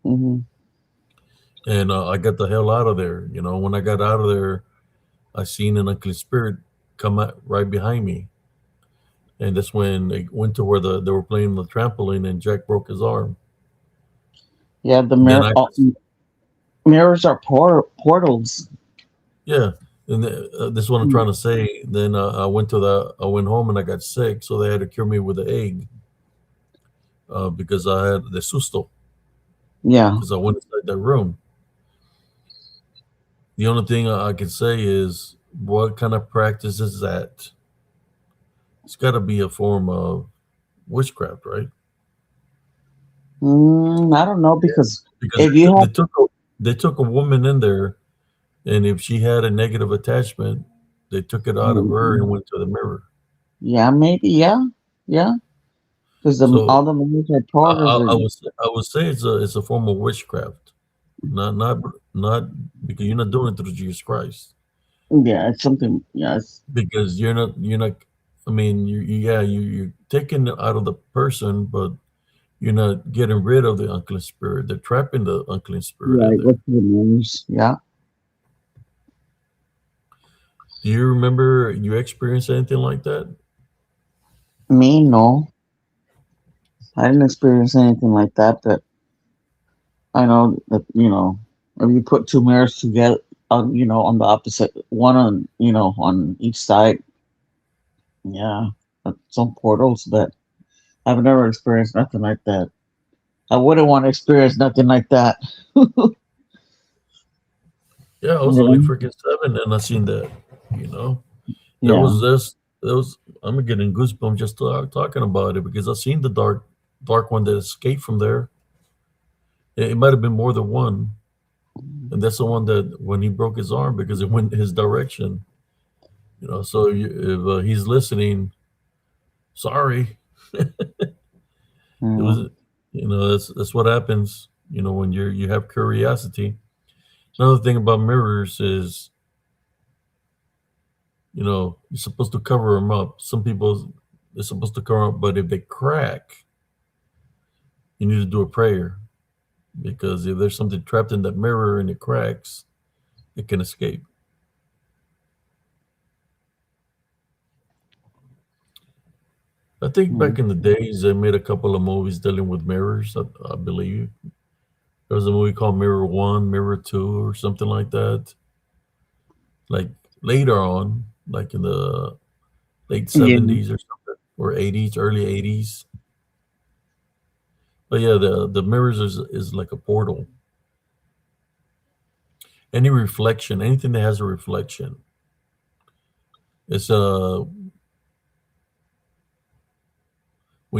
mm-hmm. and I got the hell out of there. When I got out of there, I seen an unclean spirit come out right behind me, and that's when they went to where they were playing the trampoline, and Jack broke his arm. Yeah, the Then I mirrors are portals. yeah, and this is what I'm trying to say. Then I went home and I got sick, so they had to cure me with an egg because I had the susto Yeah. because I went inside that room. The only thing I can say is, what kind of practice is that? It's got to be a form of witchcraft, right? I don't know because Because if you have, they took a woman in there, and if she had a negative attachment, they took it out of her and went to the mirror. yeah, maybe, yeah, yeah, because all So the mirrors are portals. I would say it's a form of witchcraft, not because you're not doing it through Jesus Christ, Yeah, it's something. Yes. because you're not. I mean, you're taking it out of the person, but you're not getting rid of the unclean spirit. They're trapping the unclean spirit Yeah, in it goes there. to the mirrors. Yeah. Do you remember you experienced anything like that? Me, no, I didn't experience anything like that. But I know that if you put two mirrors together, on the opposite one on on each side, yeah, that's some portals. But I've never experienced nothing like that. I wouldn't want to experience nothing like that. Yeah, I was only Yeah. freaking 7, and I seen that. You know, there Yeah. was this. There was. I'm getting goosebumps just talking about it because I seen the dark one that escaped from there. It might have been more than one, and that's the one that when he broke his arm because it went his direction. So if he's listening, sorry. It Yeah. was, that's what happens. When you have curiosity. Another thing about mirrors is, you're supposed to cover them up. Some people they're supposed to cover up, but if they crack, you need to do a prayer because if there's something trapped in that mirror and it cracks, it can escape. I think back in the days, they made a couple of movies dealing with mirrors. I believe there was a movie called Mirror One, Mirror Two, or something like that. like later on, like in the late Yeah. 70s or something, or 80s, early 80s. But yeah, the mirrors is like a portal. Any reflection, anything that has a reflection, it's when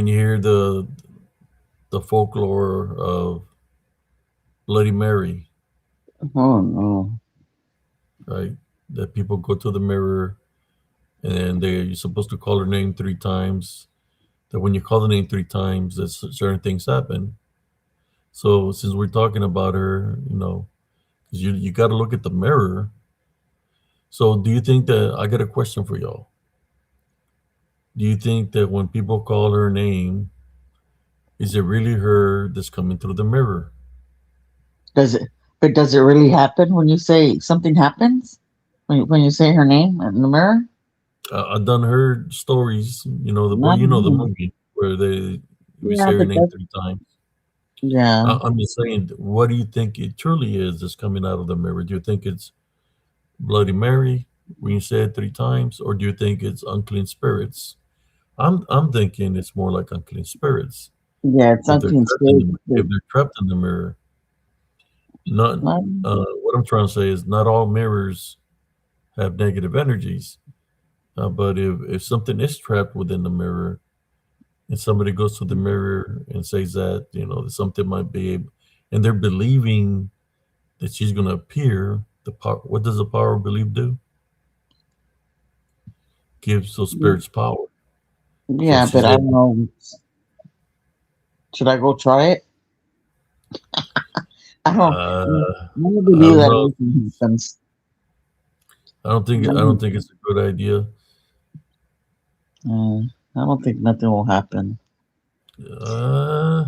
you hear the folklore of Bloody Mary, Oh no. right? That people go to the mirror and they're supposed to call her name 3 times. That when you call the name 3 times, that certain things happen. So since we're talking about her, 'cause you got to look at the mirror. So do you think that I got a question for y'all? Do you think that when people call her name, is it really her that's coming through the mirror? Does it? But does it really happen when you say something happens? When you say her name in the mirror? I've done heard stories, Not the really. movie where we Yeah, say her but name that. 3 times. Yeah. I'm just saying, what do you think it truly is that's coming out of the mirror? Do you think it's Bloody Mary when you say it 3 times, or do you think it's unclean spirits? I'm thinking it's more like unclean spirits Yeah, it's if they're unclean trapped in spirit. the if they're trapped in the mirror. Not Not, what I'm trying to say is not all mirrors have negative energies, but if something is trapped within the mirror and somebody goes to the mirror and says that that something might be able, and they're believing that she's going to appear, the power, what does the power of belief do? Gives those spirits power. So yeah, but she's I able. don't know. Should I go try it? I don't I believe don't that know. anything happens. I don't think it's a good idea. Uh, I don't think nothing will happen. uh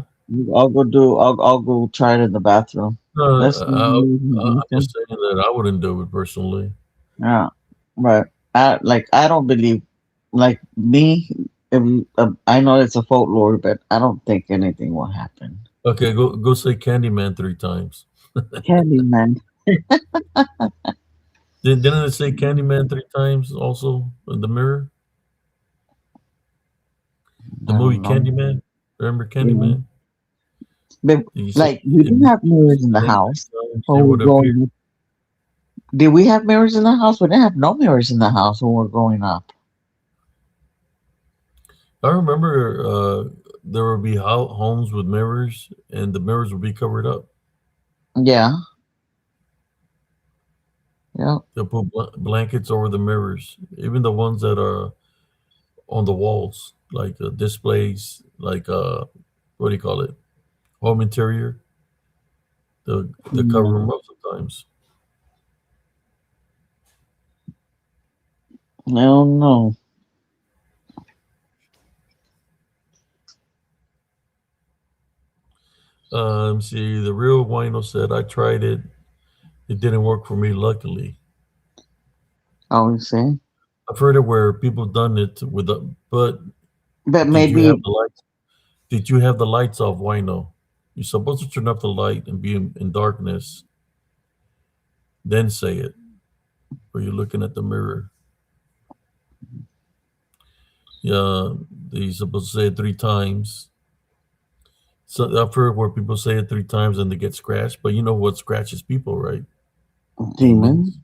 I'll go try it in the bathroom. no, Let's I'm just saying that I wouldn't do it personally. yeah, but I don't believe like me. If, I know it's a folklore, but I don't think anything will happen. Okay, go say Candyman 3 times. Candyman. Didn't it say Candyman 3 times also in the mirror? I The movie don't know. Candyman. Remember Yeah. Candyman? But You say like we if didn't you have say mirrors in the his name house 3 times, when it we were would appear. growing up. Did we have mirrors in the house? We didn't have no mirrors in the house when we were growing up. I remember there would be homes with mirrors, and the mirrors would be covered up. Yeah, yeah. They'll put blankets over the mirrors, even the ones that are on the walls, like displays, like what do you call it? Home interior. The cover Mm, them up sometimes. I don't know. See, the real wino said I tried it. It didn't work for me, luckily. I would say, I've heard it where people done it with a, but but did you have maybe the lights? Did you have the lights off, wino? You're supposed to turn off the light and be in darkness, then say it, or you're looking at the mirror. Yeah, you're supposed to say it 3 times. So I've heard where people say it 3 times and they get scratched, but you know what scratches people, right? demon. Demons.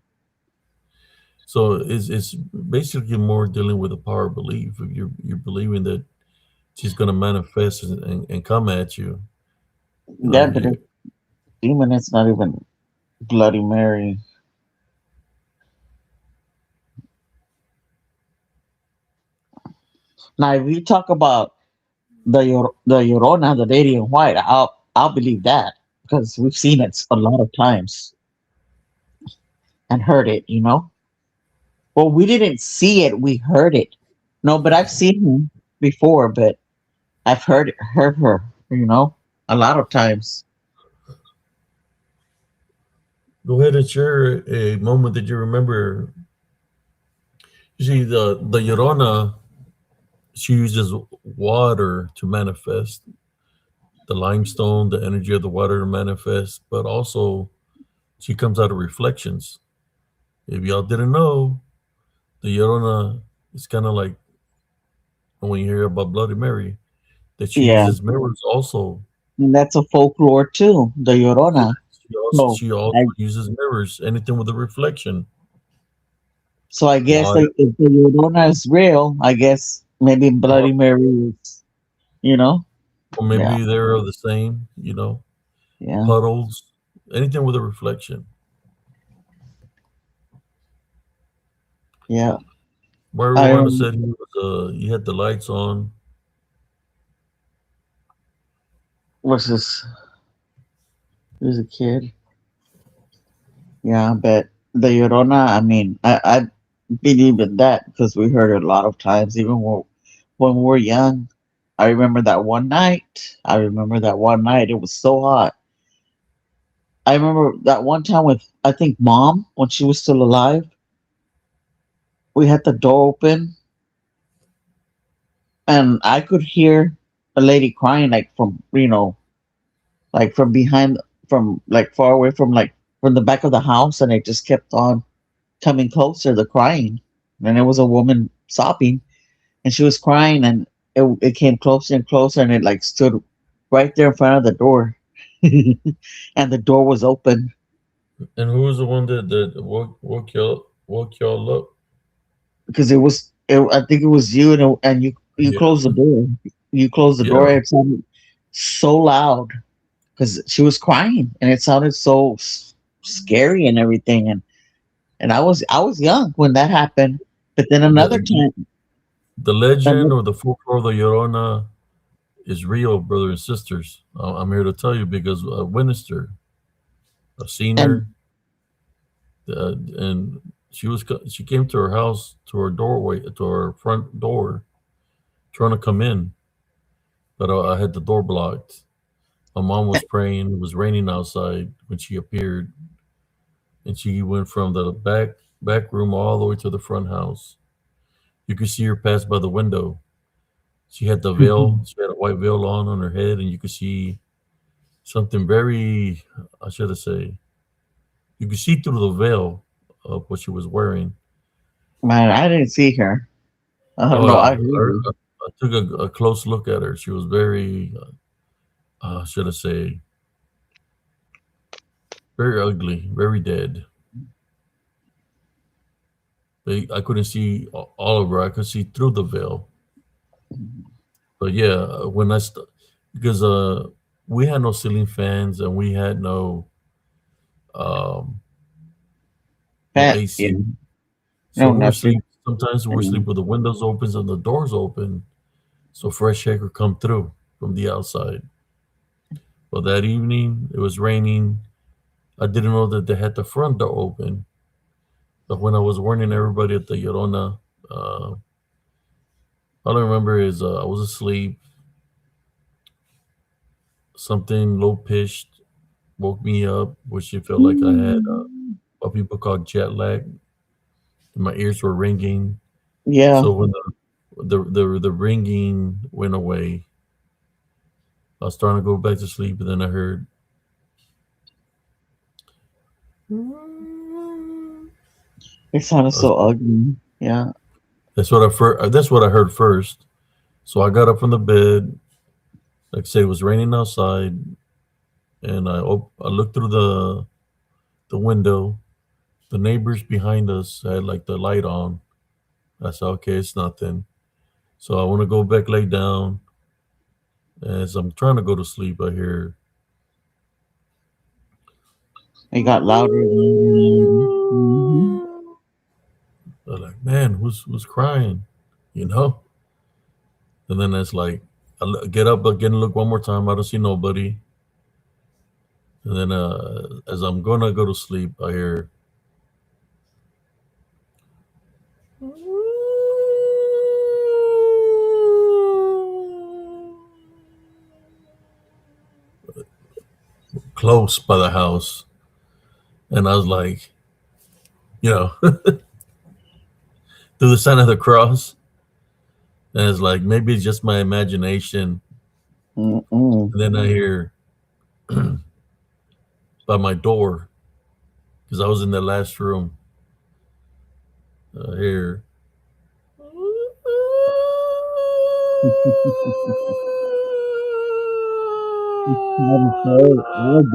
So it's basically more dealing with the power of belief. If you're believing that she's going to manifest and come at you, you Yeah, know, but a you, demon is not even Bloody Mary. Now, if you talk about the Llorona, the lady in white, I'll believe that because we've seen it a lot of times and heard it. Well, we didn't see it; we heard it. No, but I've seen her before, but I've heard her. A lot of times. go ahead and share a moment that you remember. You see, the Llorona, she uses water to manifest the limestone, the energy of the water to manifest, but also she comes out of reflections. If y'all didn't know, the Llorona is kind of like when you hear about Bloody Mary, that she Yeah, uses mirrors also. and that's a folklore too, the Yeah, Llorona. So, she also I uses mirrors, anything with a reflection. so I guess Water, like if the Llorona is real, I guess maybe or, Bloody Mary is, you know, or yeah, maybe they're the same. yeah, Puddles, anything with a reflection. yeah. Mario I Lorena said he had the lights on. was this? He was a kid. Yeah, but the Llorona. I mean, I believe in that because we heard it a lot of times, even when we were young. I remember that one night. I remember that one night. It was so hot. I remember that one time with I think mom when she was still alive. We had the door open and I could hear a lady crying like from like from behind from like far away from the back of the house, and it just kept on coming closer, the crying. And it was a woman sobbing, and she was crying, and it came closer and closer, and it like stood right there in front of the door. And the door was open And who was the one that woke y'all up? because I think it was you, and you Yeah, closed the door. You closed the door. yeah. It sounded so loud because she was crying, and it sounded so scary and everything. And I was young when that happened. But then another The time, the legend another, or the folklore of the Llorona is real, brothers and sisters. I'm here to tell you because I witnessed her. I've seen and her, and she came to her house, to her doorway, to her front door, trying to come in, but I had the door blocked. My mom was praying. It was raining outside when she appeared, and she went from the back room all the way to the front house. You could see her pass by the window. She had the veil. She had a white veil on her head, and you could see something very, I should have say, you could see through the veil of what she was wearing. man, I didn't see her. I don't Oh, know. I heard her. I took a close look at her. She was very, should I say, very ugly, very dead. I couldn't see all of her. I could see through the veil. But yeah, because we had no ceiling fans and we had um, no Pat, yeah, AC. So no, we were nothing. sleep. Sometimes we were And sleep with the windows open and the doors open, so fresh air could come through from the outside. But that evening, it was raining. I didn't know that they had the front door open. But when I was warning everybody at the Llorona, uh, all I remember is I was asleep. Something low pitched woke me up, which it felt like I had what people call jet lag. My ears were ringing. yeah, So when the ringing went away, I was trying to go back to sleep, and then I heard. it sounded I was, so ugly. Yeah, that's what I heard first. So I got up from the bed. Like I said, it was raining outside, and I looked through the window. The neighbors behind us had like the light on. I said, okay, it's nothing. So I want to go back, lay down. As I'm trying to go to sleep, I hear. it got louder and louder and louder. I'm like, man, who's crying? You know? And then it's like, get up again, look one more time. I don't see nobody. And then as I'm gonna go to sleep, I hear close by the house, and I was like, you know, through the sign of the cross, and it's like maybe it's just my imagination. Mm-mm. And then I hear by my door because I was in the last room. Here. I'm so old.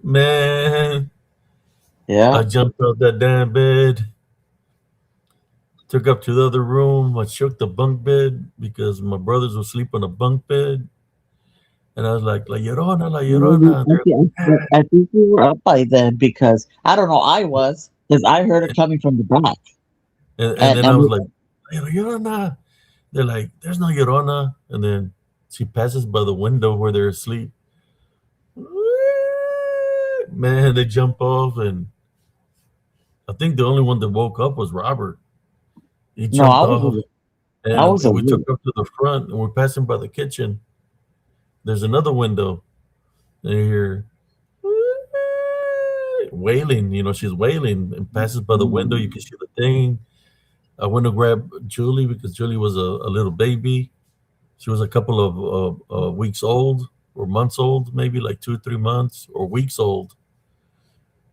Man, I Yeah. jumped out that damn bed, took up to the other room. I shook the bunk bed because my brothers were asleep on a bunk bed. And I was like, La Llorona, La Maybe Llorona. And they're I think we were up by then because I don't know. I was because I heard it like, coming from the back, and and then I was like, La Llorona. They're like, there's no Llorona. And then she passes by the window where they're asleep. Man, they jump off. And I think the only one that woke up was Robert. He no, jumped off. I was And we took awake. up to the front and we're passing by the kitchen. There's another window. And you hear wailing, she's wailing and passes by the window. You can see the thing. I went to grab Julie because Julie was a little baby. She was a couple of weeks old or months old, maybe like 2 or 3 months or weeks old.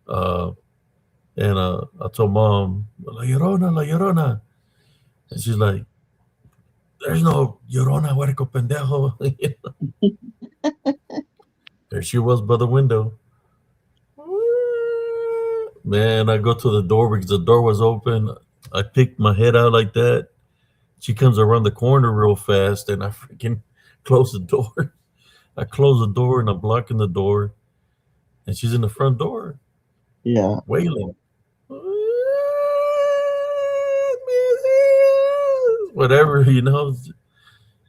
Uh, and I told mom, La Llorona, La Llorona. And she's like, there's no Llorona, huerco pendejo. There she was by the window. Man, I go to the door because the door was open. I picked my head out like that. She comes around the corner real fast, and I freaking close the door. I close the door, and I'm blocking the door, and she's in the front door Yeah, wailing. Whatever,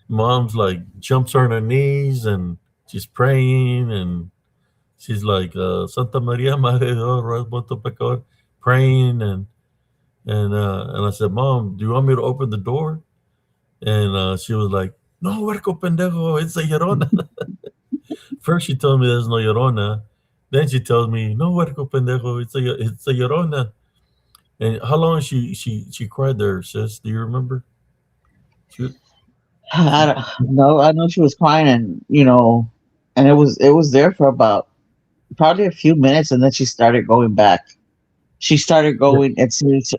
mom's like jumps on her knees and she's praying and she's like Santa Maria Madre de Dios, Muerto Pecador, praying and I said, Mom, do you want me to open the door? And she was like, No, huerco pendejo, it's a llorona. First she told me there's no llorona. Then she tells me, No, huerco pendejo, it's a llorona. And how long she cried there, sis? Do you remember? She I she don't know. I know she was crying, and and it was there for about probably a few minutes, and then she started going back. She started yeah, going.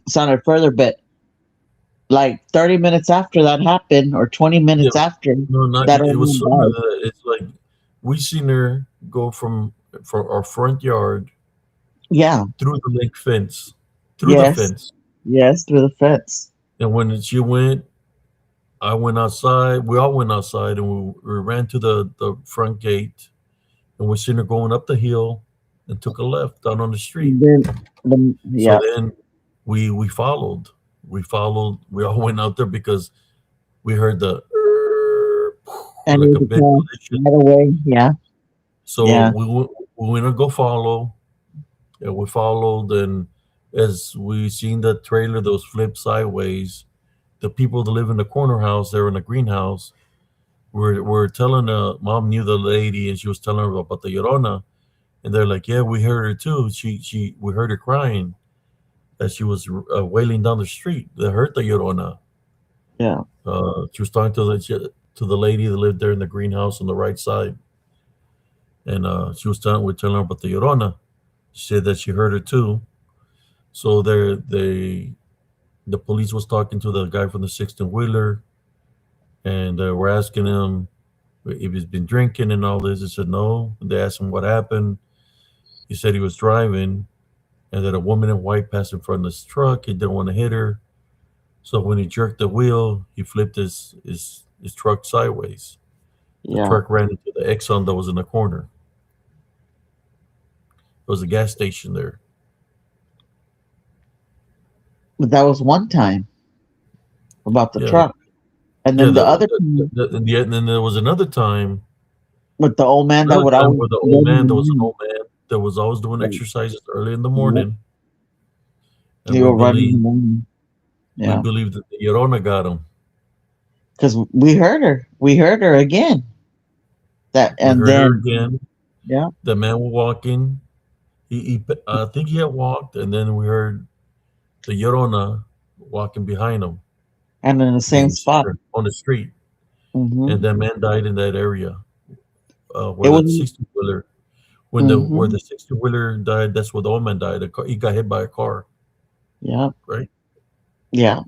Sounded further, but like 30 minutes after that happened, or 20 minutes yeah. after No, not that it old was man sooner than died. that. It's like we seen her go from our front yard Yeah. through the link fence, through the Yes. fence. Yes. Through the fence. And when she went, I went outside. We all went outside, and we ran to the front gate, and we seen her going up the hill, and took a left down on the street. So Yeah. then we followed. We followed. We all went out there because we heard the And it like was a a big car collision. right away. Yeah. So Yeah. we went to go follow. And we followed, and as we seen the trailer, those flip sideways, the people that live in the corner house, they're in the greenhouse, were telling mom knew the lady, and she was telling her about the Llorona, and they're like, yeah, we heard her too. We heard her crying as she was wailing down the street. They heard the Llorona. Yeah. She was talking to the lady that lived there in the greenhouse on the right side, and we're telling her about the Llorona. She said that she heard her too. So the police was talking to the guy from the 16 wheeler, and we're asking him if he's been drinking and all this. He said no. They asked him what happened. He said he was driving, and that a woman in white passed in front of his truck. He didn't want to hit her, so when he jerked the wheel, he flipped his truck sideways. The Yeah. truck ran into the Exxon that was in the corner. There was a gas station there. But that was one time about the Yeah, truck, and yeah. then the other time And then there was with the old man that another would time always where the go old in the man, there was an morning. old man that was always doing Right. exercises early in the Yep. morning, and He would run in the morning. we Yeah. believe that the Llorona got him. Because we heard her. We heard her again. That We and heard her then again. yeah, The man was walking. I think he had walked, and then we heard the Llorona walking behind him, and in the same and we seen spot. her on the street. And Hmm. that man died in that area It where was that 60 wheeler When the where Mm-hmm. the 60-wheeler died, that's where the old man died. He got hit by a car, Yeah. right? Yeah.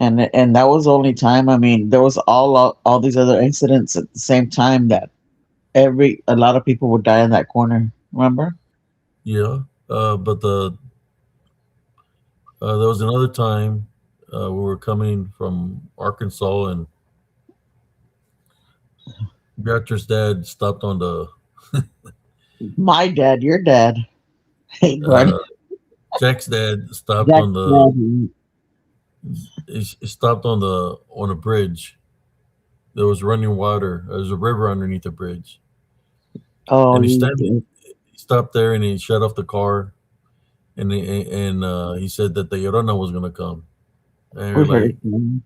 And that was the only time. I mean, there was all these other incidents at the same time that every a lot of people would die in that corner. Remember? Yeah. But there was another time we were coming from Arkansas, and Beatrice's dad stopped on the My dad, your dad. Hey, uh, buddy. Jack's dad stopped Jack's on the dad. he stopped on a bridge. There was running water. There was a river underneath the bridge, Oh, and you did. he stopped there and he shut off the car, and he said that the Llorona was gonna come, and we We are heard it like, coming.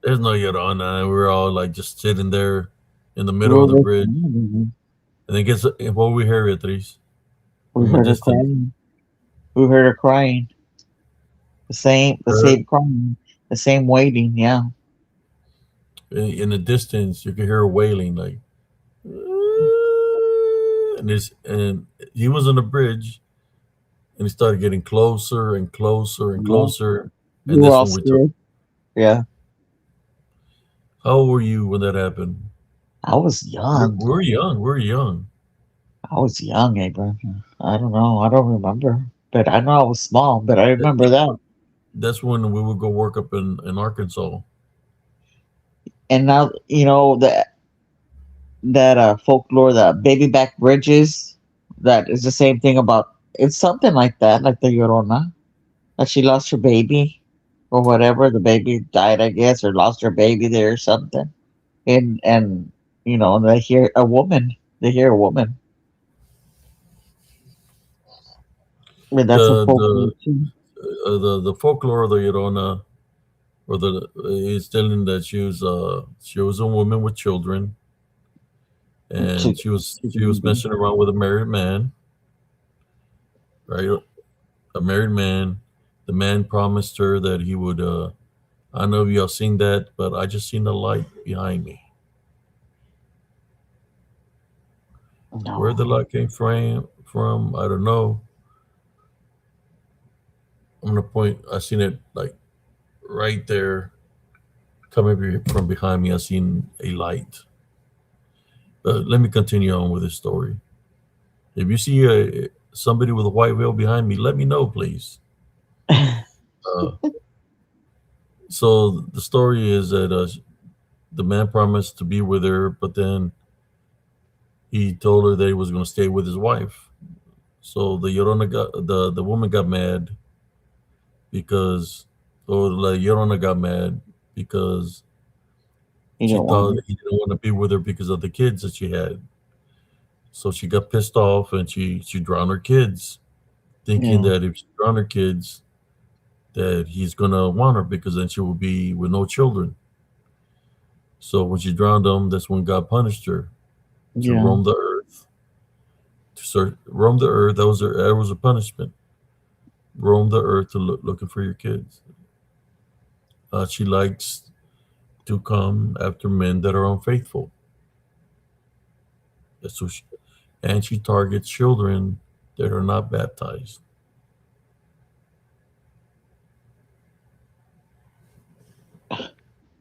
"There's no Llorona." And we were all like just sitting there in the We middle of the were bridge, listening. and it gets what we hear, Beatrice, We from a heard her distance. crying. We heard her crying. The Her same crying, the same waiting. Yeah. in the distance, you could hear her wailing like, and he was on the bridge, and he started getting closer and closer and Yeah. closer, We and were that's all when we took. scared. Yeah. How old were you when that happened? I was young. We're young. We're young. I was young, Abraham. I don't know. I don't remember. But I know I was small, but I That- remember that. That's when we would go work up in Arkansas. And now, that folklore, the baby back bridges, that is the same thing about, it's something like that, like the Llorona, that she lost her baby or whatever. The baby died, I guess, or lost her baby there or something. And they hear a woman. I mean, that's a folklore The too. the folklore of the Llorona, or the is telling that she was a woman with children, To, and to the she was baby. messing around with a married man, right? A married man. The man promised her that he would. I don't know if y'all seen that, but I just seen the light behind me. Where the No. light came from, I don't know. I'm gonna point. I seen it like right there, coming from behind me. I seen a light. Let me continue on with this story. If you see somebody with a white veil behind me, let me know, please. Uh, so the story is that the man promised to be with her, but then he told her that he was going to stay with his wife. So the woman got mad because, or the Yorona got mad because You she don't want thought her. he didn't want to be with her because of the kids that she had. So she got pissed off and she drowned her kids, thinking Yeah. that if she drowned her kids, that he's gonna want her because then she will be with no children. So when she drowned them, that's when God punished her to Yeah. roam the earth. Roam the earth. That was a punishment. Roam the earth to looking for your kids. She likes to come after men that are unfaithful. That's what she, and she targets children that are not baptized.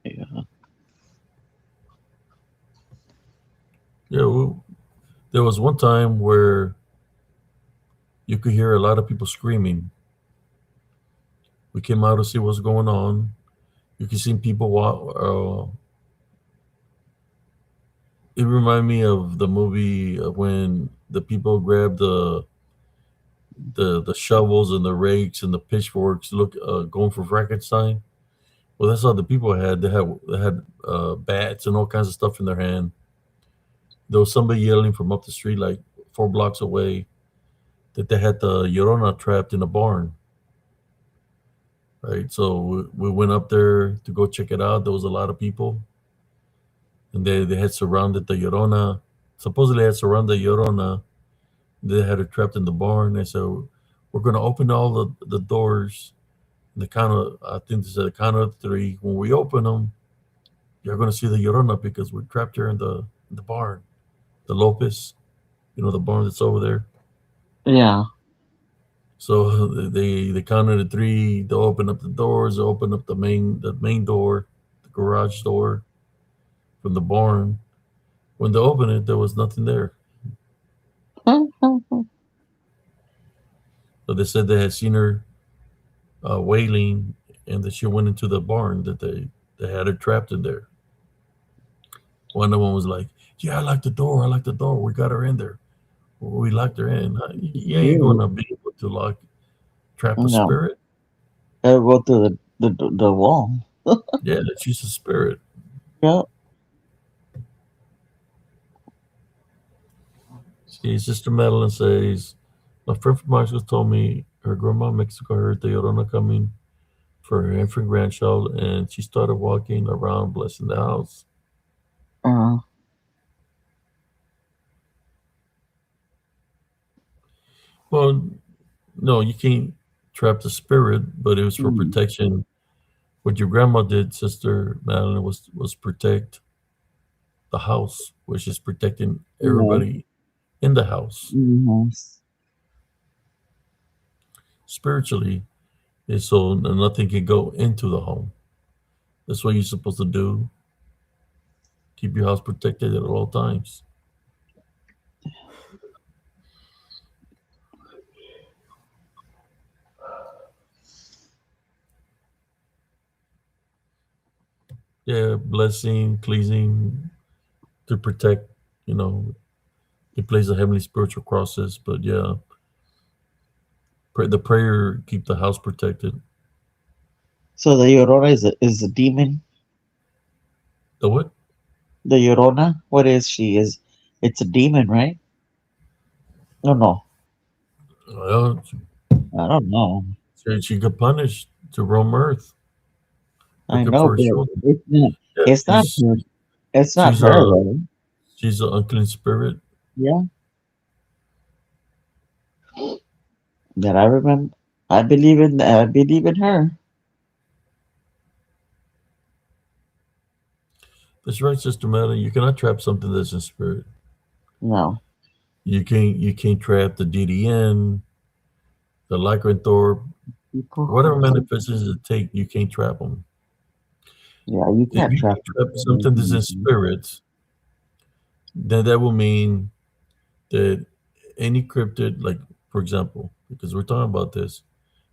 Yeah. Yeah, well, there was one time where you could hear a lot of people screaming. We came out to see what's going on. You can see people walk. It reminded me of the movie when the people grabbed the shovels and the rakes and the pitchforks, going for Frankenstein. Well, that's all the people had. They had bats and all kinds of stuff in their hand. There was somebody yelling from up the street, like 4 blocks away, that they had the Llorona trapped in a barn. Right, so we went up there to go check it out. There was a lot of people, and they had surrounded the Llorona. Supposedly, had surrounded the Llorona. They had her trapped in the barn. They said, "We're going to open all the doors." And the count of, I think they said the count of three. When we open them, you're going to see the Llorona because we trapped her in the barn. the Lopez, the barn that's over there. Yeah. So they counted to three. They open up the doors. They open up the main door, the garage door from the barn. When they opened it, there was nothing there. So they said they had seen her wailing, and that she went into the barn. That they had her trapped in there. One of them was like, "Yeah, I like the door. I like the door. We got her in there. We locked her in. You ain't Really? gonna be able to trap a No. spirit. Gotta go through the wall. Yeah, that she's a spirit." Yeah. See, Sister Madeline says, "My friend from Mexico told me her grandma in Mexico heard the Llorona coming for her infant grandchild, and she started walking around blessing the house." Uh, Well, no, you can't trap the spirit, but it was for mm, protection. What your grandma did, Sister Madeline, was protect the house, which is protecting yeah. everybody in the house. Mhm. Spiritually, is so nothing can go into the home. That's what you're supposed to do. Keep your house protected at all times. Yeah, blessing, pleasing, to protect, you know, it plays the heavenly spiritual crosses. But yeah, the prayer keep the house protected. So the Llorona is a demon. The what? The Llorona, what is she? Is it's a demon, right? No, no, Well, I don't know. she got punished to roam earth I looking know, for her but children. it's not. Yeah, It's not her. It's not she's her a though. she's an unclean spirit. Yeah, that I remember. I believe in. I believe in her. That's right, Sister Madeline. You cannot trap something that's in spirit. No, You can't trap the DDN, the lycanthrope, people whatever who say, manifestations it take. You can't trap them. yeah, you If can't you trap can trap something that's in anything. spirit, then that will mean that any cryptid, like for example, because we're talking about this,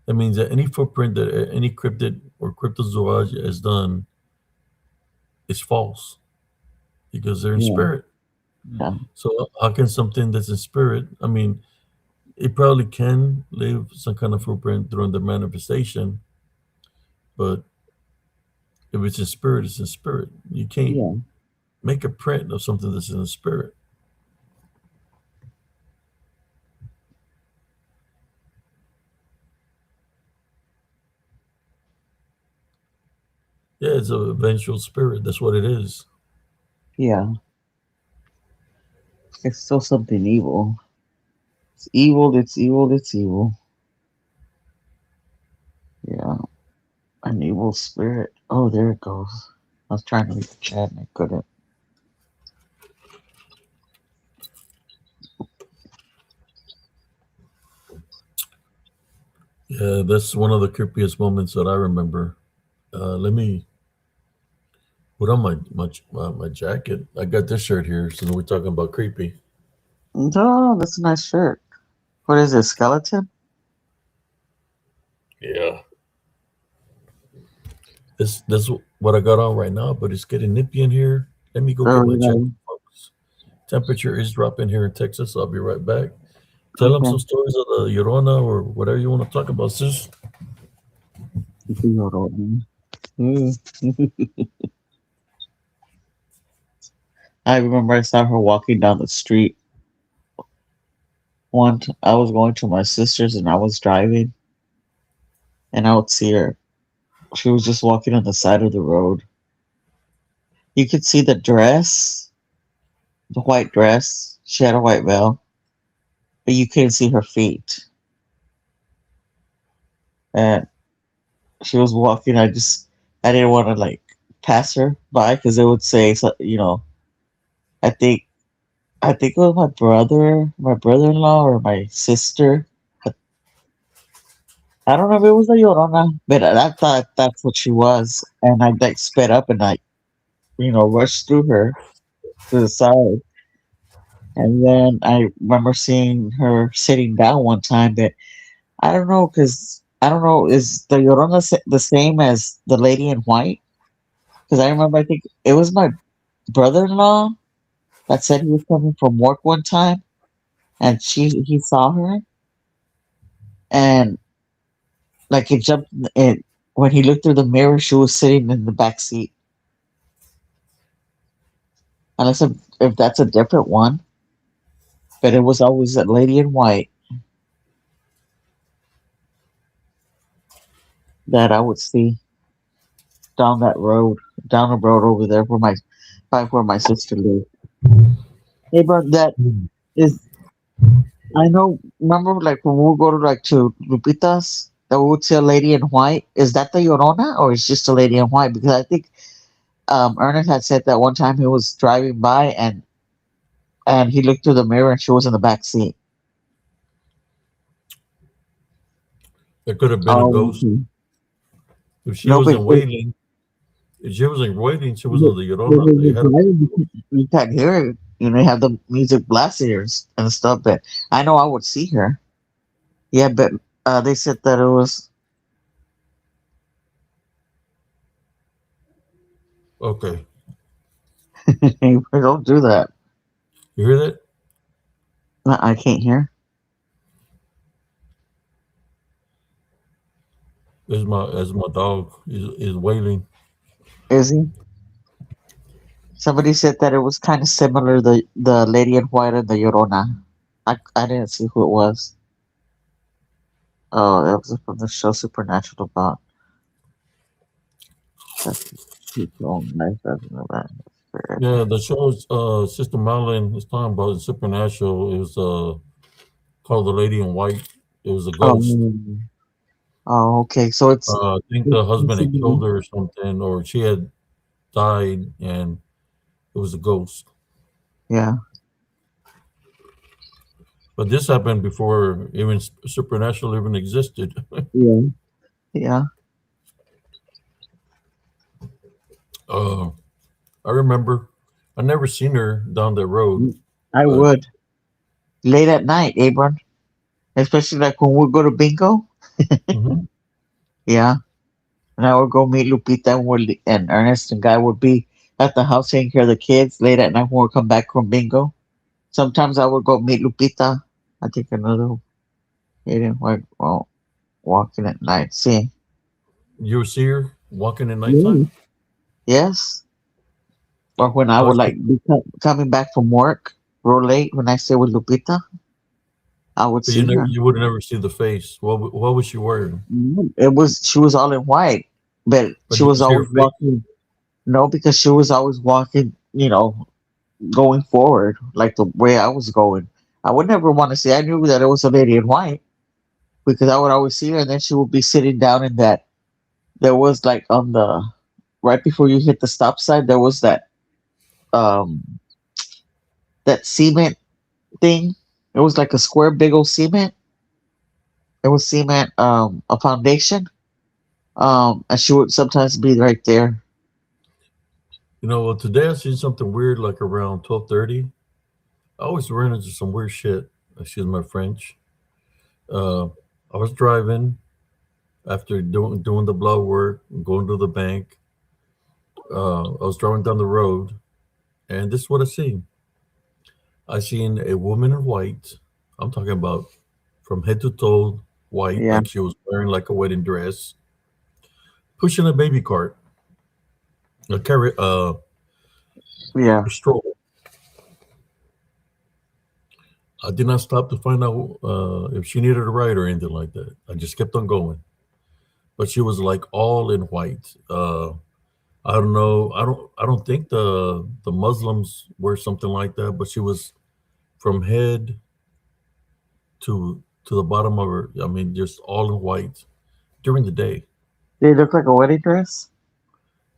that means that any footprint that any cryptid or cryptozoology has done is false because they're in Yeah, spirit. yeah, So how can something that's in spirit? I mean, it probably can leave some kind of footprint during the manifestation, but if it's in spirit, it's in spirit. You can't yeah, make a print of something that's in the spirit. Yeah, it's a vengeful spirit. That's what it is. yeah. It's still something evil. It's evil. It's evil. It's evil. Yeah, an evil spirit. Oh, there it goes. I was trying to read the chat and I couldn't. Yeah, that's one of the creepiest moments that I remember. Let me put on my jacket. I got this shirt here, so we're talking about creepy. No, that's a nice shirt. What is it? Skeleton? Yeah, this what I got on right now, but it's getting nippy in here. Let me go Oh, get my jacket, really? folks. Temperature is dropping here in Texas. I'll be right back. Tell them Okay. some stories of the Llorona or whatever you want to talk about, sis. Mm. I remember I saw her walking down the street once. I was going to my sister's and I was driving and I would see her. She was just walking on the side of the road. You could see the dress, the white dress. She had a white veil, but you couldn't see her feet. And she was walking. I didn't want to like pass her by because it would say, so, I think I think it was my brother-in-law, or my sister. I, I don't know if it was a Llorona, but I thought that's what she was, and I like sped up and rushed through her to the side, and then I remember seeing her sitting down one time. But I don't know, because I don't know, is the Llorona the same as the lady in white? Because I remember, I think it was my brother-in-law that said he was coming from work one time, and he saw her, and like it jumped it when he looked through the mirror, she was sitting in the back seat. Unless if that's a different one, but it was always a lady in white that I would see down that road, down the road over there by where my sister lived. Hey, bro, that is, I know. Remember, like when we would go to Lupita's, that we would see a lady in white. Is that the Llorona, or is just a lady in white? Because I think Ernest had said that one time he was driving by, and he looked through the mirror and she was in the back seat. It could have been a Oh, ghost. okay. If she No, but wasn't waiting, if she wasn't waiting, she but wasn't the but Llorona. when It you're had to be. driving, you can't hear it. You have the music blasting and stuff. But I know I would see her. Yeah, but they said that it was. Okay. Don't do that. You hear that? I can't hear. As my dog is wailing. Is he? Somebody said that it was kind of similar, the lady in white and the Llorona. I didn't see who it was. Oh, that was from the show Supernatural about that people life as an event. Spirit. Yeah, the show's Sister Madeline is talking about supernatural. It was called The Lady in White. It was a ghost. Um, oh, okay. So I think the it's husband had killed somebody. her or something, or she had died, and it was a ghost. Yeah, But this happened before even supernatural even existed. yeah, yeah. uh, I remember I never seen her down that road, I but would late at night, Abram. Especially like when we go to bingo. mhm. Yeah, and I would go meet Lupita and Ernest and Guy would be at the house taking care of the kids late at night when we come back from bingo. Sometimes I would go meet Lupita. I think another eating like walking at night. See, You see her walking at yeah, nighttime. yes. Or when I Oh, would that's like be coming back from work real late when I stay with Lupita, I would but you see never, her. you would never see the face. What was she wearing? It was she was all in white, but But she did you was see her always face? walking. No, because she was always walking. Going forward like the way I was going. I would never want to see. I knew that it was a lady in white because I would always see her, and then she would be sitting down in that. There was like on the right before you hit the stop sign, there was um that cement thing. It was like a square, big old cement. It was cement, a foundation. And she would sometimes be right there. Well, today I seen something weird like around 12:30. I always run into some weird shit. Excuse my French. Uh, I was driving after doing the blood work, going to the bank. I was driving down the road, and this is what I seen. I seen a woman in white. I'm talking about from head to toe white, Yeah, like she was wearing like a wedding dress, pushing a baby cart, a carry, yeah. a stroller. I did not stop to find out if she needed a ride or anything like that. I just kept on going. But she was like all in white. I don't know. I don't think the Muslims wear something like that. But she was from head to the bottom of her. I mean, just all in white during the day. They look like a wedding dress.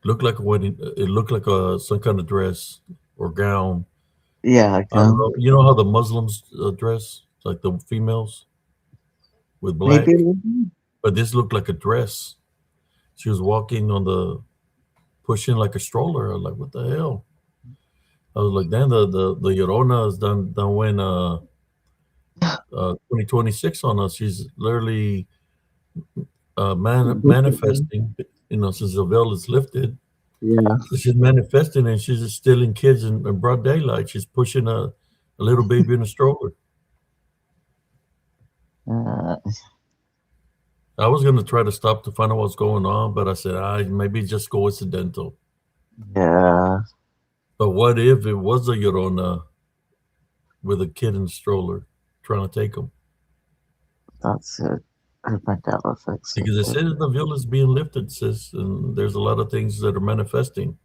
Looked like a wedding. It looked like a some kind of dress or gown. Yeah, I I don't can. know. You know how the Muslims dress, like the females with Maybe. black, but this looked like a dress. She was walking on the pushing like a stroller. I was like, what the hell? I was like, damn, the Llorona has done went 2026 on us. She's literally manifesting. You know, since the veil is lifted, Yeah. so she's manifesting and she's just stealing kids in broad daylight. She's pushing a little baby in a stroller. Uh, I was gonna try to stop to find out what's going on, but I said, maybe it's just coincidental. yeah. But what if it was a Llorona with a kid in a stroller trying to take him? That's it. I think that will fix Because it it. says the veil is being lifted, sis, and there's a lot of things that are manifesting.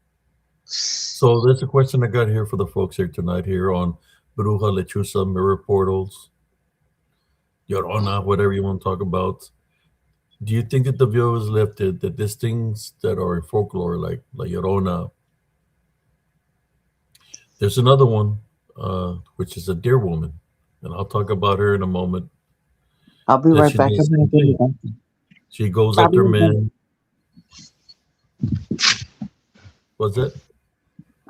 So there's a question I got here for the folks here tonight here on Bruja Lechuza, Mirror Portals, Llorona, whatever you want to talk about. Do you think that the veil is lifted, that these things that are in folklore, like La Llorona, there's another one, which is a deer woman, and I'll talk about her in a moment, I'll be that right she back. does I'm the gonna same go to the thing. bathroom. She goes I'll be after right back. men. What's that?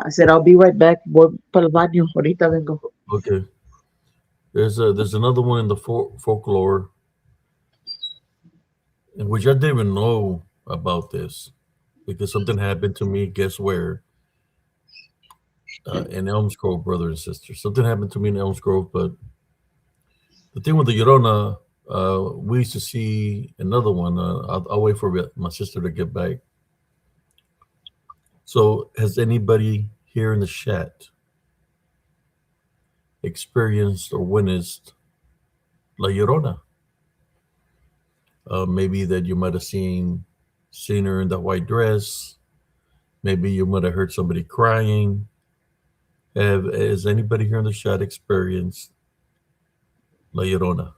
I said I'll be right back. Voy para el baño. Ahorita vengo. Okay. There's another one in the folklore, in which I didn't even know about this because something happened to me. Guess where? In Elms Grove, brother and sister. Something happened to me in Elms Grove, but the thing with the Llorona, we used to see another one. I'll wait for my sister to get back. So, has anybody here in the chat experienced or witnessed La Llorona? Maybe that you might have seen her in that white dress. Maybe you might have heard somebody crying. Has anybody here in the chat experienced La Llorona?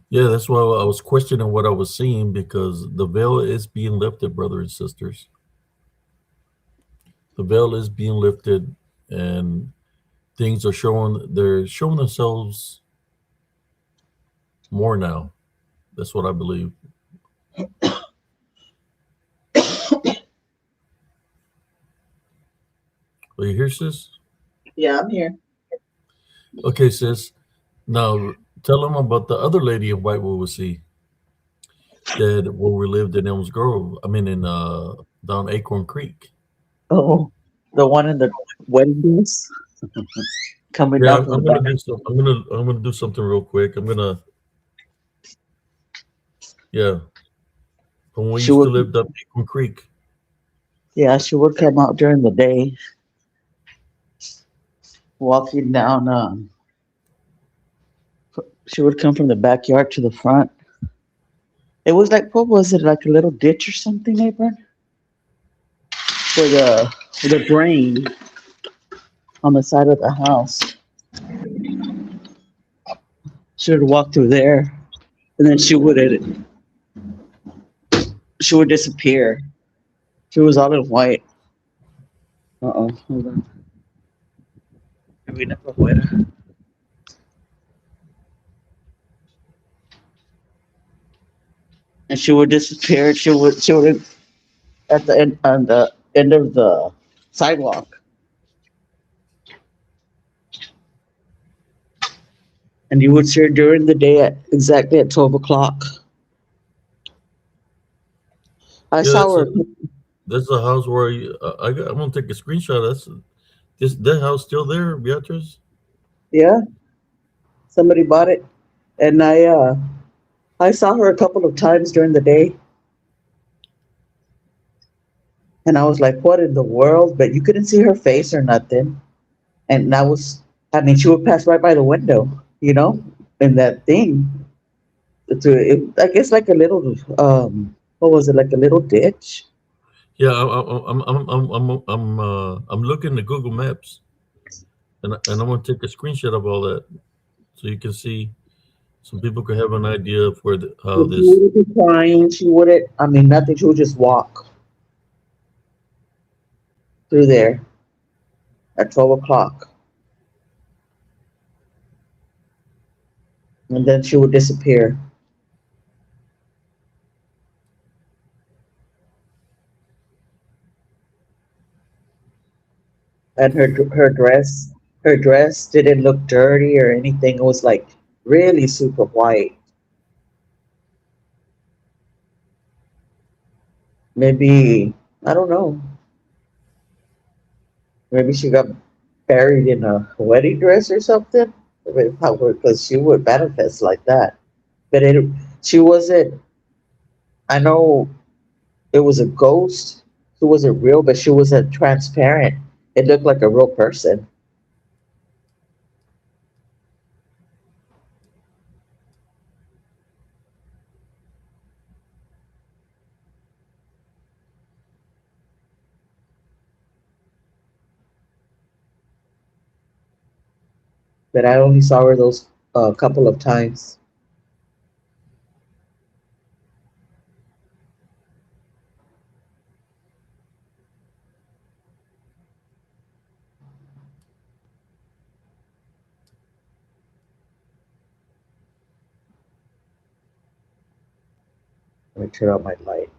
Yeah, that's why I was questioning what I was seeing because the veil is being lifted, brothers and sisters. The veil is being lifted, and things are they're showing themselves more now. That's what I believe. Are you here, sis? Yeah, I'm here. Okay, sis. Now tell them about the other lady in white we will see that where we lived in Elms Grove. I mean, in down Acorn Creek. Oh, the one in the wedding dress coming Yeah, down I'm, from the I'm gonna back. do some. I'm gonna do something real quick. Yeah, when we She used to would, live up Acorn Creek. yeah, she would come out during the day, walking down. She would come from the backyard to the front. It was like, what was it, like a little ditch or something, Abram? For the drain on the side of the house. She would walk through there, and then she would disappear. She was all in white. Uh-oh, hold on. Vine pa' afuera. And she would disappear. She would at the end on the end of the sidewalk, and you would see her during the day at exactly at 12 o'clock. I Yeah, saw her. that's a house where I'm gonna take a screenshot. That house still there, Beatrice? Yeah, somebody bought it, and I saw her a couple of times during the day, and I was like, "What in the world?" But you couldn't see her face or nothing. And I mean, she would pass right by the window, in that thing. I guess like a little, what was it, like a little ditch? Yeah, I'm looking at Google Maps, and I'm gonna take a screenshot of all that so you can see. some people could have an idea of how If she this. wouldn't be crying, she wouldn't. I mean, nothing. She would just walk through there at 12 o'clock, and then she would disappear. And her dress didn't look dirty or anything. It was like really super white. Maybe I don't know. Maybe she got buried in a wedding dress or something. Because she would manifest like that. But she wasn't. I know it was a ghost. She wasn't real, but she wasn't transparent. It looked like a real person. But I only saw her those couple of times. Let me turn on my light.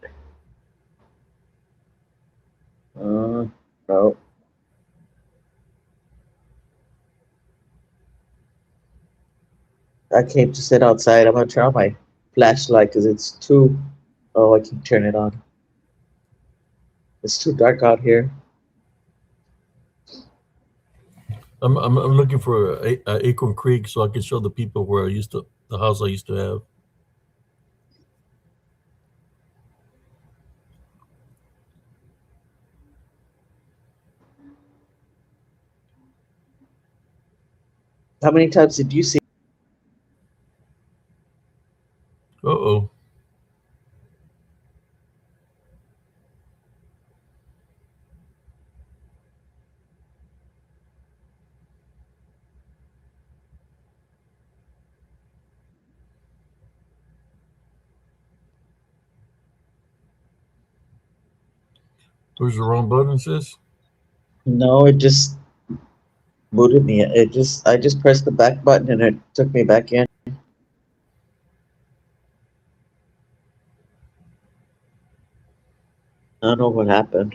No, I came to sit outside. I'm gonna turn on my flashlight because it's too. Oh, I can turn it on. It's too dark out here. I'm looking for a Acorn Creek so I can show the people where I used to the house I used to have. How many times did you see? Uh oh. Where's the wrong button, sis? No, it just booted me. I just pressed the back button and it took me back in. I don't know what happened.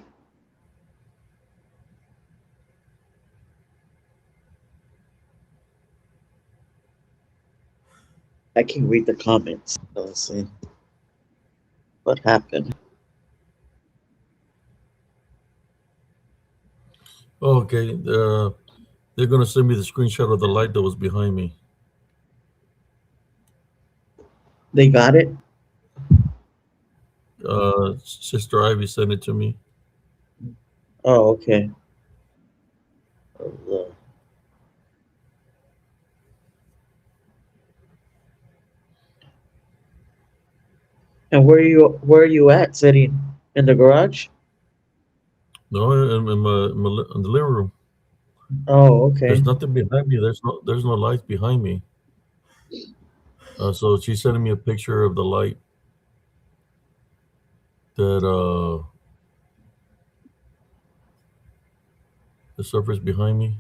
I can read the comments. Let's see what happened. Oh, okay. They're gonna send me the screenshot of the light that was behind me. They got it. Sister Ivy sent it to me. Oh, okay. Uh, And where are you at? Sitting in the garage? No, in the living room. Oh, okay. There's nothing behind me. There's no lights behind me. So she's sending me a picture of the light that the surface behind me.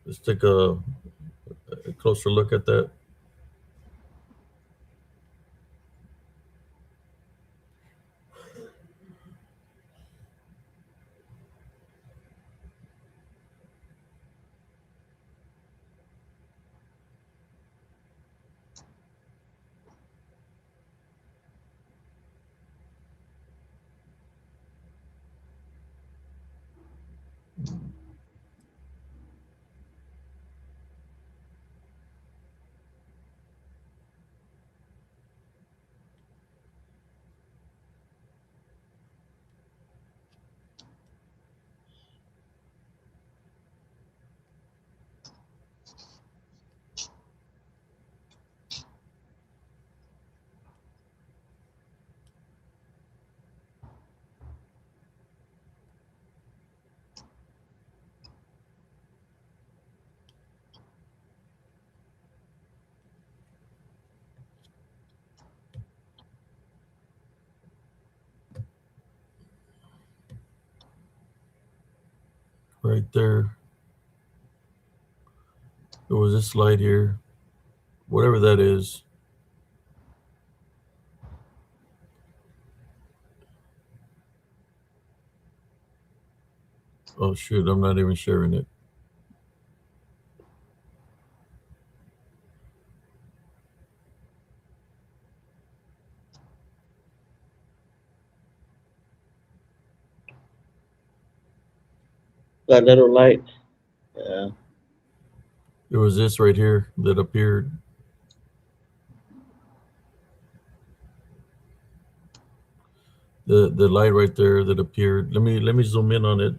Let's take a closer look at that. right there. There was this light here, whatever that is. Oh shoot, I'm not even sharing it. That little light. Yeah. There was this right here that appeared. The light right there that appeared. Let me zoom in on it.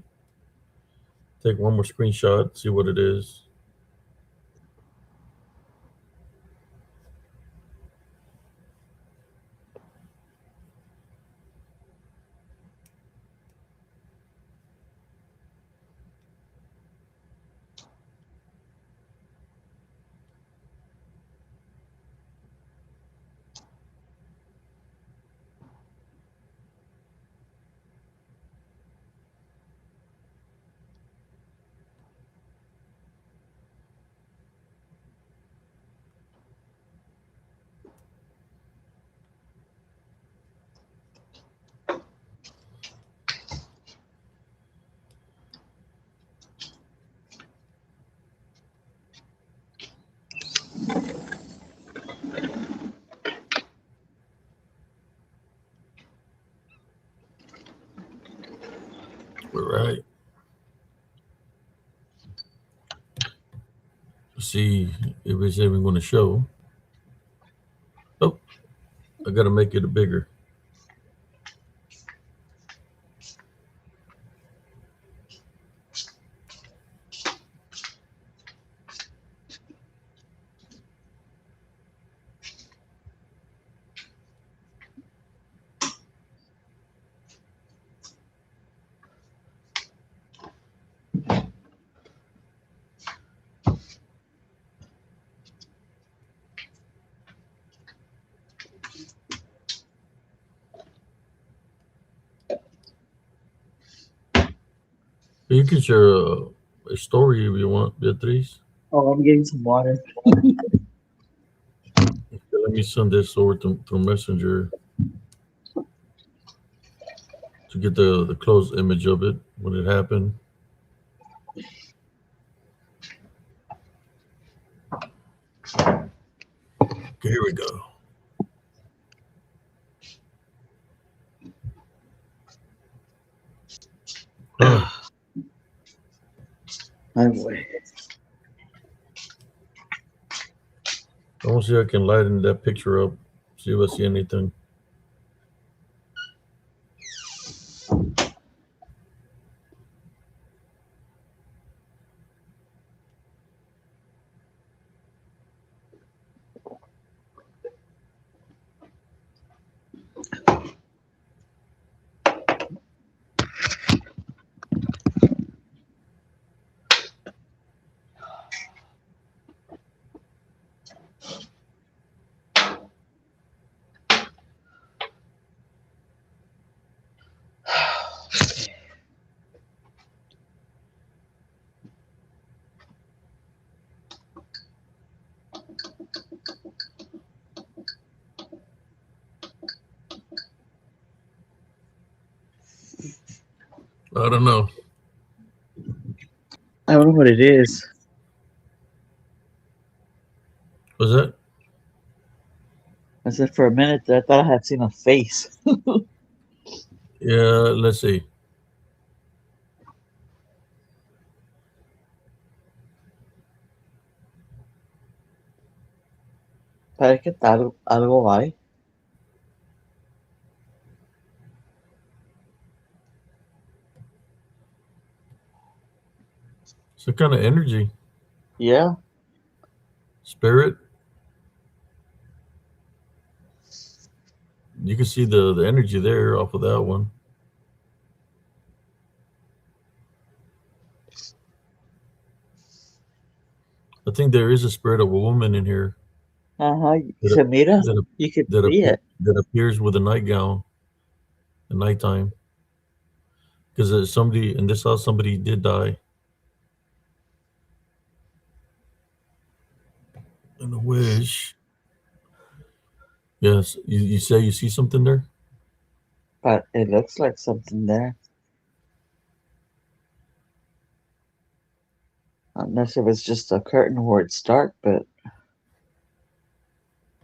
Take one more screenshot. See what it is. All right. See if it's even going to show. Oh, I got to make it bigger. You can share a story if you want, Beatriz. Oh, I'm getting some water. Okay, let me send this over to through Messenger to get the close image of it when it happened. Okay, here we go. Huh. Anyway. I want to see if I can lighten that picture up. See if I see anything. I don't know. I don't know what it is. Was that? I said for a minute I thought I had seen a face. Yeah, let's see. Parece que algo hay. Some kind of energy, Yeah. spirit. You can see the energy there off of that one. I think there is a spirit of a woman in here Uh-huh. that Se mira. that You can that, see it. that appears with a nightgown at nighttime. Because somebody in this house, somebody did die. And a wish. Yes. You say you see something there? but it looks like something there. Unless it was just a curtain where it's dark, but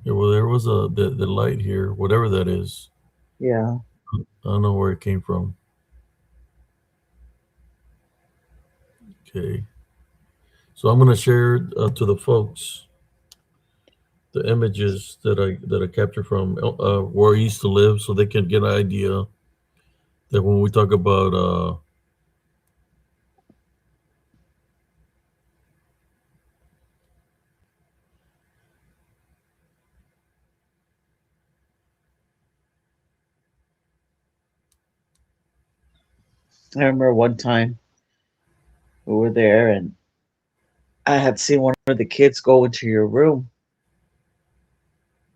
Yeah, well, there was the light here, whatever that is. yeah. I don't know where it came from. Okay, so I'm gonna share to the folks the images that I captured from where I used to live, so they can get an idea that when we talk about I remember one time we were there and I had seen one of the kids go into your room.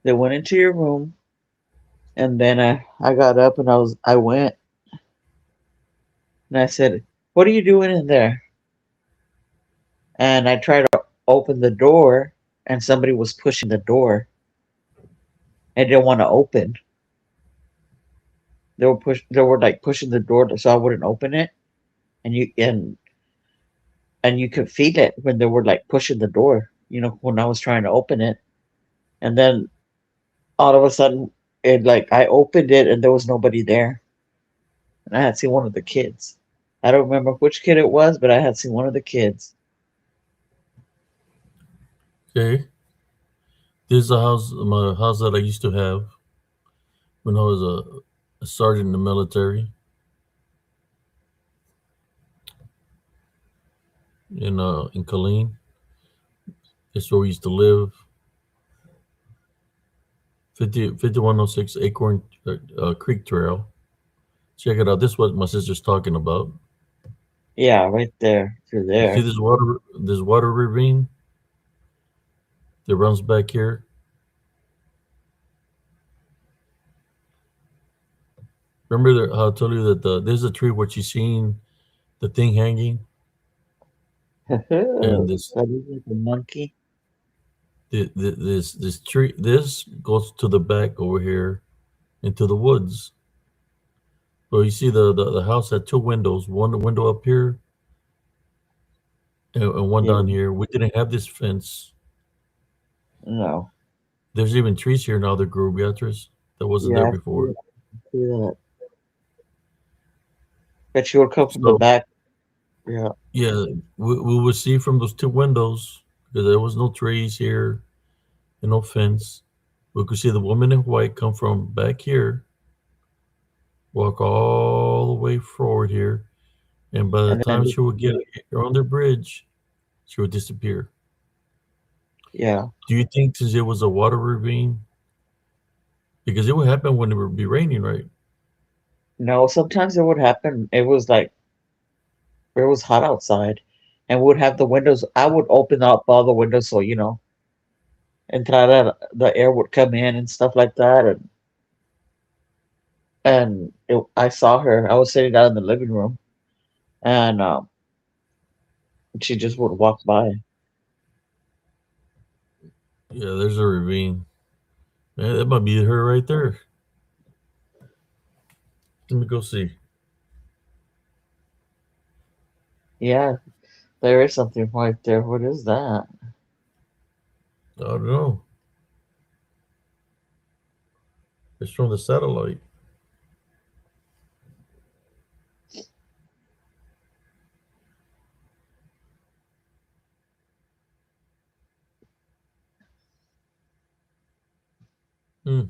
They went into your room and then I got up and I went and I said, "What are you doing in there?" And I tried to open the door and somebody was pushing the door. I didn't want to open. They were like pushing the door so I wouldn't open it. And you could feel it when they were like pushing the door, when I was trying to open it. And then all of a sudden it like I opened it and there was nobody there. And I had seen one of the kids. I don't remember which kid it was, but I had seen one of the kids. okay, this is a house, my house that I used to have when I was a sergeant in the military in Killeen. It's where we used to live. 5106 Acorn Creek Trail. Check it out. This is what my sister's talking about. Yeah, right there. If you're You see there. this water ravine that runs back here. Remember how I told you that there's a tree where she's seen the thing hanging, and That this is like a monkey. this tree this goes to the back over here into the woods. So you see the house had two windows, one window up here and one Yeah, down here. We didn't have this fence. no. There's even trees here now that grew, Beatrice, that wasn't there Yeah, before. I see that. Bet you would come from the So back. Yeah. yeah, we would see from those two windows because there was no trees here and no fence. We could see the woman in white come from back here, walk all the way forward here, and by the And then time she would get on the bridge, she would disappear. yeah. Do you think since it was a water ravine, because it would happen when it would be raining, right? No, sometimes it would happen. It was hot outside and would have the windows. I would open up all the windows so, and try that the air would come in and stuff like that. I saw her. I was sitting down in the living room and she just would walk by. Yeah, there's a ravine. Yeah, that might be her right there. Let me go see. Yeah, there is something right there. What is that? I don't know. It's from the satellite. Hmm.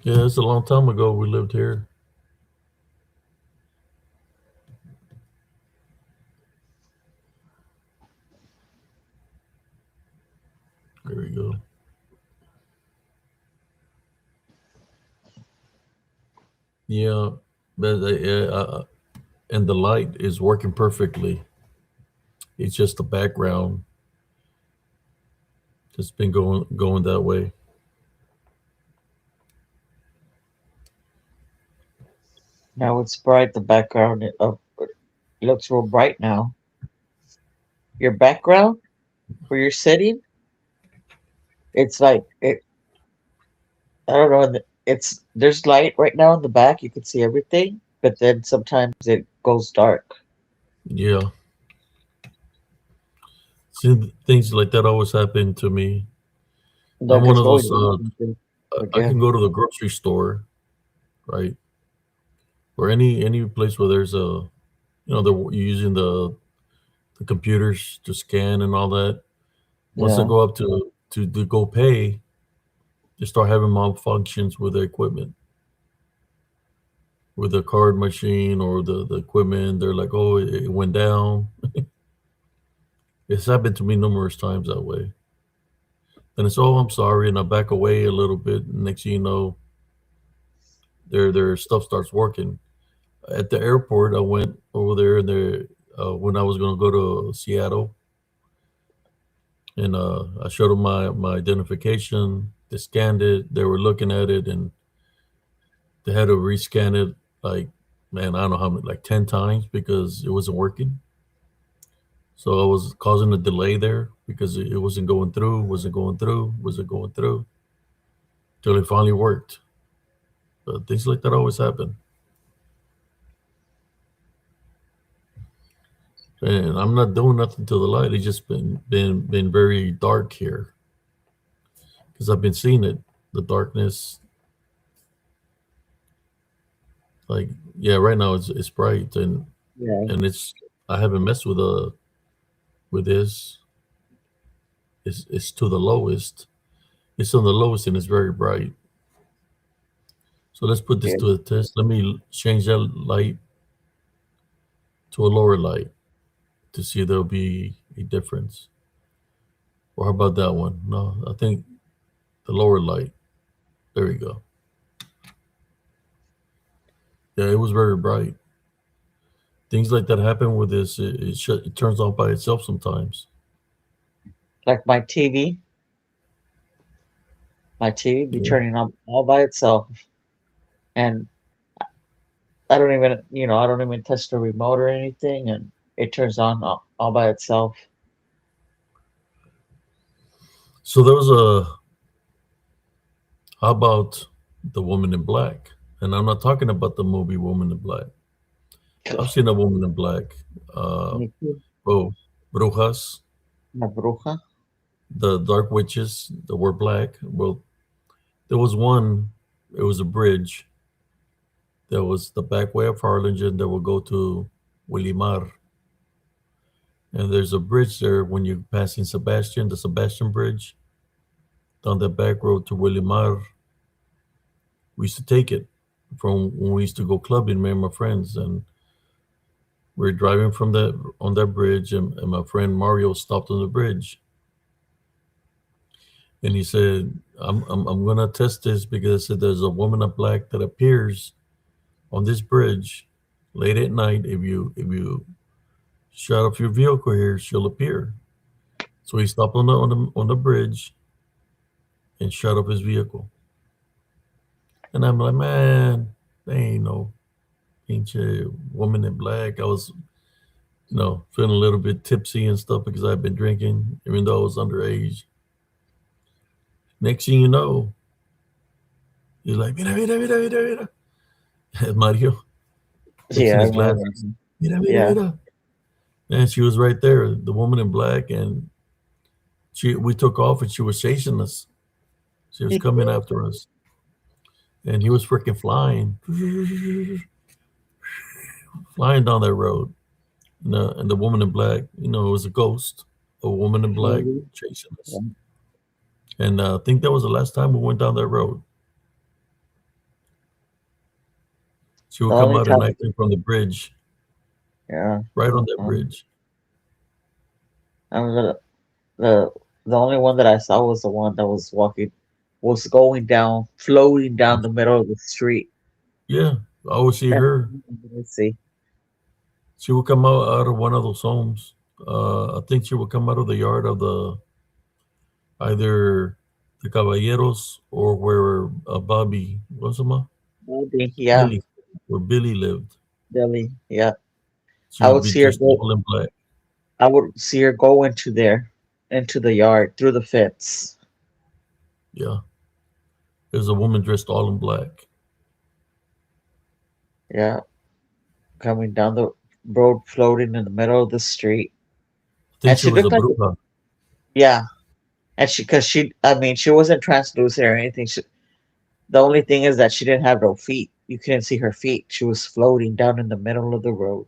Yeah, it's a long time ago we lived here. There we go. Yeah, but yeah, and the light is working perfectly. It's just the background that's been going that way. Now it's bright. The background of looks real bright now. Your background where you're sitting, it's like it. I don't know. It's there's light right now in the back. You can see everything, but then sometimes it goes dark. Yeah, see, things like that always happen to me. I'm Like one it's of always those. something I can again. go to the grocery store, right, or any place where there's a, they're using the computers to scan and all that. Once I Yeah, go up to go pay, they start having malfunctions with the equipment, with the card machine or the equipment. They're like, oh, it went down. It's happened to me numerous times that way. Then it's, oh, I'm sorry, and I back away a little bit. Next thing you know, their stuff starts working. At the airport, I went over there, and when I was going to go to Seattle, and I showed them my identification. They scanned it. They were looking at it, and they had to rescan it like, man, I don't know how many, like 10 times because it wasn't working. So I was causing a delay there because it wasn't going through, wasn't going through till it finally worked. But things like that always happen. And I'm not doing nothing to the light. It's just been very dark here because I've been seeing it, the darkness. Like, yeah, right now it's bright, yeah, and it's, I haven't messed with this. It's to the lowest. It's on the lowest and it's very bright. So let's put this yeah. to a test. Let me change that light to a lower light to see if there'll be a difference. Or how about that one? No, I think the lower light. There we go. Yeah, it was very bright. Things like that happen with this. It turns on by itself sometimes. Like my TV be Yeah. turning on all by itself, and I don't even touch the remote or anything, and it turns on all by itself. So there was a, how about the woman in black? And I'm not talking about the movie Woman in Black. I've seen a woman in black. Uh, Me too. oh, Brujas, La bruja. the dark witches that were black. Well, there was one. It was a bridge. There was the back way of Harlingen that will go to Willimar, and there's a bridge there when you're passing Sebastian, the Sebastian Bridge, down that back road to Willimar. We used to take it from when we used to go clubbing, me and my friends, and we were driving from that on that bridge, and my friend Mario stopped on the bridge, and he said, I'm gonna test this because I said there's a woman in black that appears on this bridge late at night. If you shut off your vehicle here, she'll appear." So he stopped on the bridge and shut off his vehicle. And I'm like, man, there ain't no ancient woman in black. I was, feeling a little bit tipsy and stuff because I've been drinking, even though I was underage. Next thing you know, he's like, mira, mira, mira, mira, mira. Mario, fixing Yeah, I his remember. glasses. Mira, mira, Yeah. mira. And she was right there, the woman in black, and we took off and she was chasing us. She was coming after us. And he was freaking flying, flying down that road. And the woman in black, it was a ghost, a woman in black Really? chasing Yeah. us. And I think that was the last time we went down that road. She The would come only out at time, night from the bridge, yeah. right on that Um, bridge. I mean, the the only one that I saw was the one that was going down, floating down the middle of the street. Yeah, I always see That's the her. only one that I see. She would come out of one of those homes. I think she would come out of the yard of the either the Caballeros or where Bobby, what's it, Maybe, yeah, Billy, where Billy lived. Billy, yeah. She I would would be see her dressed go. all in black. I would see her go into there, into the yard through the fence. Yeah, there's a woman dressed all in black. Yeah, coming down the road, floating in the middle of the street, I think and she she was a looked like, bruja. yeah, and because I mean, she wasn't translucent or anything. The only thing is that she didn't have no feet. You couldn't see her feet. She was floating down in the middle of the road.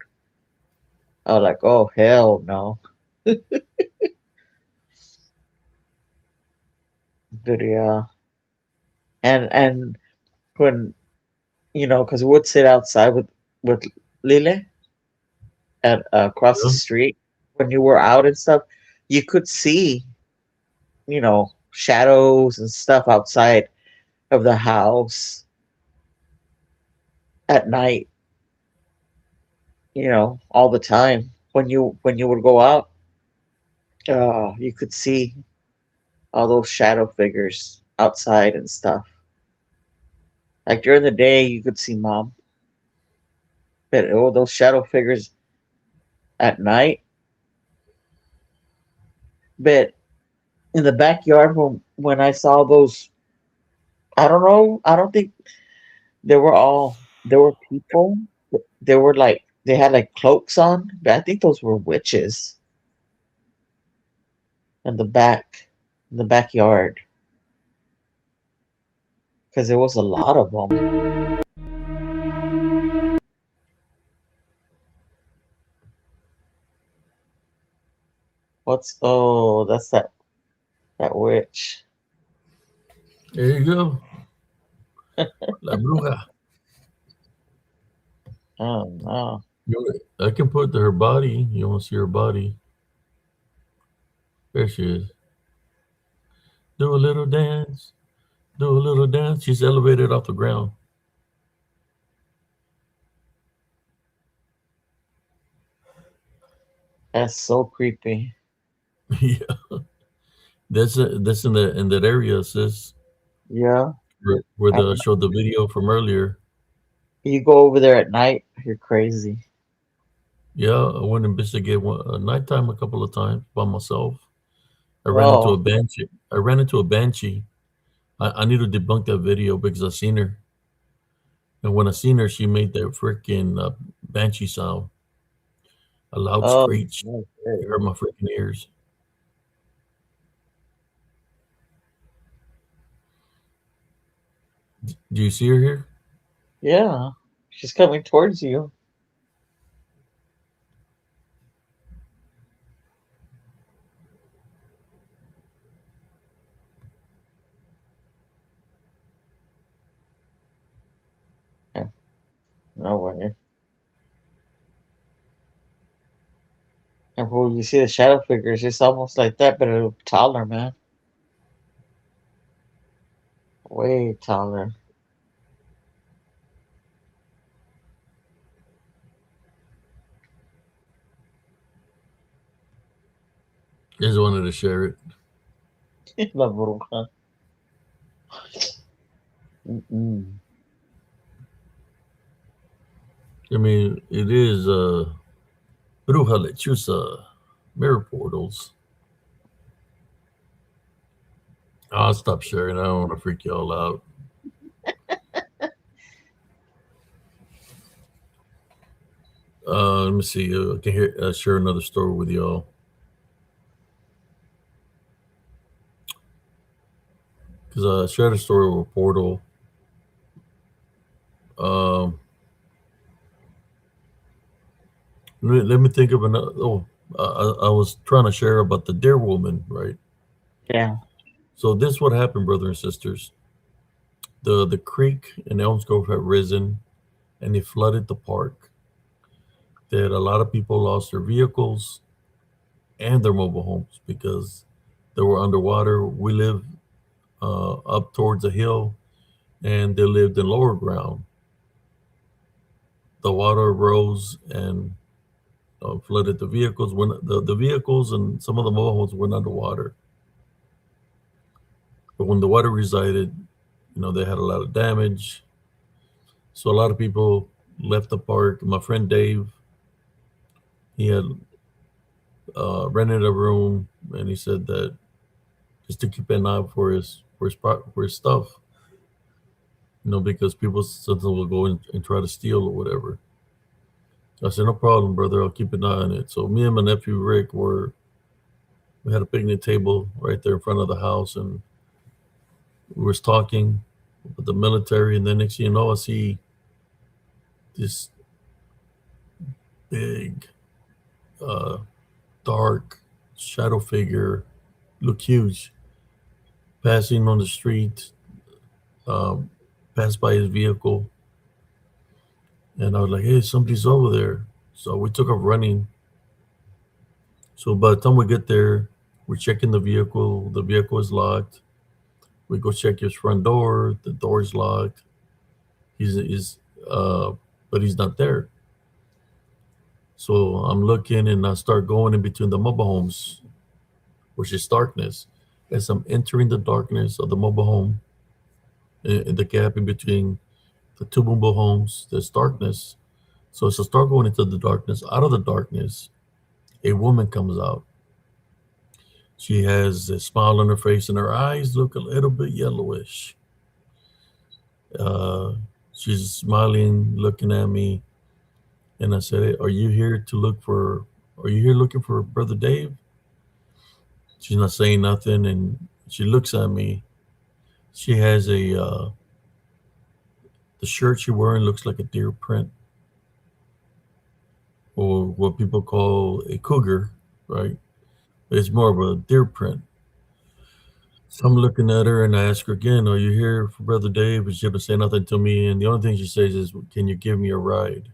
I was like, oh hell no. But yeah, and when because we would sit outside with Lile at across the Yeah, street when you were out and stuff, you could see shadows and stuff outside of the house at night. All the time when you would go out, you could see all those shadow figures outside and stuff. Like during the day, you could see mom, but those shadow figures at night. But in the backyard, when I saw those, I don't know. I don't think there were people. They were like they had like cloaks on, but I think those were witches in the backyard, because there was a lot of them. That's that witch. there you go, la bruja. Oh no. I can put her body. You want to see her body? There she is. Do a little dance. Do a little dance. She's elevated off the ground. That's so creepy. Yeah, that's in that area, sis. Yeah. Where At the n- showed the video from earlier. You go over there at night, you're crazy. Yeah, I went and investigated nighttime a couple of times by myself. I ran into a No. banshee. I ran into a banshee. I need to debunk that video because I seen her, and when I seen her, she made that freaking banshee sound, a loud Oh, screech. It hurt okay. my freaking ears. Do you see her here? Yeah. She's coming towards you. Yeah, no way. And when you see the shadow figures, it's almost like that, but a taller, man. Way taller. Just wanted to share it. La bruja. Mm-mm. I mean, it is Bruja Lechuza, mirror portals. I'll stop sharing. I don't want to freak y'all out. Let me see. I can share another story with y'all because I shared a story with a portal. Um, let me think of another. Oh, I was trying to share about the deer woman, right? Yeah. So this what happened, brother and sisters. The creek in Elms Grove had risen and it flooded the park. That a lot of people lost their vehicles and their mobile homes because they were underwater. We live up towards a hill, and they lived in lower ground. The water rose, and flooded the vehicles. When the vehicles and some of the mobile homes went underwater, but when the water resided, they had a lot of damage. So a lot of people left the park. My friend Dave, he had rented a room, and he said that just to keep an eye out for his stuff, because people sometimes will go and try to steal or whatever. I said, no problem, brother. I'll keep an eye on it. So me and my nephew Rick we had a picnic table right there in front of the house, and we was talking with the military. And then next thing you know, I see this big, uh, dark shadow figure, look huge, passing on the street, um, passed by his vehicle, and I was like, "Hey, somebody's over there." So we took off running. So by the time we get there, we're checking the vehicle. The vehicle is locked. We go check his front door. The door is locked. He's uh, but he's not there. So I'm looking, and I start going in between the mobile homes, which is darkness. As I'm entering the darkness of the mobile home, in the gap in between the two mobile homes, there's darkness. So as I start going into the darkness, out of the darkness, a woman comes out. She has a smile on her face, and her eyes look a little bit yellowish. Uh, she's smiling, looking at me, and I said, "Hey, are you here to look for? Are you here looking for Brother Dave?" She's not saying nothing, and she looks at me. She has the shirt she's wearing looks like a deer print, or what people call a cougar, right? It's more of a deer print. So I'm looking at her, and I ask her again, "Are you here for Brother Dave?" And she doesn't say nothing to me. And the only thing she says is, "Can you give me a ride?"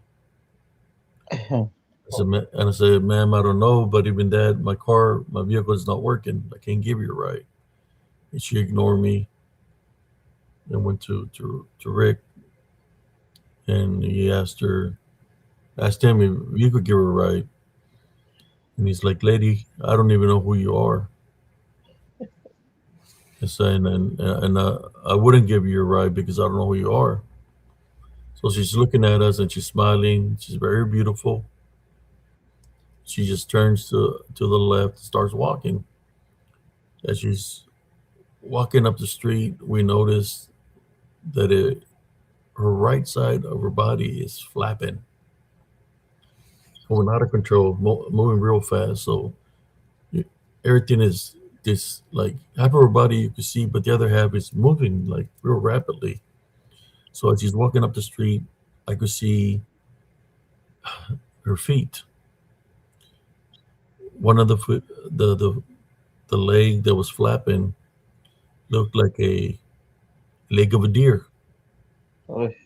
And I said, "Ma'am, I don't know, but even that, my vehicle is not working. I can't give you a ride." And she ignored me and went to Rick, and he asked him if you could give her a ride. And he's like, "Lady, I don't even know who you are." And saying, and I wouldn't give you a ride because I don't know who you are. So she's looking at us and she's smiling. She's very beautiful. She just turns to the left, starts walking. As she's walking up the street, we notice that her right side of her body is flapping, going out of control, moving real fast. So you, everything is this like half of her body you can see, but the other half is moving like real rapidly. So as she's walking up the street, I could see her feet. One of the foot, the leg that was flapping looked like a leg of a deer. Oy.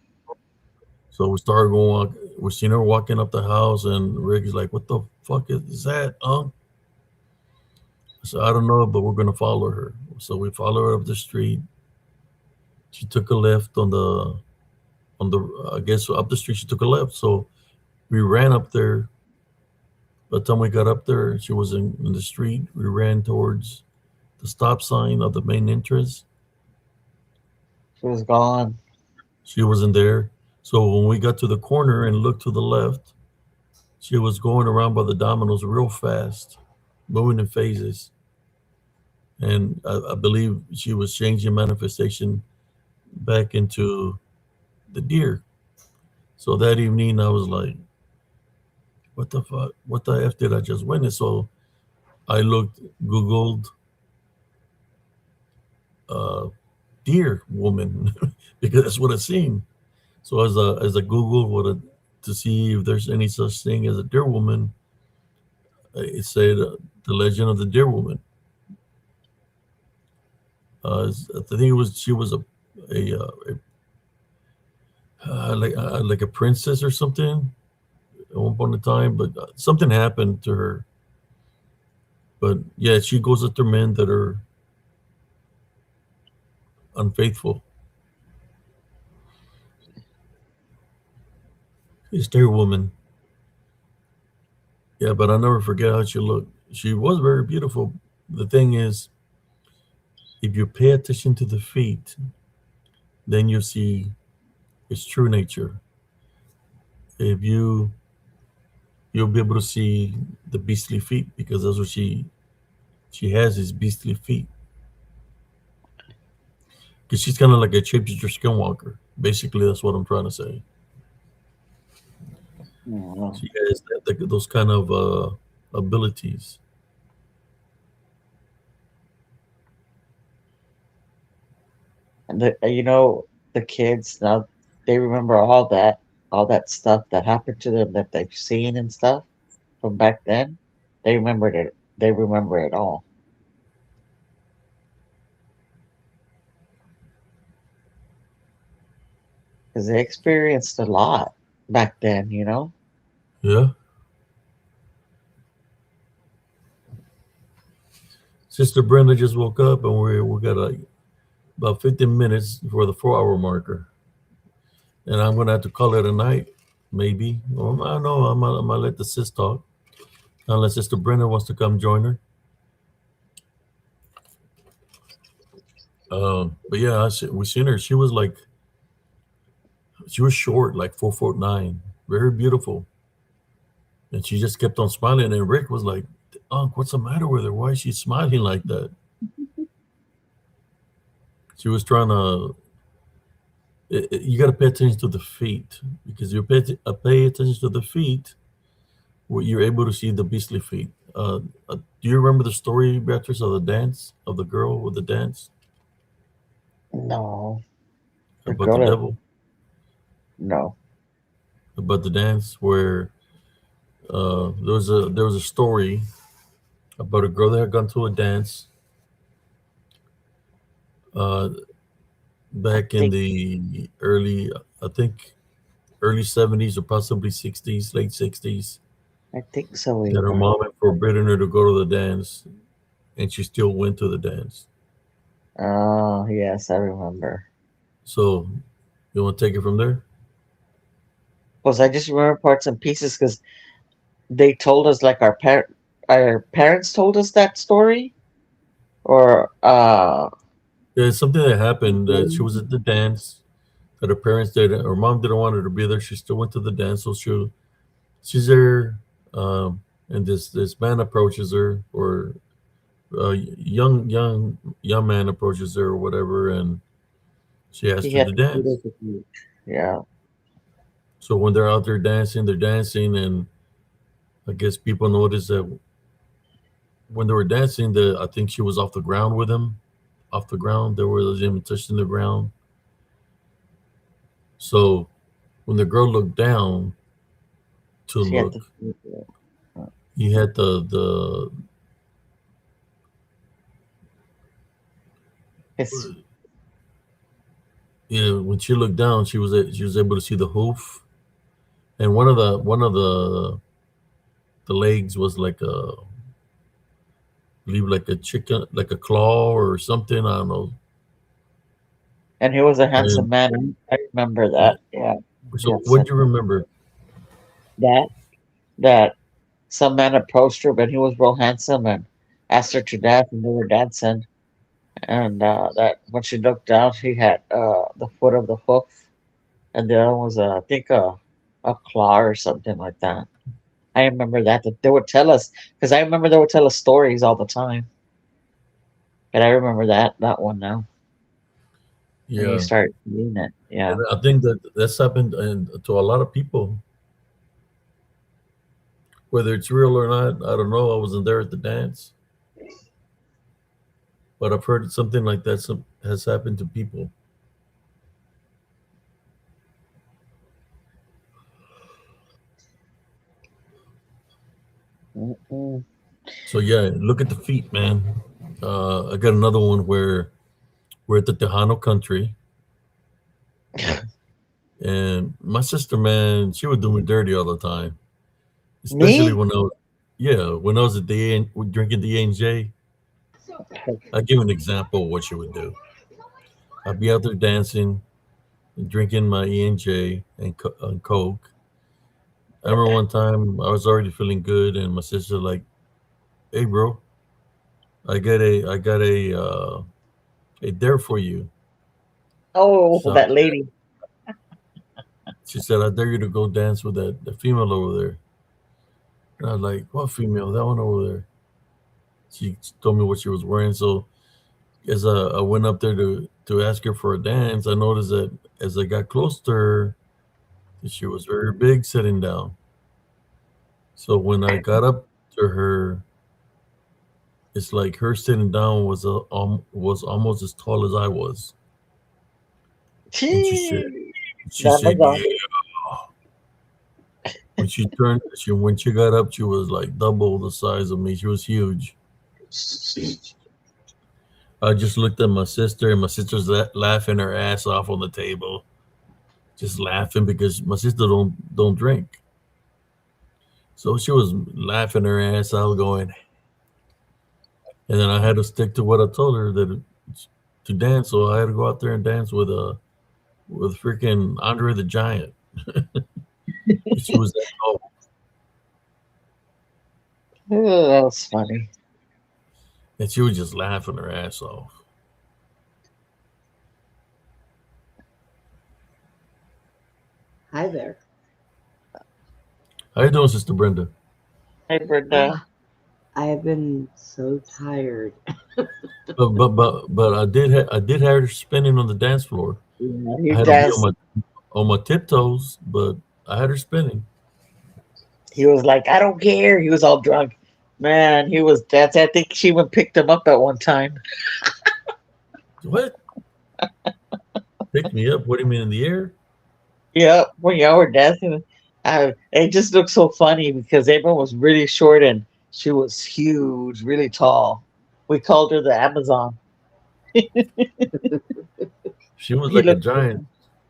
So we started going. We seen her walking up the house, and Rick is like, "What the fuck is that, Unc?" So I don't know, but we're gonna follow her. So we follow her up the street. She took a left on the I guess up the street. She took a left. So we ran up there. By the time we got up there, she was in the street. We ran towards the stop sign of the main entrance. She was gone. She wasn't there. So when we got to the corner and looked to the left, she was going around by the dominoes real fast, moving in phases. And I believe she was changing manifestation back into the deer. So that evening, I was like, "What the fuck? What the f did I just witness?" So I Googled uh, deer woman because that's what I seen. So as I Googled to see if there's any such thing as a deer woman, it said the legend of the deer woman. I think it was she was like a princess or something at one point in time, but something happened to her. But yeah, she goes after men that are unfaithful. It's deer woman. Yeah, but I never forget how she looked. She was very beautiful. The thing is, if you pay attention to the feet, then you see its true nature. If you'll be able to see the beastly feet because that's what she has is beastly feet. Because she's kind of like a shapeshifter skinwalker. Basically, that's what I'm trying to say. Mm. She has those kind of abilities. And the kids now, they remember all that stuff that happened to them that they've seen and stuff from back then. They remembered it. They remember it all because they experienced a lot back then. Yeah. Sister Brenda just woke up and we got about 15 minutes for the 4 hour marker. And I'm going to have to call it a night, maybe. Or I don't know. I'm gonna let the sis talk. Unless Sister Brenda wants to come join her. But yeah, we seen her. She was short, like 4 foot 9, very beautiful. And she just kept on smiling. And Rick was like, Unc, what's the matter with her? Why is she smiling like that? She was trying to. You got to pay attention to the feet because you pay attention to the feet, you're able to see the beastly feet. Do you remember the story, Beatrice, of the dance of the girl with the dance No, the about the girl that devil, no. about the dance where there was a story about a girl that had gone to a dance uh, I back in think the I think, early 70s or possibly 60s, late 60s. I think so That her even. mom had forbidden her to go to the dance, and she still went to the dance. Oh yes, I remember. So you want to take it from there? Because I just remember parts and pieces because they told us like our parents told us that story or Yeah, it's something that happened. She was at the dance that her parents did. Her mom didn't want her to be there. She still went to the dance, so she's there, and this man approaches her, or young man approaches her, or whatever, and she he asked her had to to put dance. it with you. Yeah. So when they're out there dancing, they're dancing, and I guess people noticed that when they were dancing, that I think she was off the ground with him, off the ground. They were even touching the ground. So when the girl looked down to She had to look, put it with you. he had the His yeah. When she looked down, she was able to see the hoof, and one of the legs was like I believe like a chicken, like a claw or something. I don't know. and he was a handsome And man. I remember yeah. that. Yeah. He So had what said do you remember? that that some man approached her, but he was real handsome and asked her to dance, and they were dancing. And that when she looked down, he had the foot of the hoof, and the other one was I think a claw or something like that. I remember that they would tell us because I remember they would tell us stories all the time. But I remember that one now, and you Yeah, start seeing it. and Yeah, I think that's happened to a lot of people, whether it's real or not. I don't know. I wasn't there at the dance, but I've heard something like that has happened to people. Mm-mm. So yeah, look at the feet, man. I got another one where we're at the Tejano country, and my sister, man, she would do me dirty all the time, especially Me? when when I was at drinking the A&J. I'll give an example of what she would do. I'd be out there dancing, drinking my E&J and Coke. I remember one time I was already feeling good, and my sister like, "Hey, bro, I got a dare for you." Oh, So that lady. she said, "I dare you to go dance with that the female over there." And I was like, "What female? That one over there." She told me what she was wearing. So as I went up there to ask her for a dance, I noticed that as I got close to her, she was very big sitting down. So when I got up to her, it's like her sitting down was almost as tall as I was, and Gee, she that was said, "Yeah." on. When she got up, she was like double the size of me. She was huge. I just looked at my sister, and my sister's laughing her ass off on the table, just laughing because my sister don't drink. So she was laughing her ass out, going, and then I had to stick to what I told her that to dance. So I had to go out there and dance with freaking Andre the Giant. She was that tall, Oh, that was funny. and she was just laughing her ass off. Hi there. How you doing, Sister Brenda? Hey, Oh, Brenda. I have been so tired. But I did have her spinning on the dance floor. Yeah, I he had to be danced. on my tiptoes, but I had her spinning. He was like, I don't care. He was all drunk. Man, he was dancing. I think she even picked him up at one time. What? Pick me up? What do you mean in the air? Yeah, when y'all were dancing, it just looked so funny because everyone was really short and she was huge, really tall. We called her the Amazon. She was He like a looked, giant.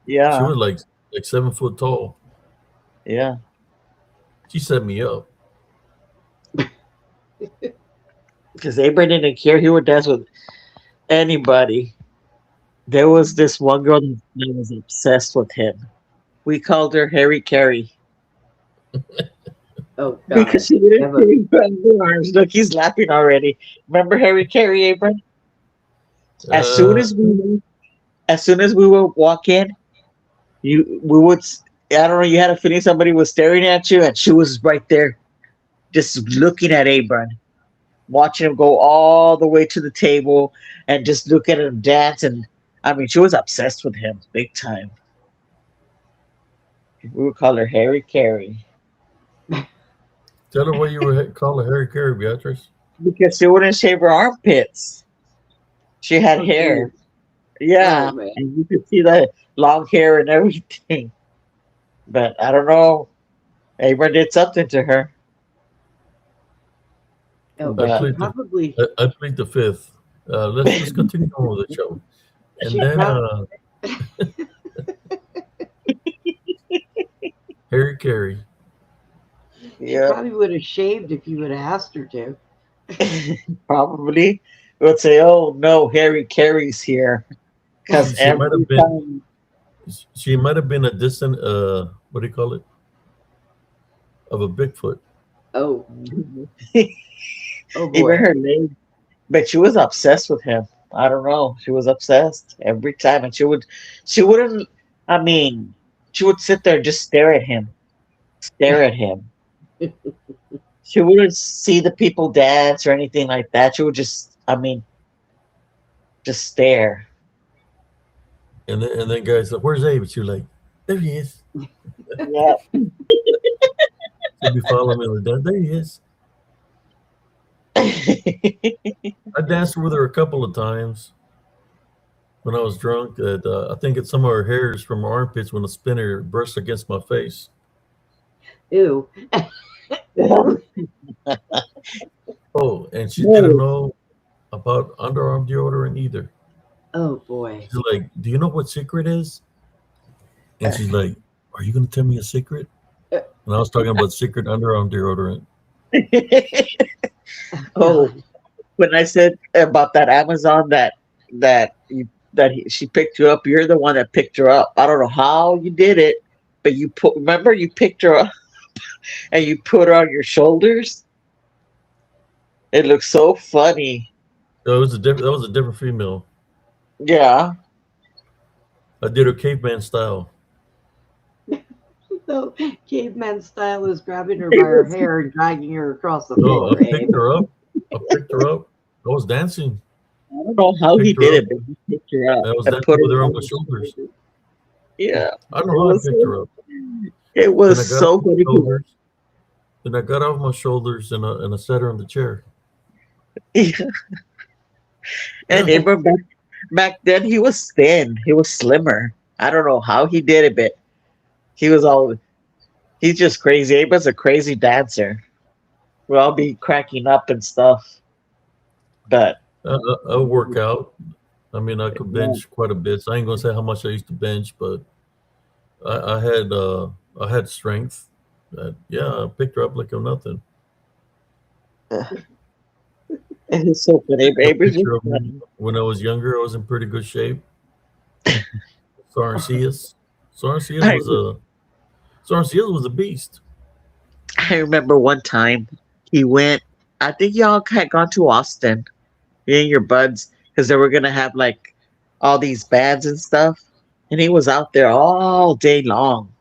She yeah, was like 7 foot tall. yeah. She set me up. Because Abraham didn't care. He would dance with anybody. There was this one girl that was obsessed with him. We called her Harry Carey Oh because God. she didn't Have a really grab the arms. Look, he's laughing already. Remember Harry Carey, Abraham? As soon Uh, as as soon as we would walk in, we would. I don't know. You had a feeling somebody was staring at you, and she was right there, just looking at Abram, watching him go all the way to the table, and just look at him dance. And I mean, she was obsessed with him, big time. We would call her Harry Carey tell her why you were calling Harry Carey, Beatrice. because she wouldn't shave her armpits. She had oh geez. hair, Oh yeah, man. and you could see the long hair and everything. But I don't know. Abram did something to her, Oh, I but she plead the probably I plead the fifth. Let's continue on with the show. And she then probably Harry Carey. she yeah. probably would have shaved if you would have asked her to. Probably would say, "Oh no, Harry Carey's here," because She might every have been time, she might have been a distant what do you call it, of a Bigfoot. Oh, oh even boy. her name, but she was obsessed with him. I don't know, she was obsessed every time, and she wouldn't. I mean, she would sit there and just stare at him, stare at him. She wouldn't see the people dance or anything like that. She would just, I mean, just stare. And then guys like, "Where's Abe?" She like, "There he is." Yeah. She'd be following me like that. There he is. I danced with her a couple of times when I was drunk. That I think it's some of her hairs from her armpits when the spinner burst against my face. Ew. Yeah. Ew. Oh, and she didn't No. know about underarm deodorant either. Oh boy. She's like, "Do you know what secret is?" And she's like, "Are you going to tell me a secret?" Uh, And I was talking about secret underarm deodorant. Oh, God. when I said about that Amazon she picked you up, you're the one that picked her up. I don't know how you did it, but remember you picked her up. and you put her on your shoulders. It looks so funny. That was a different female. Yeah. I did her caveman style. So, caveman style is grabbing her by It her was, hair and dragging her across the No, floor, Abe. I picked her up. I was dancing. I don't know how he Picked her did up. it, but he picked her up I was and dancing put her with her on on my his shoulders. shoulders. Yeah. I don't It know how I was picked her up. it Then was I got off so my funny. shoulders. Then I got off my shoulders and I sat her on the chair. And Yeah. Abram back then he was thin. He was slimmer. I don't know how he did it, but he was all he's just crazy. Abram's a crazy dancer. We'll all be cracking up and stuff. But I work out. I mean, I could yeah, bench quite a bit. So I ain't gonna say how much I used to bench, but I, I had uh, I had strength. Yeah, I picked her up like I'm nothing. it is so funny. A Abram's just picture of me funny. when I was younger. I was in pretty good shape. Sarncias. Sarncias I was a Sarncias was a beast. I remember one time he went. I think y'all had gone to Austin, you and your buds, because they were gonna have like all these bands and stuff, and he was out there all day long.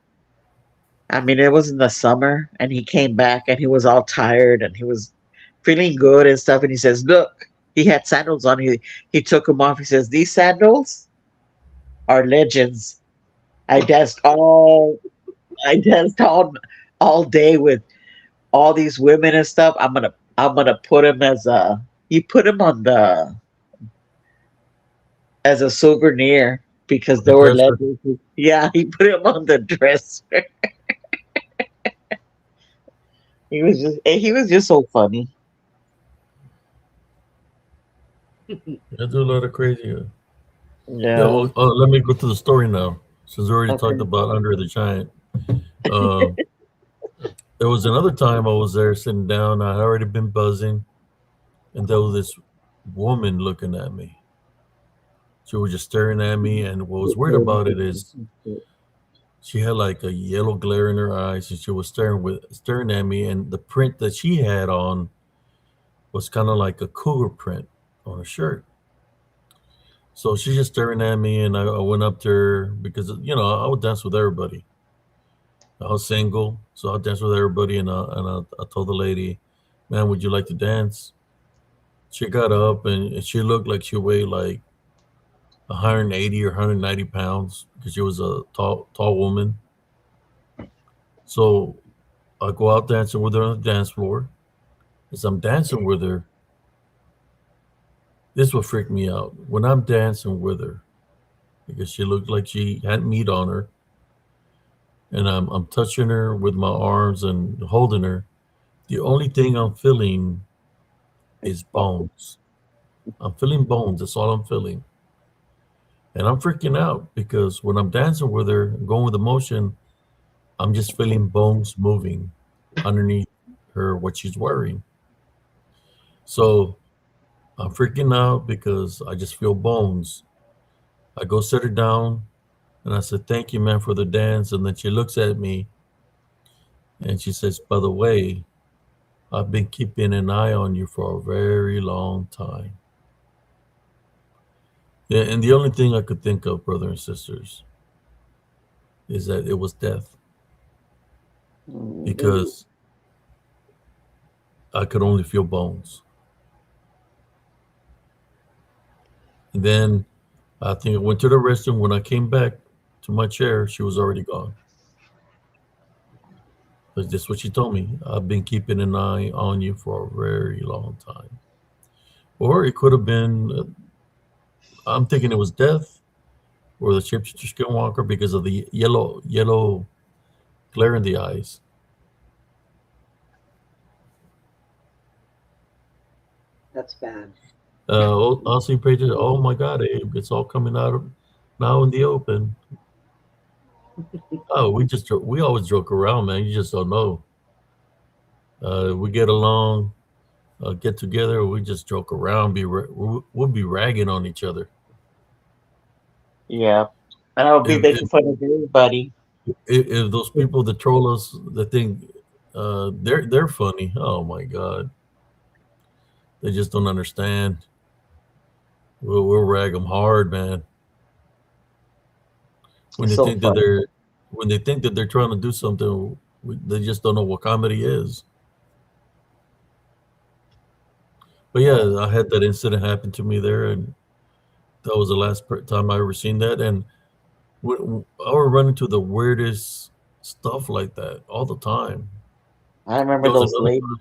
I mean, it was in the summer, and he came back and he was all tired and he was feeling good and stuff. And he says, "Look, he had sandals on. He took them off. He says, these sandals are legends. I danced all I danced all day with all these women and stuff. I'm gonna put him as a he put him on the as a souvenir because The they were dresser. legends. Yeah, he put him on the dresser. He was just so funny. I do a lot of crazy. Yeah. Yeah. Well, let me go to the story now. Since we already talked Okay. about Andre the Giant. Uh, there was another time I was there sitting down. I had already been buzzing, and there was this woman looking at me. She was just staring at me, and what was weird about it is she had like a yellow glare in her eyes, and she was staring at me, and the print that she had on was kind of like a cougar print on her shirt. So she's just staring at me, and I went up to her because I would dance with everybody. I was single, so I danced with everybody, and I told the lady, "Man, would you like to dance?" She got up, and she looked like she weighed like 180 or 190 pounds because she was a tall woman. So I go out dancing with her on the dance floor. As I'm dancing with her, this will freak me out. When I'm dancing with her, because she looked like she had meat on her, and I'm touching her with my arms and holding her. The only thing I'm feeling is bones. I'm feeling bones. That's all I'm feeling. And I'm freaking out because when I'm dancing with her, going with emotion, I'm just feeling bones moving underneath her, what she's wearing. So I'm freaking out because I just feel bones. I go sit her down and I said, "Thank you, man, for the dance." And then she looks at me and she says, "By the way, I've been keeping an eye on you for a very long time." Yeah, and the only thing I could think of, brother and sisters, is that it was death because I could only feel bones. And then I think I went to the restroom. When I came back to my chair, she was already gone. That's just what she told me. I've been keeping an eye on you for a very long time. Or it could have been, I'm thinking it was death or the shapeshifter skinwalker because of the yellow glare in the eyes. That's bad. I'll see pages. Oh my God, Abe, it's all coming out now in the open. Oh, we always joke around, man. You just don't know. We get along, get together. We just joke around. We'll be ragging on each other. Yeah. And I would be If, making fun of everybody. if those people that troll us, that think they're funny. Oh my god, they just don't understand. We'll rag them hard, man. When It's they so think that funny. they're trying to do something, they just don't know what comedy is. But Yeah. yeah, I had that incident happen to me there, and that was the last time I ever seen that. And I would run into the weirdest stuff like that all the time. I remember There was those another ladies,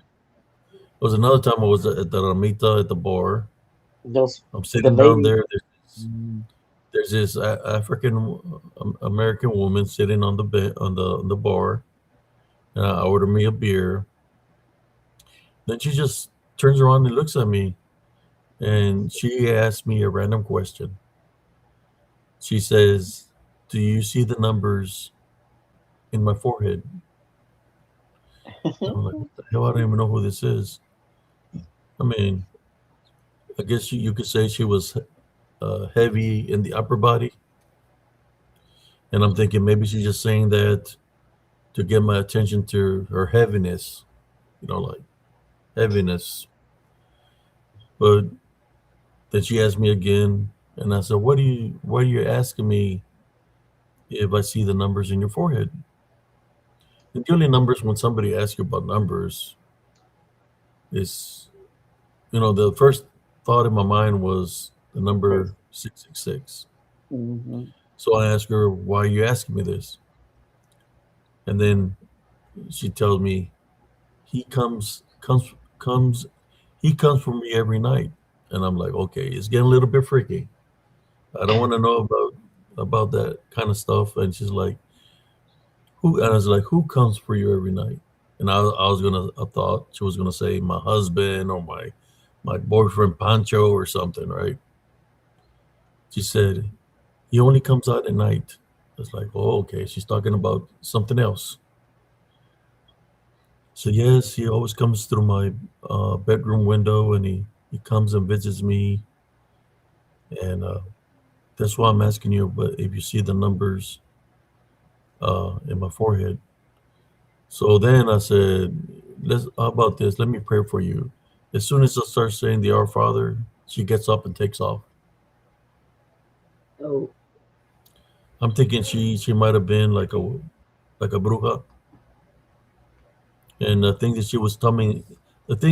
there was another time I was at the Ramita at the bar. those I'm the sitting down ladies. there. Mm. There's this African American woman sitting on the bed on the bar, and I order me a beer. Then she just turns around and looks at me, and she asks me a random question. She says, "Do you see the numbers in my forehead?" I'm like, "What the hell? I don't even know who this is." I mean, I guess you could say she was heavy in the upper body, and I'm thinking maybe she's just saying that to get my attention to her heaviness, like heaviness. But then she asked me again, and I said, Why are you asking me if I see the numbers in your forehead?" And the only numbers when somebody asks you about numbers is, the first thought in my mind was the Yes. number 666. Hmm. So I asked her, "Why are you asking me this?" And then she tells me, "He comes he comes for me every night." And I'm like, okay, it's getting a little bit freaky. I don't want to know about that kind of stuff. And she's like, "Who?" And I was like, "Who comes for you every night?" And I thought she was gonna say my husband or my boyfriend Pancho or something, right? She said he only comes out at night. It's like, oh, okay, she's talking about something else. So yes, he always comes through my bedroom window, and he comes and visits me, and that's why I'm asking you. But if you see the numbers in my forehead, so then I said, "Let's how about this? Let me pray for you." As soon as I start saying the Our Father, she gets up and takes off. Oh, I'm thinking she might have been like a bruja, and the thing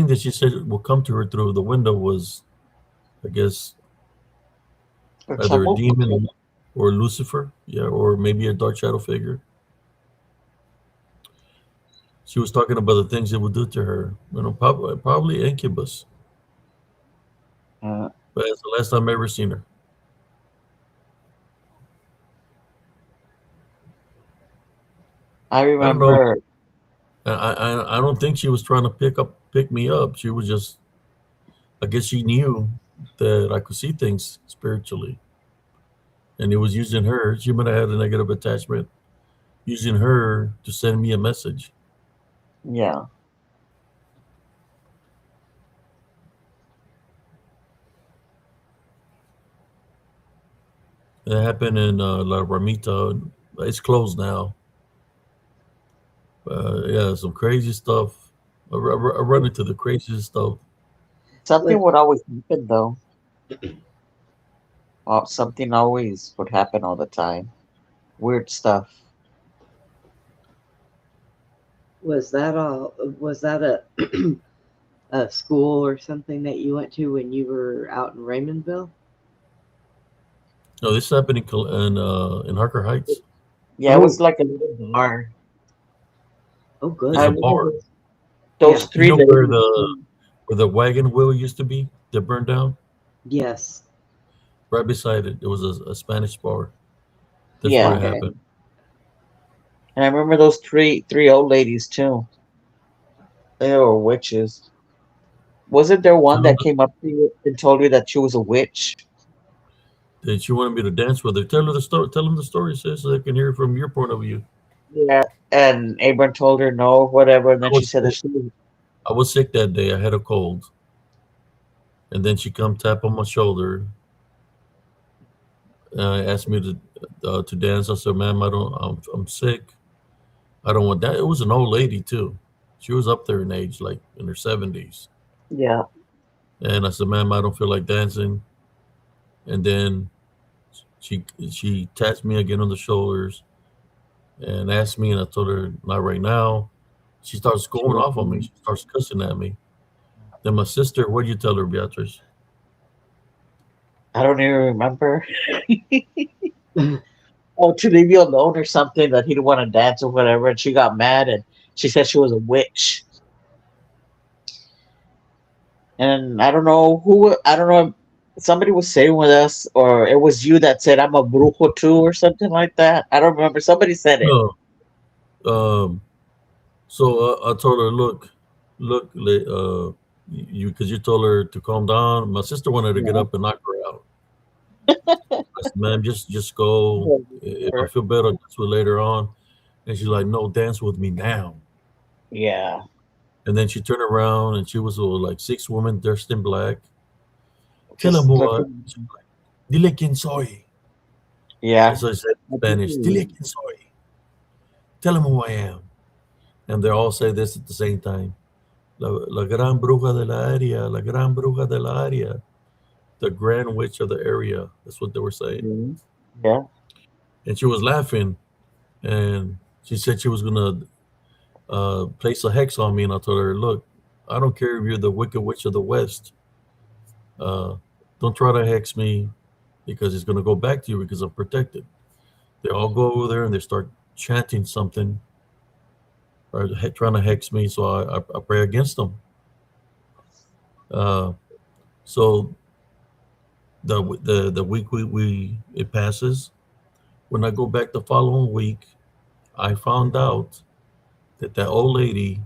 that she said will come to her through the window was, I guess, Or either a trouble. demon or Lucifer, yeah, or maybe a dark shadow figure. She was talking about the things it would do to her. Probably incubus. Uh, But it's the last time I ever seen her. I I don't know. remember. I don't think she was trying to pick me up. She was just, I guess she knew that I could see things spiritually, and it was using her. She might have had a negative attachment, using her to send me a message. Yeah. It happened in La Ramita. It's closed now. Yeah, some crazy stuff. I run into the craziest stuff. Something was would always happen though. Something always would happen all the time. Weird stuff. was that all? Was that a school or something that you went to when you were out in Raymondville? No, this happened in Harker Heights. Yeah, it was Oh, like a little bar. oh, It's I a good. remember bar. those Yeah. You three know where ladies. the wagon wheel used to be that burned down? Yes. Right beside it, there was a Spanish bar. That's where it Yeah. Okay. happened. And I remember those three old ladies too. They were witches. Wasn't there one Tell them that came up to you and told you that she was a witch? that she wanted me to dance with her. Tell her the story. Tell them the story, sis, so they can hear it from your point of view. Yeah. And Abram told her no, whatever, and I then she was said that sick. she was. I was sick that day. I had a cold, and then she come tap on my shoulder. Asked me to dance. I said, "Ma'am, I don't. I'm sick. I don't want that." It was an old lady too. She was up there in age, like in her 70s. Yeah. And I said, "Ma'am, I don't feel like dancing." And then she tapped me again on the shoulders and asked me, and I told her, "Not right now." She starts She going was off on me. She starts cussing at me. Then my sister, what did you tell her, Beatrice? I don't even remember. Oh, to leave you alone or something that he didn't want to dance or whatever, and she got mad and she said she was a witch. And I don't know who. I don't know. Somebody was saying with us, or it was you that said I'm a brujo too, or something like that. I don't remember. Somebody said it. No. Um, so I told her, you, because you told her to calm down. My sister wanted to get Yeah. up and knock her out. I said, "Ma'am, just go. If I feel better, I'll dance with later on." And she's like, "No, dance with me now." Yeah. And then she turned around and she was like six women dressed in black. Tell him Just who I. looking. Dile quién soy. Yeah. That's what I said in I think Spanish. Dile you- quién soy. Tell him who I am. And they all say this at the same time. La gran bruja de la área. La gran bruja de la área. The grand witch of the area. That's what they were saying. Mhm. Yeah. And she was laughing. And she said she was going to place a hex on me. And I told her, look, I don't care if you're the wicked witch of the West. Uh, don't try to hex me because it's going to go back to you because I'm protected. They all go over there and they start chanting something or trying to hex me. So I pray against them. Uh, so the week we it passes. When I go back the following week, I found out that that old lady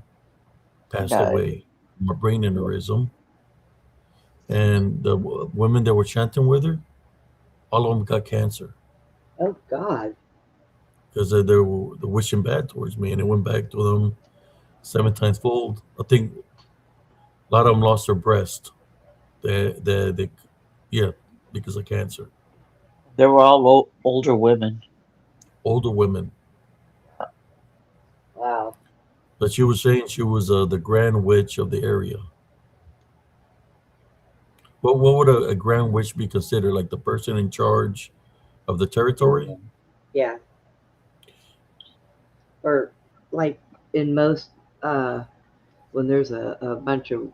passed Died. away from a brain Yeah. aneurysm, and the women that were chanting with her, all of them got cancer Oh God. because they were wishing bad towards me, and it went back to them seven times fold. I think a lot of them lost their breast. They yeah, because of cancer. They were all older women. Older women. Wow. But she was saying she was the grand witch of the area. What would a grand witch be considered? Like the person in charge of the territory? Yeah. Yeah. Or like in most uh when there's a bunch of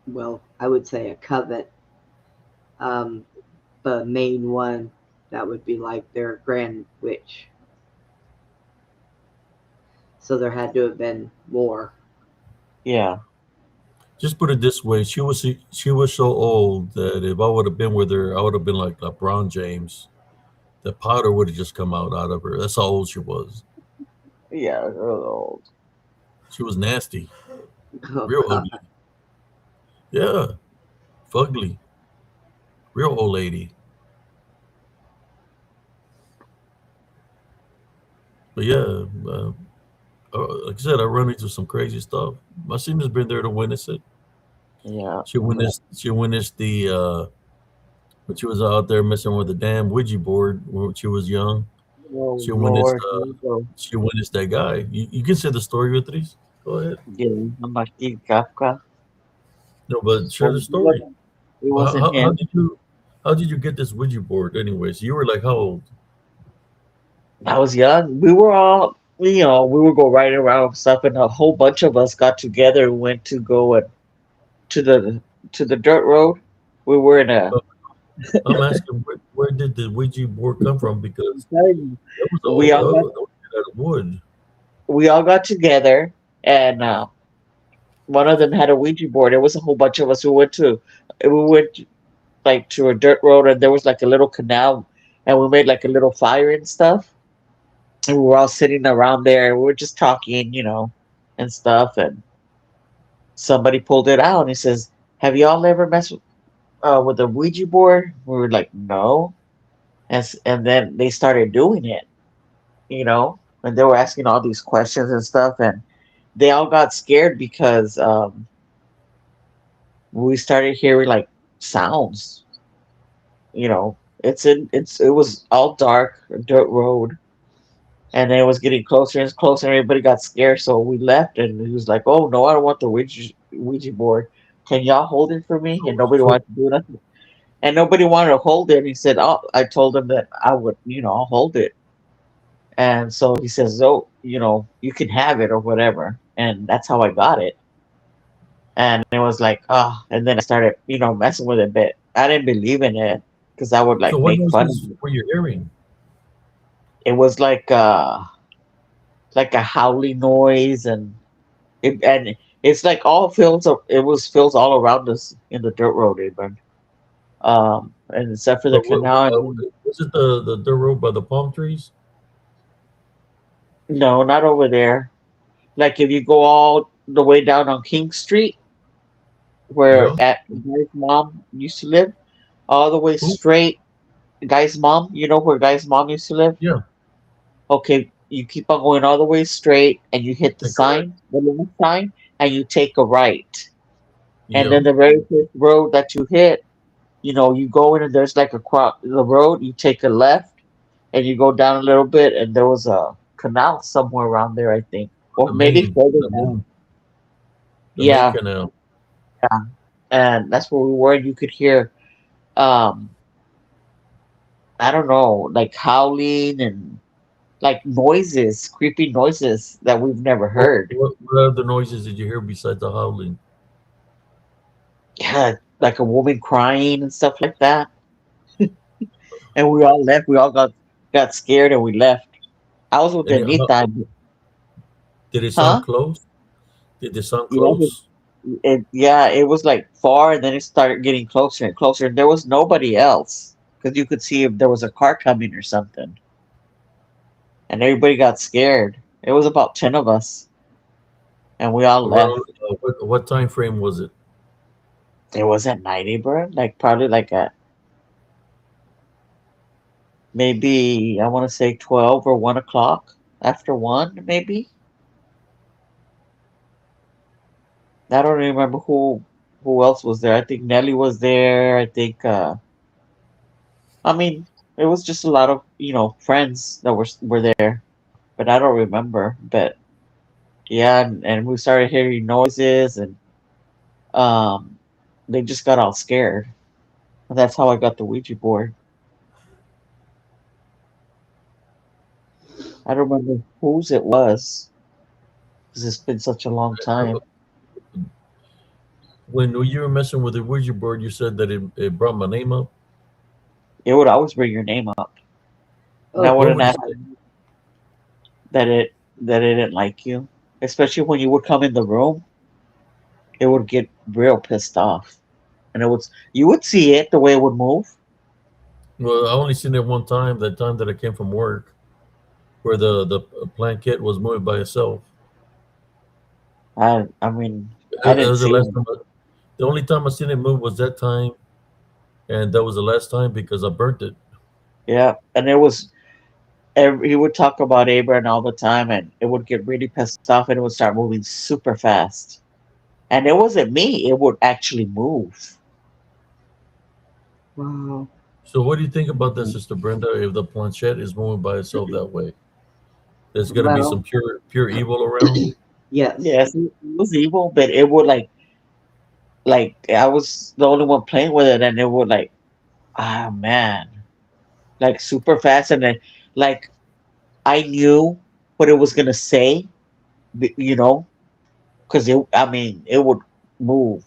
well, I would say a coven, um, the main one that would be like their grand witch. So there had to have been more. Yeah. Just put it this way: she was so old that if I would have been with her, I would have been like LeBron James. The powder would have just come out of her. That's how old she was. Yeah. Real old. She was nasty, Oh real God. ugly. Yeah, fugly, real old lady. But yeah, like I said, I run into some crazy stuff. My sister's been there to witness it. Yeah. She witnessed the when she was out there messing with the damn Ouija board when she was young. Oh She witnessed Lord. Here we go. she witnessed that guy. You can say the story, Beatriz. Go ahead. Yeah. I'm like Steve Kafka. No, but share Well, the story. it How, wasn't how him. did you get this Ouija board? Anyways, you were like how old? I was young. We were all, we would go riding around and stuff, and a whole bunch of us got together and went to go to the to the dirt road. We were in a. Uh, I'm asking where did the Ouija board come from? Because that was We all got that was made out of wood. we all got together, and one of them had a Ouija board. There was a whole bunch of us who went like to a dirt road, and there was like a little canal, and we made like a little fire and stuff, and we were all sitting around there. We were just talking, and stuff, and somebody pulled it out and he says, "Have y'all ever messed with a Ouija board?" We were like, "No," and then they started doing it, and they were asking all these questions and stuff, and they all got scared because we started hearing like sounds. It was all dark, dirt road, And then it was getting closer and closer, and everybody got scared, so we left. And he was like, "Oh no, I don't want the Ouija board. Can y'all hold it for me?" And nobody So, wanted to do nothing. And nobody wanted to hold it. And he said, "Oh," I told him that I would, I'll hold it. And so he says, "Oh, you can have it or whatever." And that's how I got it. And it was like, oh, and then I started, messing with it a bit. I didn't believe in it because I would so like what make fun of noises it. were you hearing? It was like a howling noise, and it's like all fields. It was fields all around us in the dirt road, even. And except for the But canal, and then, was it the dirt road by the palm trees? no, not over there. Like if you go all the way down on King Street, where Yeah. at Guy's mom used to live, all the way Who? straight. Guy's mom, you know where Guy's mom used to live? Yeah. Okay, you keep on going all the way straight, and you hit the Take a right. sign, the little sign, and you take a right. And Yeah. then the very first road that you hit, you go in and there's like across the road, you take a left, and you go down a little bit, and there was a canal somewhere around there, I think, or The maybe main, further the main, down. the main Yeah, canal. yeah, and that's where we were. And you could hear, um, I don't know, like howling and like noises, creepy noises that we've never heard. What other noises did you hear besides the howling? Yeah, like a woman crying and stuff like that. And we all left. We all got scared and we left. I was with And Anita. did it sound Huh? close? Did it sound Yeah, close? yeah, it was like far, and then it started getting closer and closer. And there was nobody else because you could see if there was a car coming or something. And everybody got scared. It was about 10 of us, and we all left. Around what time frame was it? It was at night, bro. Like probably like at maybe I want to say 12 or 1 o'clock. After one, maybe. I don't remember who else was there. I think Nelly was there. I think I mean it was just a lot of friends that were there, but I don't remember. But yeah, and we started hearing noises, and um they just got all scared. And that's how I got the Ouija board. I don't remember whose it was because it's been such a long time. When you were messing with the Ouija board, you said that it brought my name up. It would always bring your name up, and I Oh, What wouldn't would it ask say? that it didn't like you, especially when you would come in the room. It would get real pissed off, and it was you would see it the way it would move. Well, I only seen it one time. That time that I came from work, where the plant kit was moving by itself. I mean, I It didn't was the see last it. time. The only time I seen it move was that time, and that was the last time because I burnt it. Yeah, and it was. He would talk about Abraham all the time, and it would get really pissed off, and it would start moving super fast. And it wasn't me; it would actually move. wow. So, what do you think about that, Sister Brenda? If the planchette is moving by itself that way, there's gonna be Well, some pure evil around. yes. Yes, it was evil, but it would like I was the only one playing with it, and it would like ah man, like super fast, and then like I knew what it was gonna say, because I mean, it would move.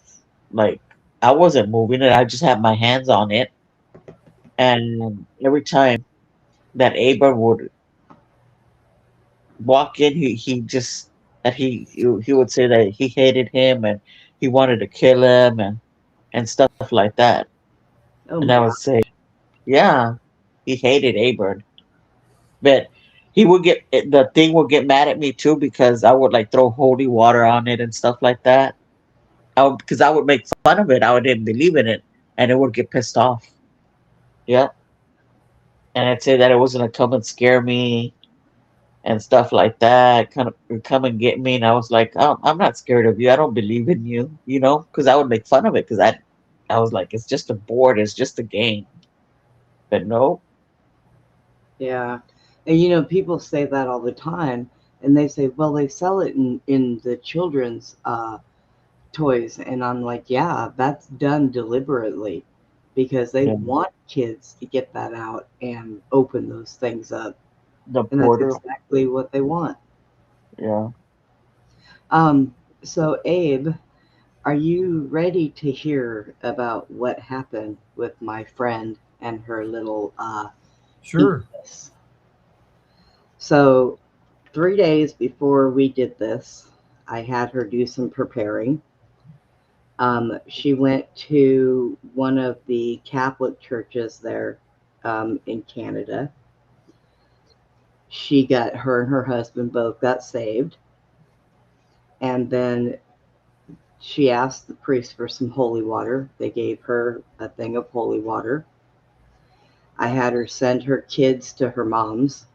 Like I wasn't moving it; I just had my hands on it, and every time that Abram would walk in, he just that he would say that he hated him and he wanted to kill him and stuff like that. Oh And I my. would say, yeah, he hated Abram, but he would get the thing would get mad at me too because I would like throw holy water on it and stuff like that. Because I would make fun of it. I didn't believe in it, and it would get pissed off. Yeah, and I'd say that it was gonna come and scare me and stuff like that. Kind of come and get me, and I was like, oh, I'm not scared of you. I don't believe in you. Because I would make fun of it because I was like, it's just a board. It's just a game. But no, Yeah. And you know, people say that all the time, and they say, well, they sell it in the children's toys. And I'm like, yeah, that's done deliberately because they Yeah. want kids to get that out and open those things up. The And that's porter. exactly what they want. Yeah. Um, so, Abe, are you ready to hear about what happened with my friend and her little Sure. fetus? So, 3 days before we did this, I had her do some preparing. She went to one of the Catholic churches there in Canada. She got her and her husband both got saved, and then she asked the priest for some holy water. They gave her a thing of holy water. I had her send her kids to her mom's,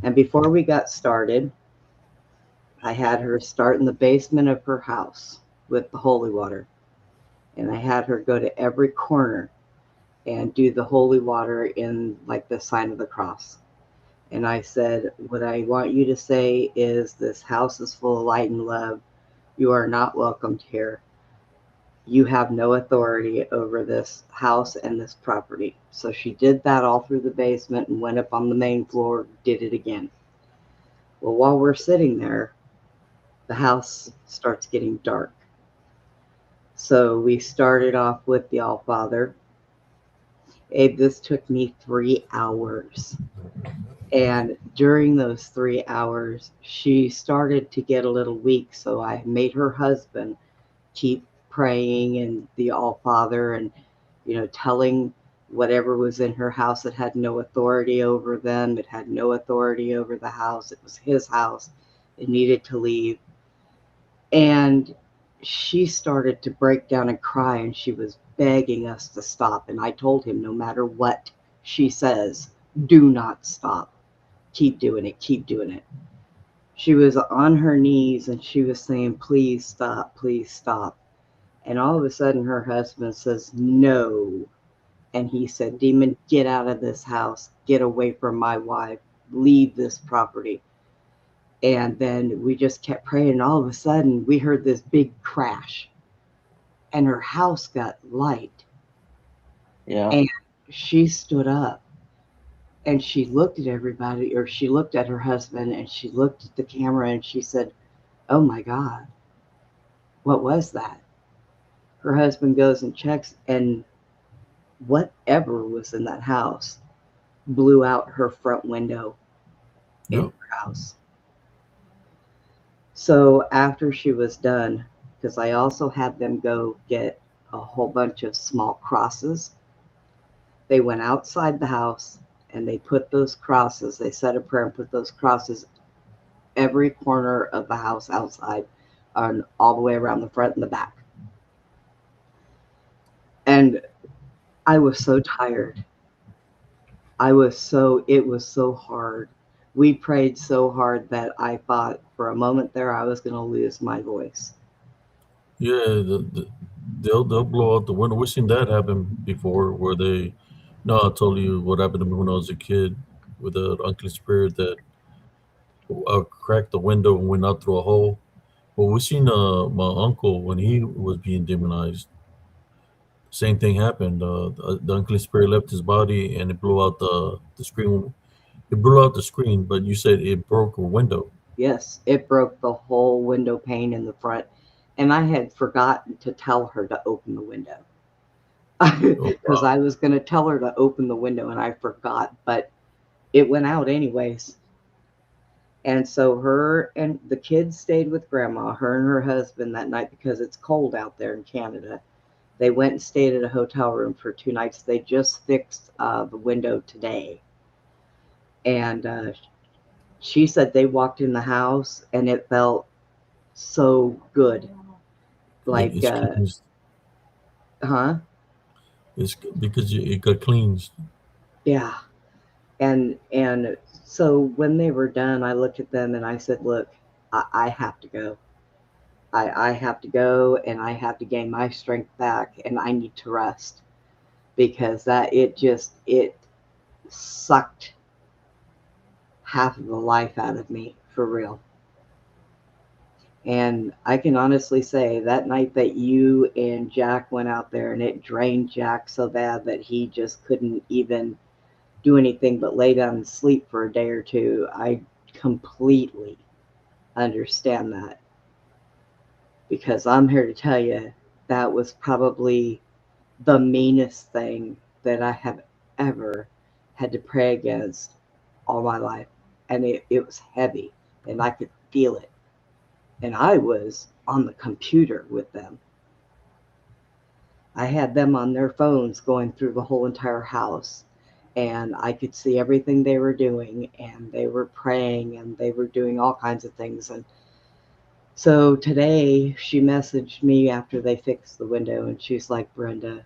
and before we got started, I had her start in the basement of her house with the holy water, and I had her go to every corner and do the holy water in like the sign of the cross. And I said, what I want you to say is, this house is full of light and love. You are not welcomed here. You have no authority over this house and this property. So she did that all through the basement and went up on the main floor, did it again. Well, while we're sitting there, the house starts getting dark. So we started off with the All Father. Abe, this took me 3 hours. And during those 3 hours, she started to get a little weak. So I made her husband keep praying and the All Father and, you know, telling whatever was in her house, it had no authority over them. It had no authority over the house. It was his house. It needed to leave. And she started to break down and cry, and she was begging us to stop. And I told him, no matter what she says, do not stop. Keep doing it. Keep doing it. She was on her knees and she was saying, please stop. Please stop. And all of a sudden, her husband says, no. And he said, demon, get out of this house. Get away from my wife. Leave this property. And then we just kept praying. And all of a sudden, we heard this big crash, and her house got light. Yeah. And she stood up and she looked at everybody, or she looked at her husband and she looked at the camera and she said, oh my God, what was that? Her husband goes and checks, and whatever was in that house blew out her front window in Yep. her house. So after she was done, because I also had them go get a whole bunch of small crosses, they went outside the house and they put those crosses, they said a prayer and put those crosses every corner of the house outside and all the way around the front and the back. And I was so tired. It was so hard. We prayed so hard that I thought for a moment there I was going to lose my voice. Yeah, they'll blow out the window. We've seen that happen before, where they. No, I told you what happened to me when I was a kid with an unclean spirit that cracked the window and went out through a hole. Well, we seen my uncle when he was being demonized. Same thing happened. The unclean spirit left his body and it blew out the screen. It blew out the screen, but you said it broke a window. Yes, it broke the whole window pane in the front. And I had forgotten to tell her to open the window Oh, because I was going to tell her to open the window and I forgot, but it went out anyways. And so her and the kids stayed with grandma, her and her husband that night because it's cold out there in Canada. They went and stayed at a hotel room for 2 nights. They just fixed the window today. And she said they walked in the house and it felt so good. Like, it's cleansed. huh? It's because it got cleansed. Yeah. And so when they were done, I looked at them and I said, look, I have to go. I have to go and I have to gain my strength back and I need to rest because that it sucked half of the life out of me, for real. And I can honestly say that night that you and Jack went out there and it drained Jack so bad that he just couldn't even do anything but lay down and sleep for a day or two, I completely understand that, because I'm here to tell you that was probably the meanest thing that I have ever had to pray against all my life. And it was heavy and I could feel it. And I was on the computer with them. I had them on their phones going through the whole entire house. And I could see everything they were doing, and they were praying, and they were doing all kinds of things. And so today she messaged me after they fixed the window, and she's like, Brenda,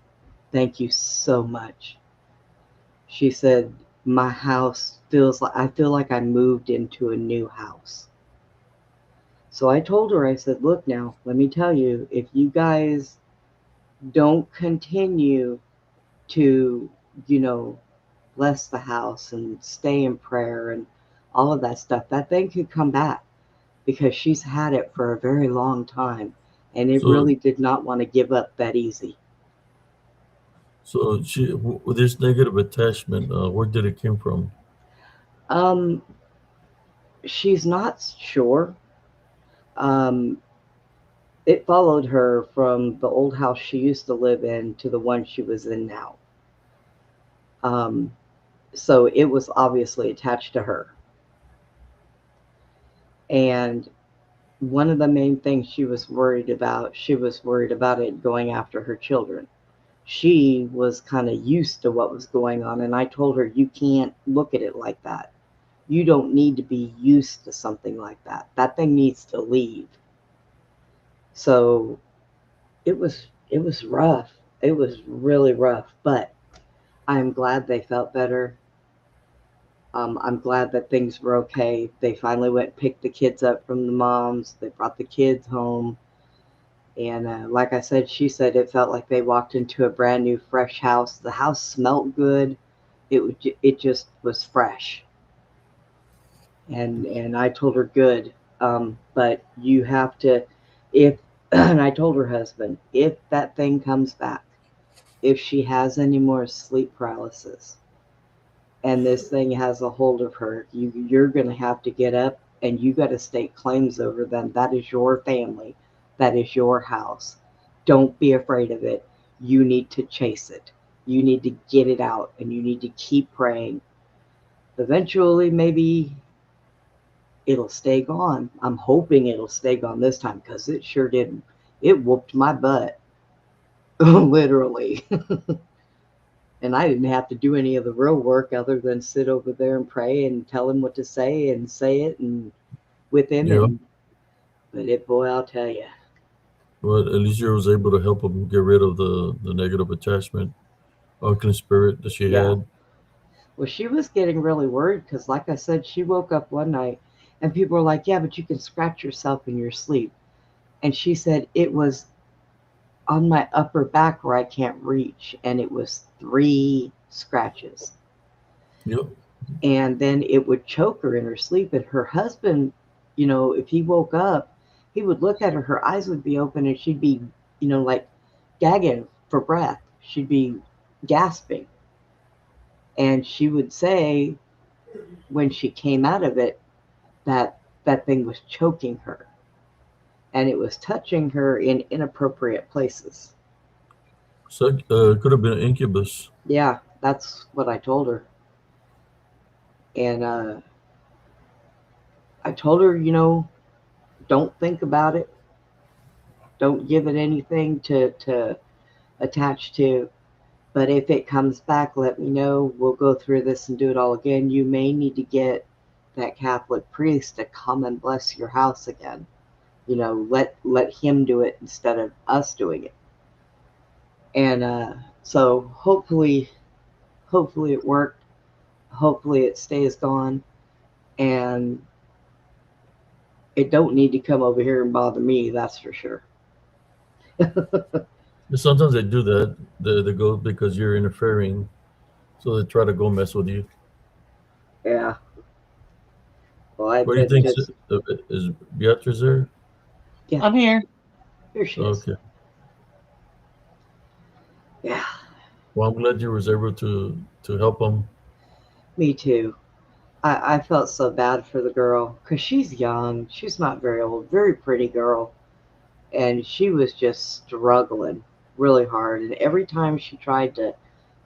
thank you so much. She said, my house feels like I feel like I moved into a new house. So I told her, I said, look, now, let me tell you, if you guys don't continue to, you know, bless the house and stay in prayer and all of that stuff, that thing could come back, because she's had it for a very long time and it So really did not want to give up that easy. with this negative attachment, where did it came from? Um, she's not sure. Um, it followed her from the old house she used to live in to the one she was in now. Um, so it was obviously attached to her. And one of the main things she was worried about it going after her children. She was kind of used to what was going on. And I told her, you can't look at it like that. You don't need to be used to something like that. That thing needs to leave. So it was rough. It was really rough, but I'm glad they felt better. I'm glad that things were okay. They finally went and picked the kids up from the moms. They brought the kids home. And like I said, she said it felt like they walked into a brand new, fresh house. The house smelled good. It just was fresh. And I told her good. But you have to, if and I told her husband, if that thing comes back, if she has any more sleep paralysis, and this thing has a hold of her, you're going to have to get up and you got to stake claims over them. That is your family. That is your house. Don't be afraid of it. You need to chase it. You need to get it out and you need to keep praying. Eventually, maybe it'll stay gone. I'm hoping it'll stay gone this time, because it sure did. It whooped my butt, literally. And I didn't have to do any of the real work other than sit over there and pray and tell him what to say and say it and with him. Yeah. And but it, boy, I'll tell you, Well, at least you was able to help him get rid of the negative attachment, unclean spirit that she yeah. had. Well, she was getting really worried because, like I said, she woke up one night and people were like, "Yeah, but you can scratch yourself in your sleep." And she said it was on my upper back where I can't reach, and it was 3 scratches. Yep. And then it would choke her in her sleep. And her husband, if he woke up, he would look at her, her eyes would be open, and she'd be, like gagging for breath. She'd be gasping. And she would say when she came out of it that that thing was choking her and it was touching her in inappropriate places. So could have been an incubus. Yeah, that's what I told her. And I told her, don't think about it. Don't give it anything to attach to. But if it comes back, let me know. We'll go through this and do it all again. You may need to get that Catholic priest to come and bless your house again. Let him do it instead of us doing it. And so hopefully it worked. Hopefully it stays gone, and it don't need to come over here and bother me. That's for sure. And sometimes they do that. They go because you're interfering, so they try to go mess with you. Yeah. Well, I've What do you been think? just, Is Beatrice there? yeah, I'm here. here she is. Okay. Yeah, Well, I'm glad you was able to help them. me too. I felt so bad for the girl because she's young. She's not very old, very pretty girl. And she was just struggling really hard. And every time she tried to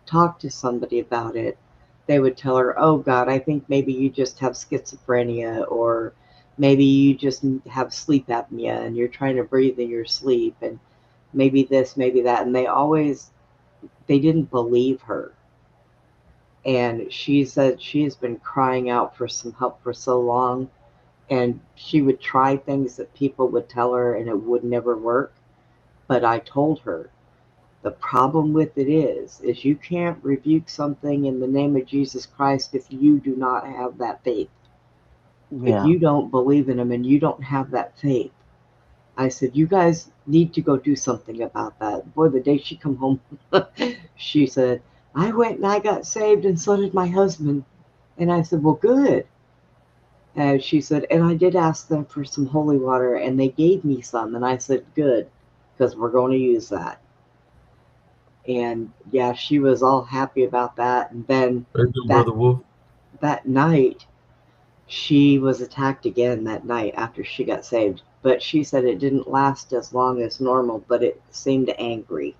talk to somebody about it, they would tell her, "Oh God, I think maybe you just have schizophrenia, or maybe you just have sleep apnea and you're trying to breathe in your sleep, and maybe this, maybe that." And they didn't believe her. And she said she has been crying out for some help for so long, and she would try things that people would tell her and it would never work. But I told her, the problem with it is you can't rebuke something in the name of Jesus Christ if you do not have that faith. If Yeah. you don't believe in him and you don't have that faith. I said, you guys need to go do something about that. Boy, the day she come home, she said, I went and I got saved and so did my husband. And I said, well, good. And she said, and I did ask them for some holy water and they gave me some. And I said, good, because we're going to use that. And yeah, she was all happy about that. And then How you doing, that Brother Wolf? that night, she was attacked again that night after she got saved. But she said it didn't last as long as normal, but it seemed angry.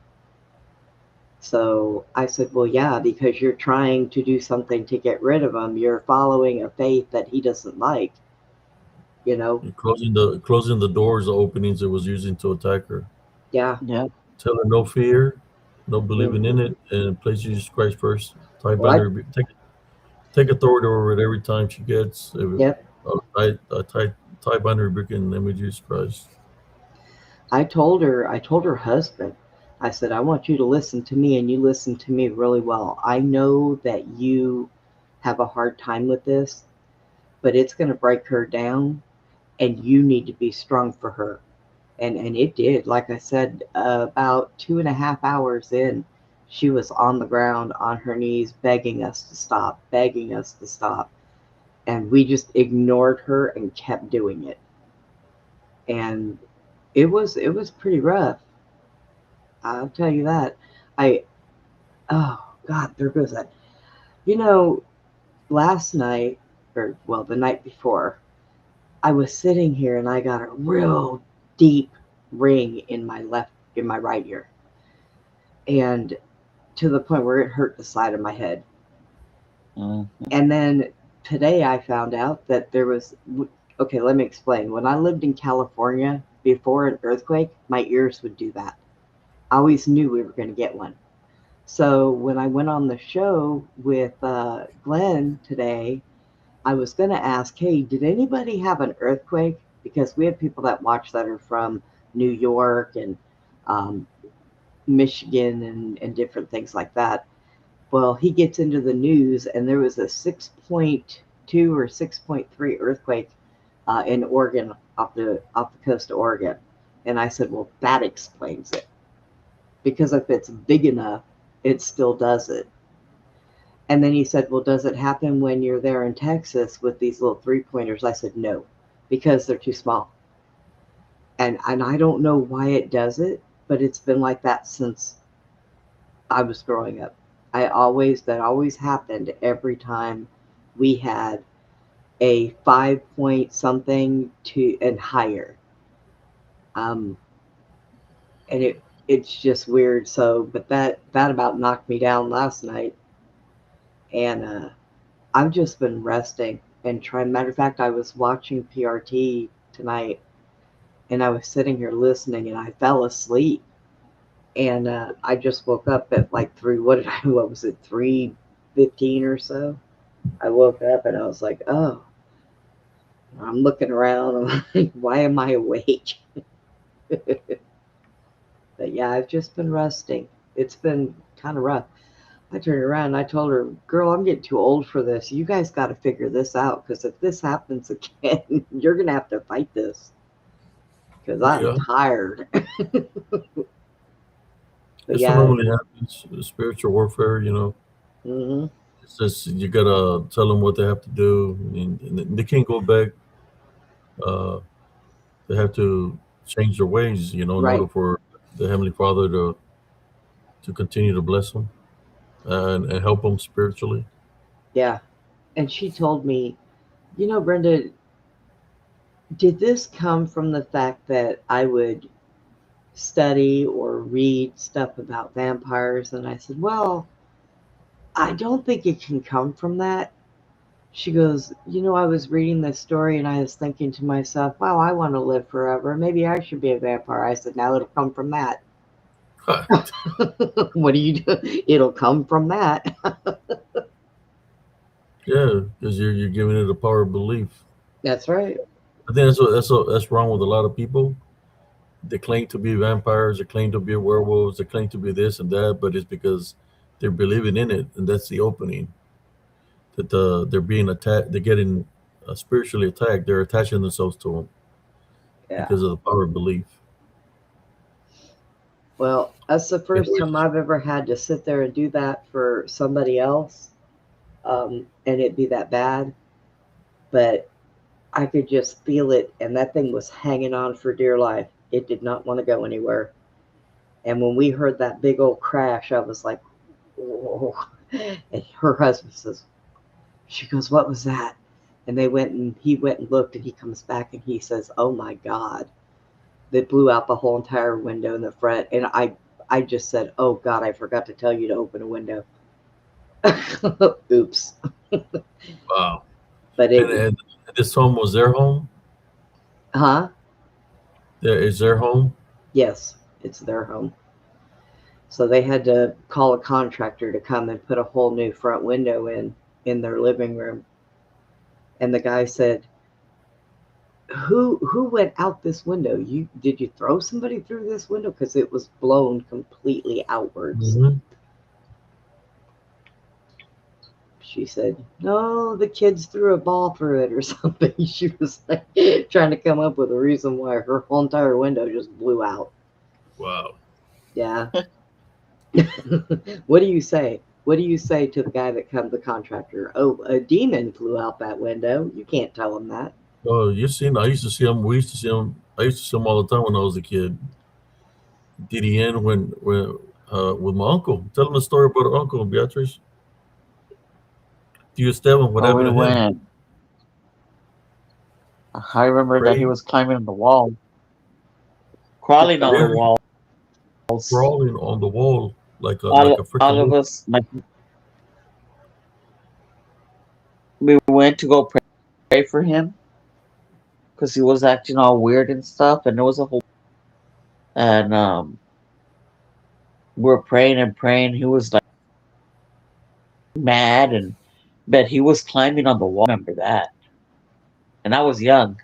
So I said, well, yeah, because you're trying to do something to get rid of him. You're following a faith that he doesn't like, you know? You're closing the doors, the openings it was using to attack her. Yeah. Yep. Tell her no fear, no believing Hmm. in it, and place Jesus Christ first. Tie Well, binder, take authority over it every time she gets yep. tie binder rebuke in the name of Jesus Christ. I told her husband, I said, I want you to listen to me and you listen to me really well. I know that you have a hard time with this, but it's going to break her down and you need to be strong for her. And it did. Like I said, about 2.5 hours in, she was on the ground on her knees begging us to stop, begging us to stop. And we just ignored her and kept doing it. And it was pretty rough. I'll tell you that. I oh God, there goes that. You know, last night, or well, the night before, I was sitting here and I got a real deep ring in my right ear, and to the point where it hurt the side of my head. Hmm. And then today I found out that there was. Okay, let me explain. When I lived in California before an earthquake, my ears would do that. I always knew we were going to get one. So when I went on the show with Glenn today, I was going to ask, hey, did anybody have an earthquake? Because we have people that watch that are from New York and um, Michigan and different things like that. Well, he gets into the news, and there was a 6.2 or 6.3 earthquake in Oregon, off the coast of Oregon. And I said, well, that explains it. Because if it's big enough, it still does it. And then he said, well, does it happen when you're there in Texas with these little three pointers? I said, no, because they're too small. And I don't know why it does it, but it's been like that since I was growing up. That always happened every time we had a 5 point something to and higher. Um, and it's just weird. So, but that about knocked me down last night, and I've just been resting and trying. Matter of fact, I was watching PRT tonight, and I was sitting here listening, and I fell asleep. And I just woke up at like three. What did I? What was it? 3:15 or so. I woke up and I was like, oh. I'm looking around. I'm like, why am I awake? But yeah, I've just been resting. It's been kind of rough. I turned around and I told her, girl, I'm getting too old for this. You guys got to figure this out because if this happens again, you're going to have to fight this because I'm Yeah, tired. But this one yeah, normally happens. Spiritual warfare, hmm It's just you gotta tell them what they have to do, and they can't go back. Uh, they have to change their ways, in order Right. for the Heavenly Father to continue to bless them and help them spiritually. Yeah. And she told me, Brenda, did this come from the fact that I would study or read stuff about vampires? And I said, well, I don't think it can come from that. She goes, I was reading this story and I was thinking to myself, wow, I want to live forever. Maybe I should be a vampire. I said, now it'll come from that. What do you do? It'll come from that. Yeah, because you're giving it a power of belief. That's right. I think that's wrong with a lot of people. They claim to be vampires, they claim to be werewolves, they claim to be this and that, but it's because they're believing in it, and that's the opening. That they're being attacked, they're getting spiritually attacked. They're attaching themselves to them Yeah. because of the power of belief. Well, that's the first time Anyways, I've ever had to sit there and do that for somebody else, and it be that bad. But I could just feel it, and that thing was hanging on for dear life. It did not want to go anywhere. And when we heard that big old crash, I was like, whoa. And her husband says, she goes, what was that? And he went and looked, and he comes back and he says, oh my God. They blew out the whole entire window in the front. And I just said, oh God, I forgot to tell you to open a window. Oops. wow. But And, it was, and this home was their home. huh? There is their home. Yes, it's their home. So they had to call a contractor to come and put a whole new front window in their living room. And the guy said, who went out this window? Did you throw somebody through this window? Because it was blown completely outwards. Hmm. She said, no, the kids threw a ball through it or something. She was like trying to come up with a reason why her whole entire window just blew out. Wow. Yeah. What do you say? What do you say to the guy that comes, the contractor? Oh, a demon flew out that window. You can't tell him that. Oh, you seen? I used to see them. We used to see them. I used to see them all the time when I was a kid. DDN when with my uncle. Tell him the story about our uncle Beatrice. Do you Esteban? What When happened we to him? went, I remember that he Praying, was climbing on the wall, crawling on the really walls. crawling on the wall like a All freaking of lizard. us, like, we went to go pray for him because he was acting all weird and stuff, and there was a whole, and we were praying and praying. He was like mad, and but he was climbing on the wall. I remember that, and I was young,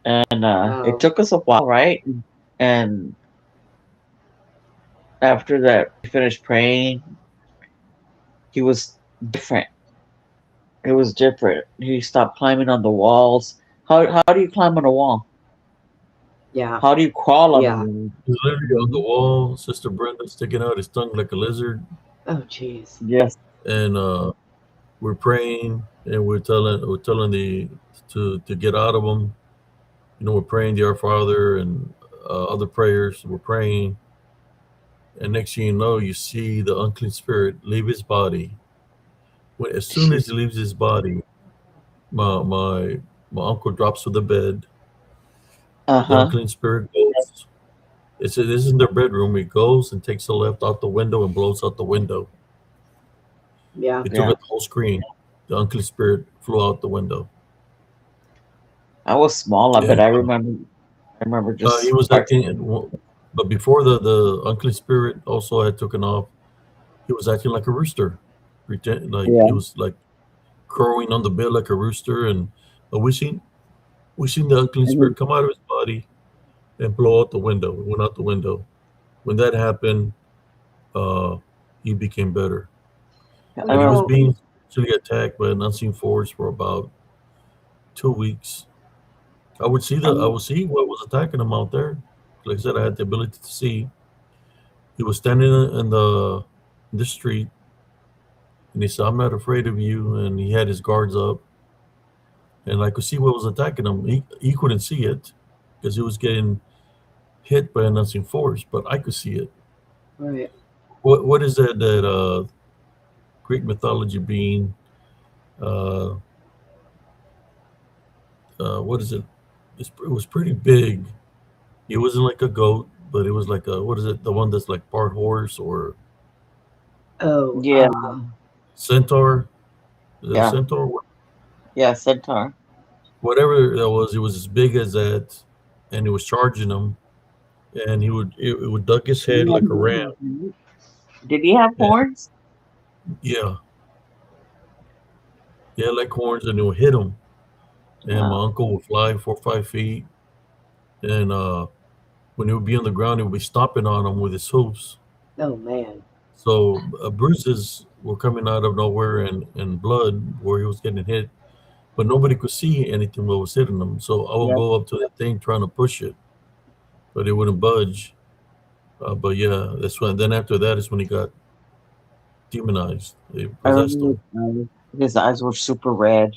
and it Oh, took us a while, right? And after that, we finished praying. He was different. It was different. He stopped climbing on the walls. How do you climb on a wall? yeah, How do you crawl on a yeah. wall? He's literally on the wall. Sister Brenda sticking out his tongue like a lizard, Oh, jeez. Yes. and we're praying and we're telling the to get out of him. We're praying the Our Father and other prayers. We're praying, and next thing you know, you see the unclean spirit leave his body. As soon as he leaves his body, my uncle drops to the bed. Uh The huh. unclean spirit goes. This is in their bedroom. He goes and takes a left out the window and blows out the window. Yeah. He took Yeah. out the whole screen. The unclean spirit flew out the window. I was small, but And I remember. I remember he just was start. acting, but before the unclean spirit also had taken off, he was acting like a rooster, pretend like he Yeah. was like crowing on the bed like a rooster, and we seen the unclean And spirit come out of his body and blow out the window. It went out the window. When that happened, uh, he became better. Well, I But he was remember. being actually attacked by an unseen force for about 2 weeks. I would see what was attacking him out there. Like I said, I had the ability to see. He was standing in the in the street, and he said, "I'm not afraid of you." And he had his guards up, and I could see what was attacking him. He couldn't see it because he was getting hit by an unseen force, but I could see it. Right. What is that Greek mythology being? Uh, what is it? It was pretty big. It wasn't like a goat, but it was like a, what is it? The one that's like part horse or Oh, Yeah, centaur? Is it a yeah, centaur? yeah, centaur. Whatever that was, it was as big as that, and it was charging him, and it would duck his head like a ram. Did he have And horns? yeah, yeah, like horns, and it would hit him. And my Oh, uncle would fly 4 or 5 feet, and when he would be on the ground, he would be stomping on him with his hooves. oh man. So bruises were coming out of nowhere and blood where he was getting hit, but nobody could see anything that was hitting him. So I would yeah. go up to that thing trying to push it, but it wouldn't budge. But yeah, that's when. Then after that is when he got demonized. They I possessed remember him. his eyes were super red.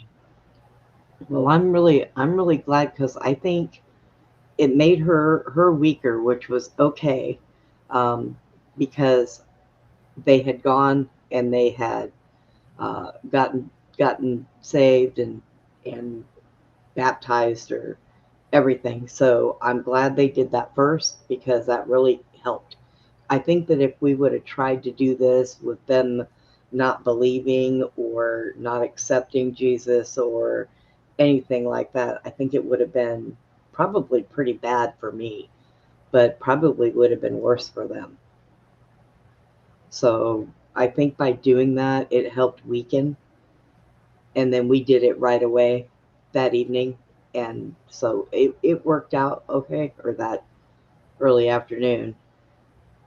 Well, I'm really glad because I think it made her weaker, which was okay, um, because they had gone and they had gotten saved and baptized or everything. So I'm glad they did that first because that really helped. I think that if we would have tried to do this with them not believing or not accepting Jesus or anything like that, I think it would have been probably pretty bad for me, but probably would have been worse for them. So I think by doing that, it helped weaken. And then we did it right away that evening. And so it worked out okay, or that early afternoon.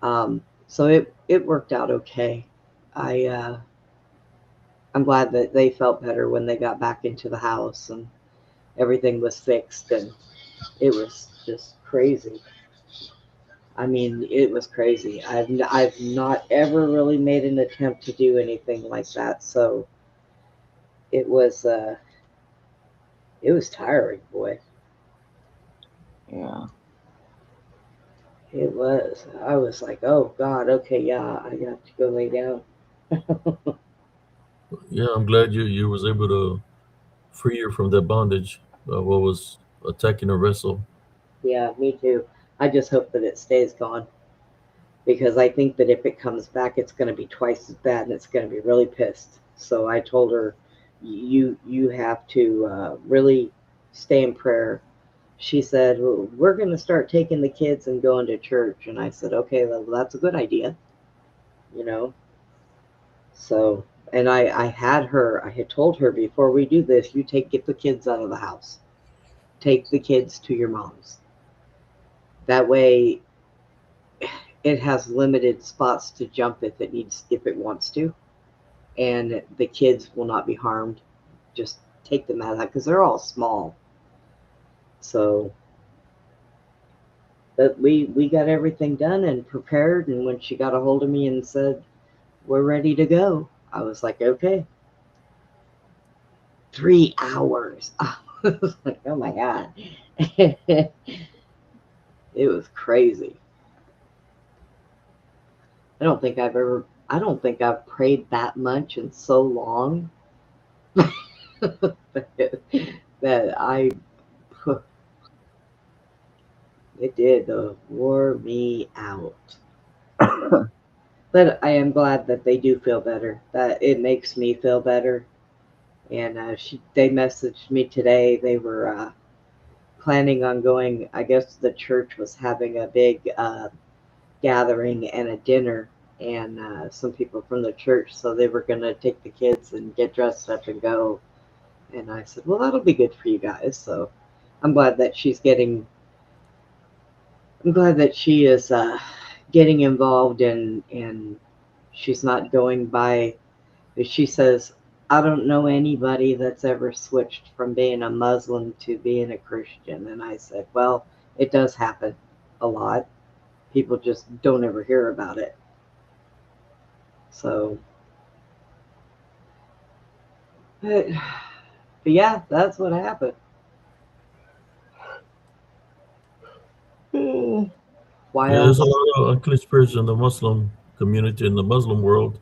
So it worked out okay. I I'm glad that they felt better when they got back into the house and everything was fixed, and it was just crazy. I mean, it was crazy. I've not ever really made an attempt to do anything like that, so it was uh it was tiring, boy. Yeah. It was. I was like, oh God, okay, yeah, I got to go lay down. Yeah, I'm glad you was able to free her from that bondage. What was attacking her vessel. Yeah, me too. I just hope that it stays gone because I think that if it comes back, it's going to be twice as bad and it's going to be really pissed. So I told her, you have to really stay in prayer. She said, well, we're going to start taking the kids and going to church, and I said, okay, well, that's a good idea, you know. So, and I had told her before we do this, get the kids out of the house, take the kids to your mom's. That way, it has limited spots to jump if it wants to, and the kids will not be harmed. Just take them out of that because they're all small. So, but we got everything done and prepared. And when she got a hold of me and said we're ready to go, I was like, okay. 3 hours. I was like, oh my god, it was crazy. I don't think I've prayed that much in so long that it did wore me out. But I am glad that they do feel better. That it makes me feel better. And they messaged me today. They were planning on going. I guess the church was having a big gathering and a dinner, and some people from the church. So they were going to take the kids and get dressed up and go. And I said, well, that'll be good for you guys. So I'm glad that I'm glad that she is getting involved and she's not going by. She says, I don't know anybody that's ever switched from being a Muslim to being a Christian. And I said, well, it does happen a lot. People just don't ever hear about it. So, but yeah, that's what happened. Yeah, there's Wild. a lot of unclean spirits in the Muslim community, in the Muslim world.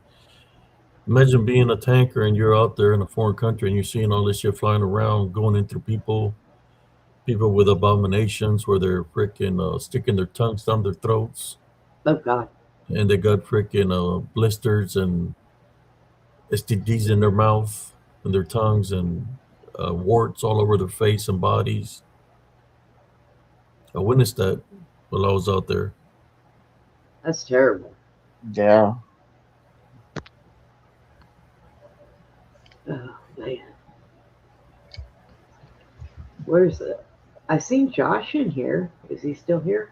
Imagine being a tanker and you're out there in a foreign country and you're seeing all this shit flying around, going into people with abominations where they're freaking sticking their tongues down their throats, Oh God. and they got freaking blisters and STDs in their mouth and their tongues and warts all over their face and bodies. I witnessed that while I was out there. That's terrible. Yeah. Oh man. Where's it? I seen Josh in here. Is he still here?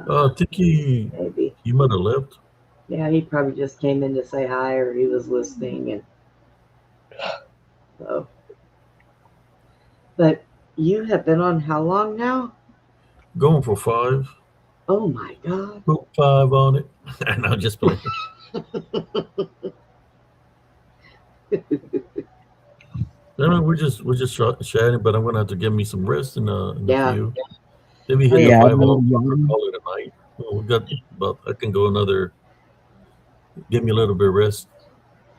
I think Maybe. he might have left. Yeah, he probably just came in to say hi or he was listening and so. But you have been on how long now? Going for five. Oh my God. Put five on it. And I'm just playing. I mean, we're just chatting, but I'm gonna have to get me some rest in a Yeah. few. Maybe Oh hit the yeah. Yeah, I 5 o'clock know. or call it a night. Well, we got about. I can go another. Give me a little bit of rest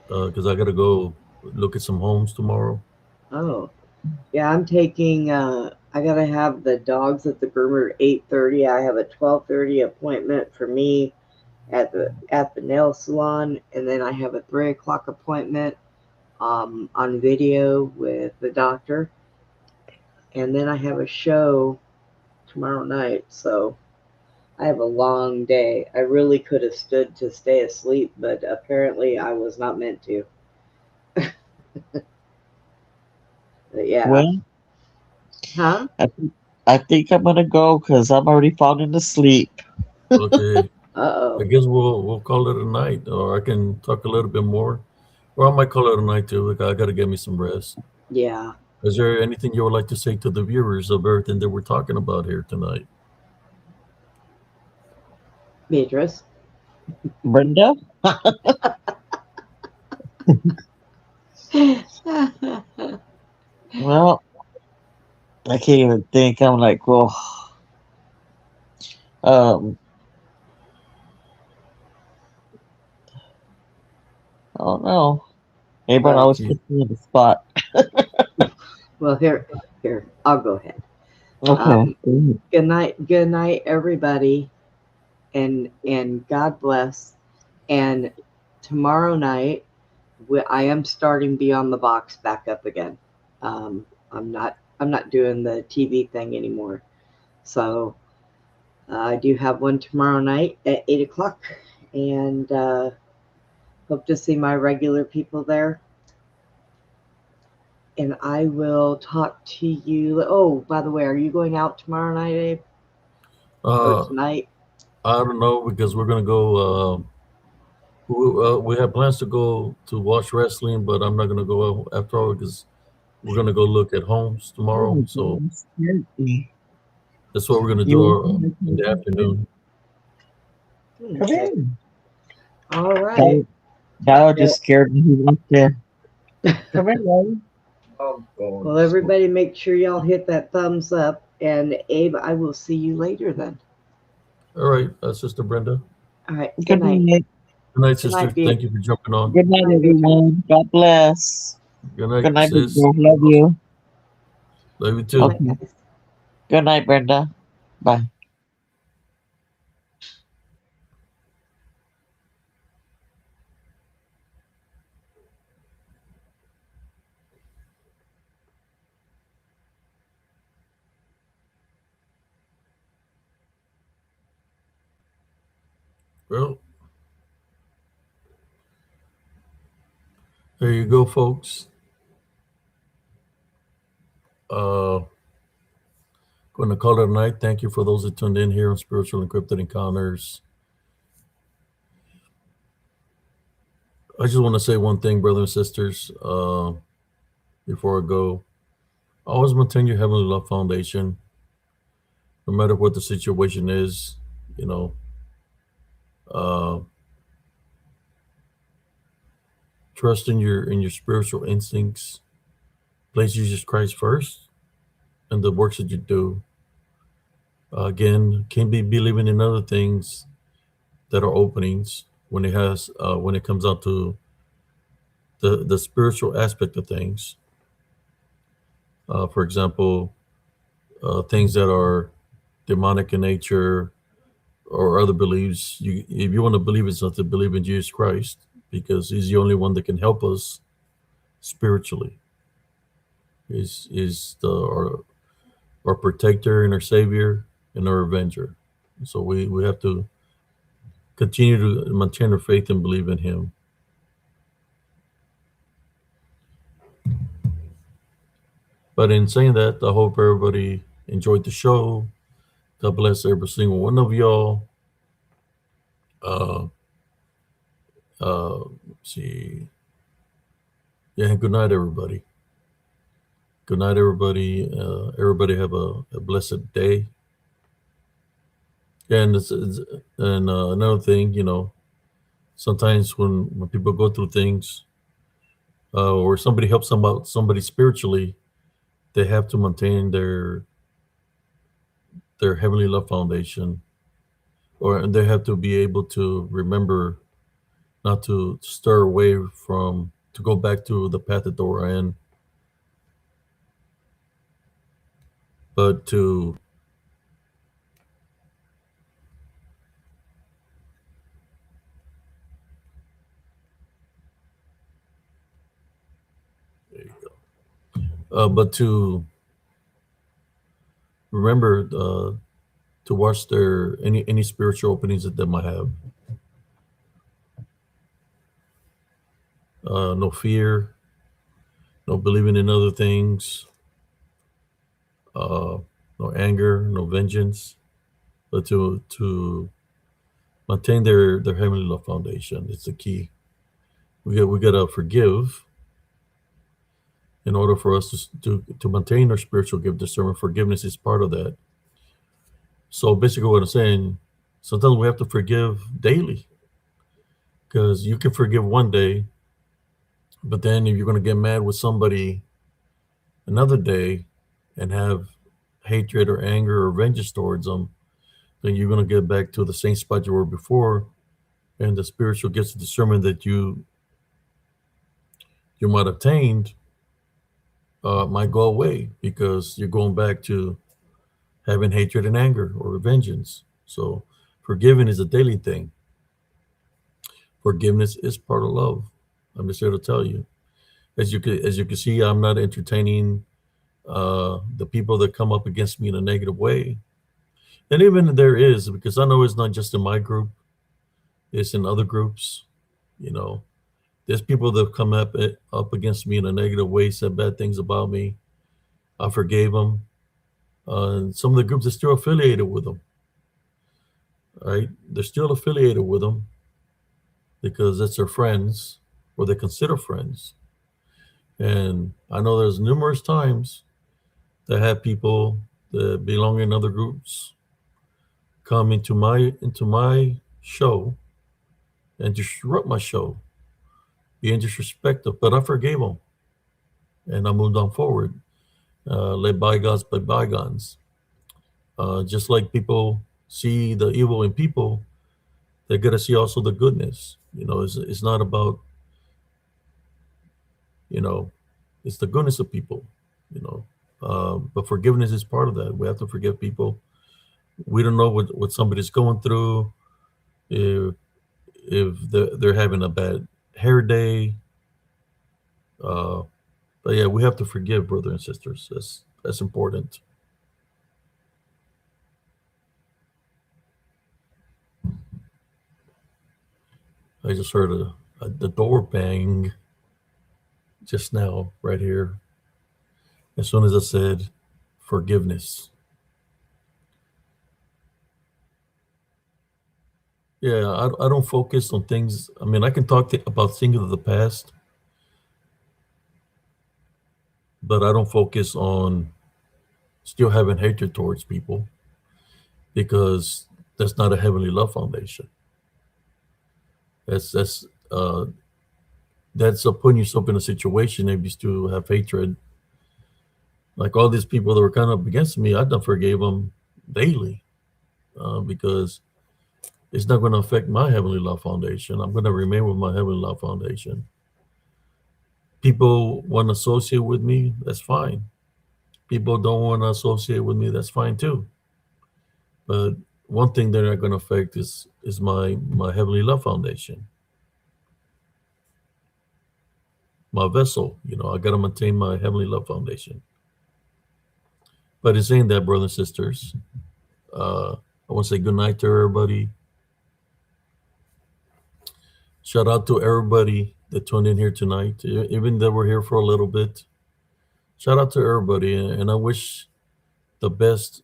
because I gotta go look at some homes tomorrow. Oh. Yeah, I'm taking I gotta have the dogs at the groomer at 8:30. I have a 12:30 appointment for me at the nail salon, and then I have a 3 o'clock appointment on video with the doctor, and then I have a show tomorrow night. So I have a long day. I really could have stood to stay asleep, but apparently I was not meant to. But yeah. Well, Huh? I think I'm gonna go because I'm already falling asleep. Okay, I Uh-oh. guess we'll call it a night, or I can talk a little bit more, or I might call it a night too. Like, I gotta get me some rest. Yeah. Is there anything you would like to say to the viewers of everything that we're talking about here tonight? Beatrice. Brenda? Well, I can't even think. I'm like, well, um, I don't know. Everyone Well, always puts me on the spot. well, here, I'll go ahead. Okay. Um, good night, everybody, and God bless. And tomorrow night, I am starting Beyond the Box back up again. I'm not doing the TV thing anymore. So I do have one tomorrow night at 8 o'clock, and hope to see my regular people there. And I will talk to you. Oh, by the way, are you going out tomorrow night, Abe? Or Uh, tonight? I don't know because we're gonna go. We have plans to go to watch wrestling, but I'm not gonna go out after all because we're gonna go look at homes Oh tomorrow. my God, So you scared me. that's what we're gonna You do were in the afternoon. come Okay. here. All right. That, that Well, just scared me. He went there. Come here, Daddy. well, everybody make sure y'all hit that thumbs up. And Abe, I will see you later then. All right, Sister Brenda. All right. Good Good night. night. Good night, Good sister. night, Thank you for jumping on. Good night, Good night, Beatrice. everyone. God bless. Good Good night, night, Big sis. Bro. Love you. Love you Good too. night, Okay. guys. Good night, Brenda. Bye. Well, there you go, folks. Uh, Going to call it a night. Thank you for those that tuned in here on Spiritual Encrypted Encounters. I just want to say one thing, brothers and sisters, before I go. Always maintain your heavenly love foundation, no matter what the situation is. You know, Uh, trust in your spiritual instincts. Place Jesus Christ first, and the works that you do. Again, can't be believing in other things that are openings when it comes out to the spiritual aspect of things. For example, things that are demonic in nature or other beliefs. If you want to believe in something, believe in Jesus Christ because He's the only one that can help us spiritually. Is our protector and our savior and our avenger. So we have to continue to maintain our faith and believe in Him. But in saying that, I hope everybody enjoyed the show. God bless every single one of y'all. Uh, see. Yeah, good night, everybody. Good night, everybody. Everybody have a blessed day. Yeah, and another thing, sometimes when people go through things, or somebody helps somebody spiritually, they have to maintain their heavenly love foundation, or they have to be able to remember not to stir away from to go back to the path that they were in, but to there you but to remember to watch their any spiritual openings that they might have. No fear, no believing in other things, uh, no anger, no vengeance, but to maintain their heavenly love foundation. It's the key. We gotta forgive in order for us to maintain our spiritual gift discernment. Forgiveness is part of that. So basically, what I'm saying, sometimes we have to forgive daily because you can forgive one day, but then if you're gonna get mad with somebody another day and have hatred or anger or vengeance towards them, then you're going to get back to the same spot you were before, and the spiritual gifts of discernment that you might have attained might go away because you're going back to having hatred and anger or vengeance. So forgiving is a daily thing. Forgiveness is part of love. I'm just here to tell you. As you can see, I'm not entertaining the people that come up against me in a negative way. And even there is, because I know it's not just in my group, it's in other groups. You know, there's people that have come up against me in a negative way, said bad things about me. I forgave them. And some of the groups are still affiliated with them, right? They're still affiliated with them because that's their friends or they consider friends. And I know there's numerous times that have people that belong in other groups come into my show and disrupt my show, being disrespectful. But I forgave them and I moved on forward. Let bygones be bygones. Just like people see the evil in people, they're gonna see also the goodness. It's not about you know, it's the goodness of people. You know, but forgiveness is part of that. We have to forgive people. We don't know what somebody's going through. If they're having a bad hair day, uh, but yeah, we have to forgive brothers and sisters. That's important. I just heard the door bang just now, right here, as soon as I said forgiveness. Yeah, I don't focus on things. I mean, I can talk about things of the past, but I don't focus on still having hatred towards people because that's not a heavenly love foundation. That's that's putting yourself in a situation if you still have hatred. Like all these people that were kind of against me, I done forgave them daily because it's not going to affect my Heavenly Love Foundation. I'm going to remain with my Heavenly Love Foundation. People want to associate with me, that's fine. People don't want to associate with me, that's fine too. But one thing they're not going to affect is my Heavenly Love Foundation, my vessel. I got to maintain my Heavenly Love Foundation. But it's saying that, brothers and sisters, I want to say good night to everybody. Shout out to everybody that tuned in here tonight, even though we're here for a little bit. Shout out to everybody, and I wish the best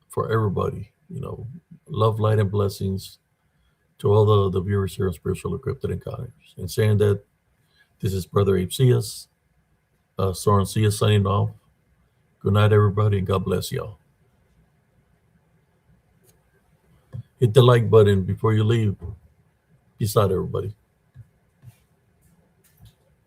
for everybody. Love, light, and blessings to all the viewers here on Spiritual Encrypted Encounters. And saying that, this is Brother Abe Cias, Soren Cias signing off. Good night, everybody, and God bless y'all. Hit the like button before you leave. Peace out, everybody.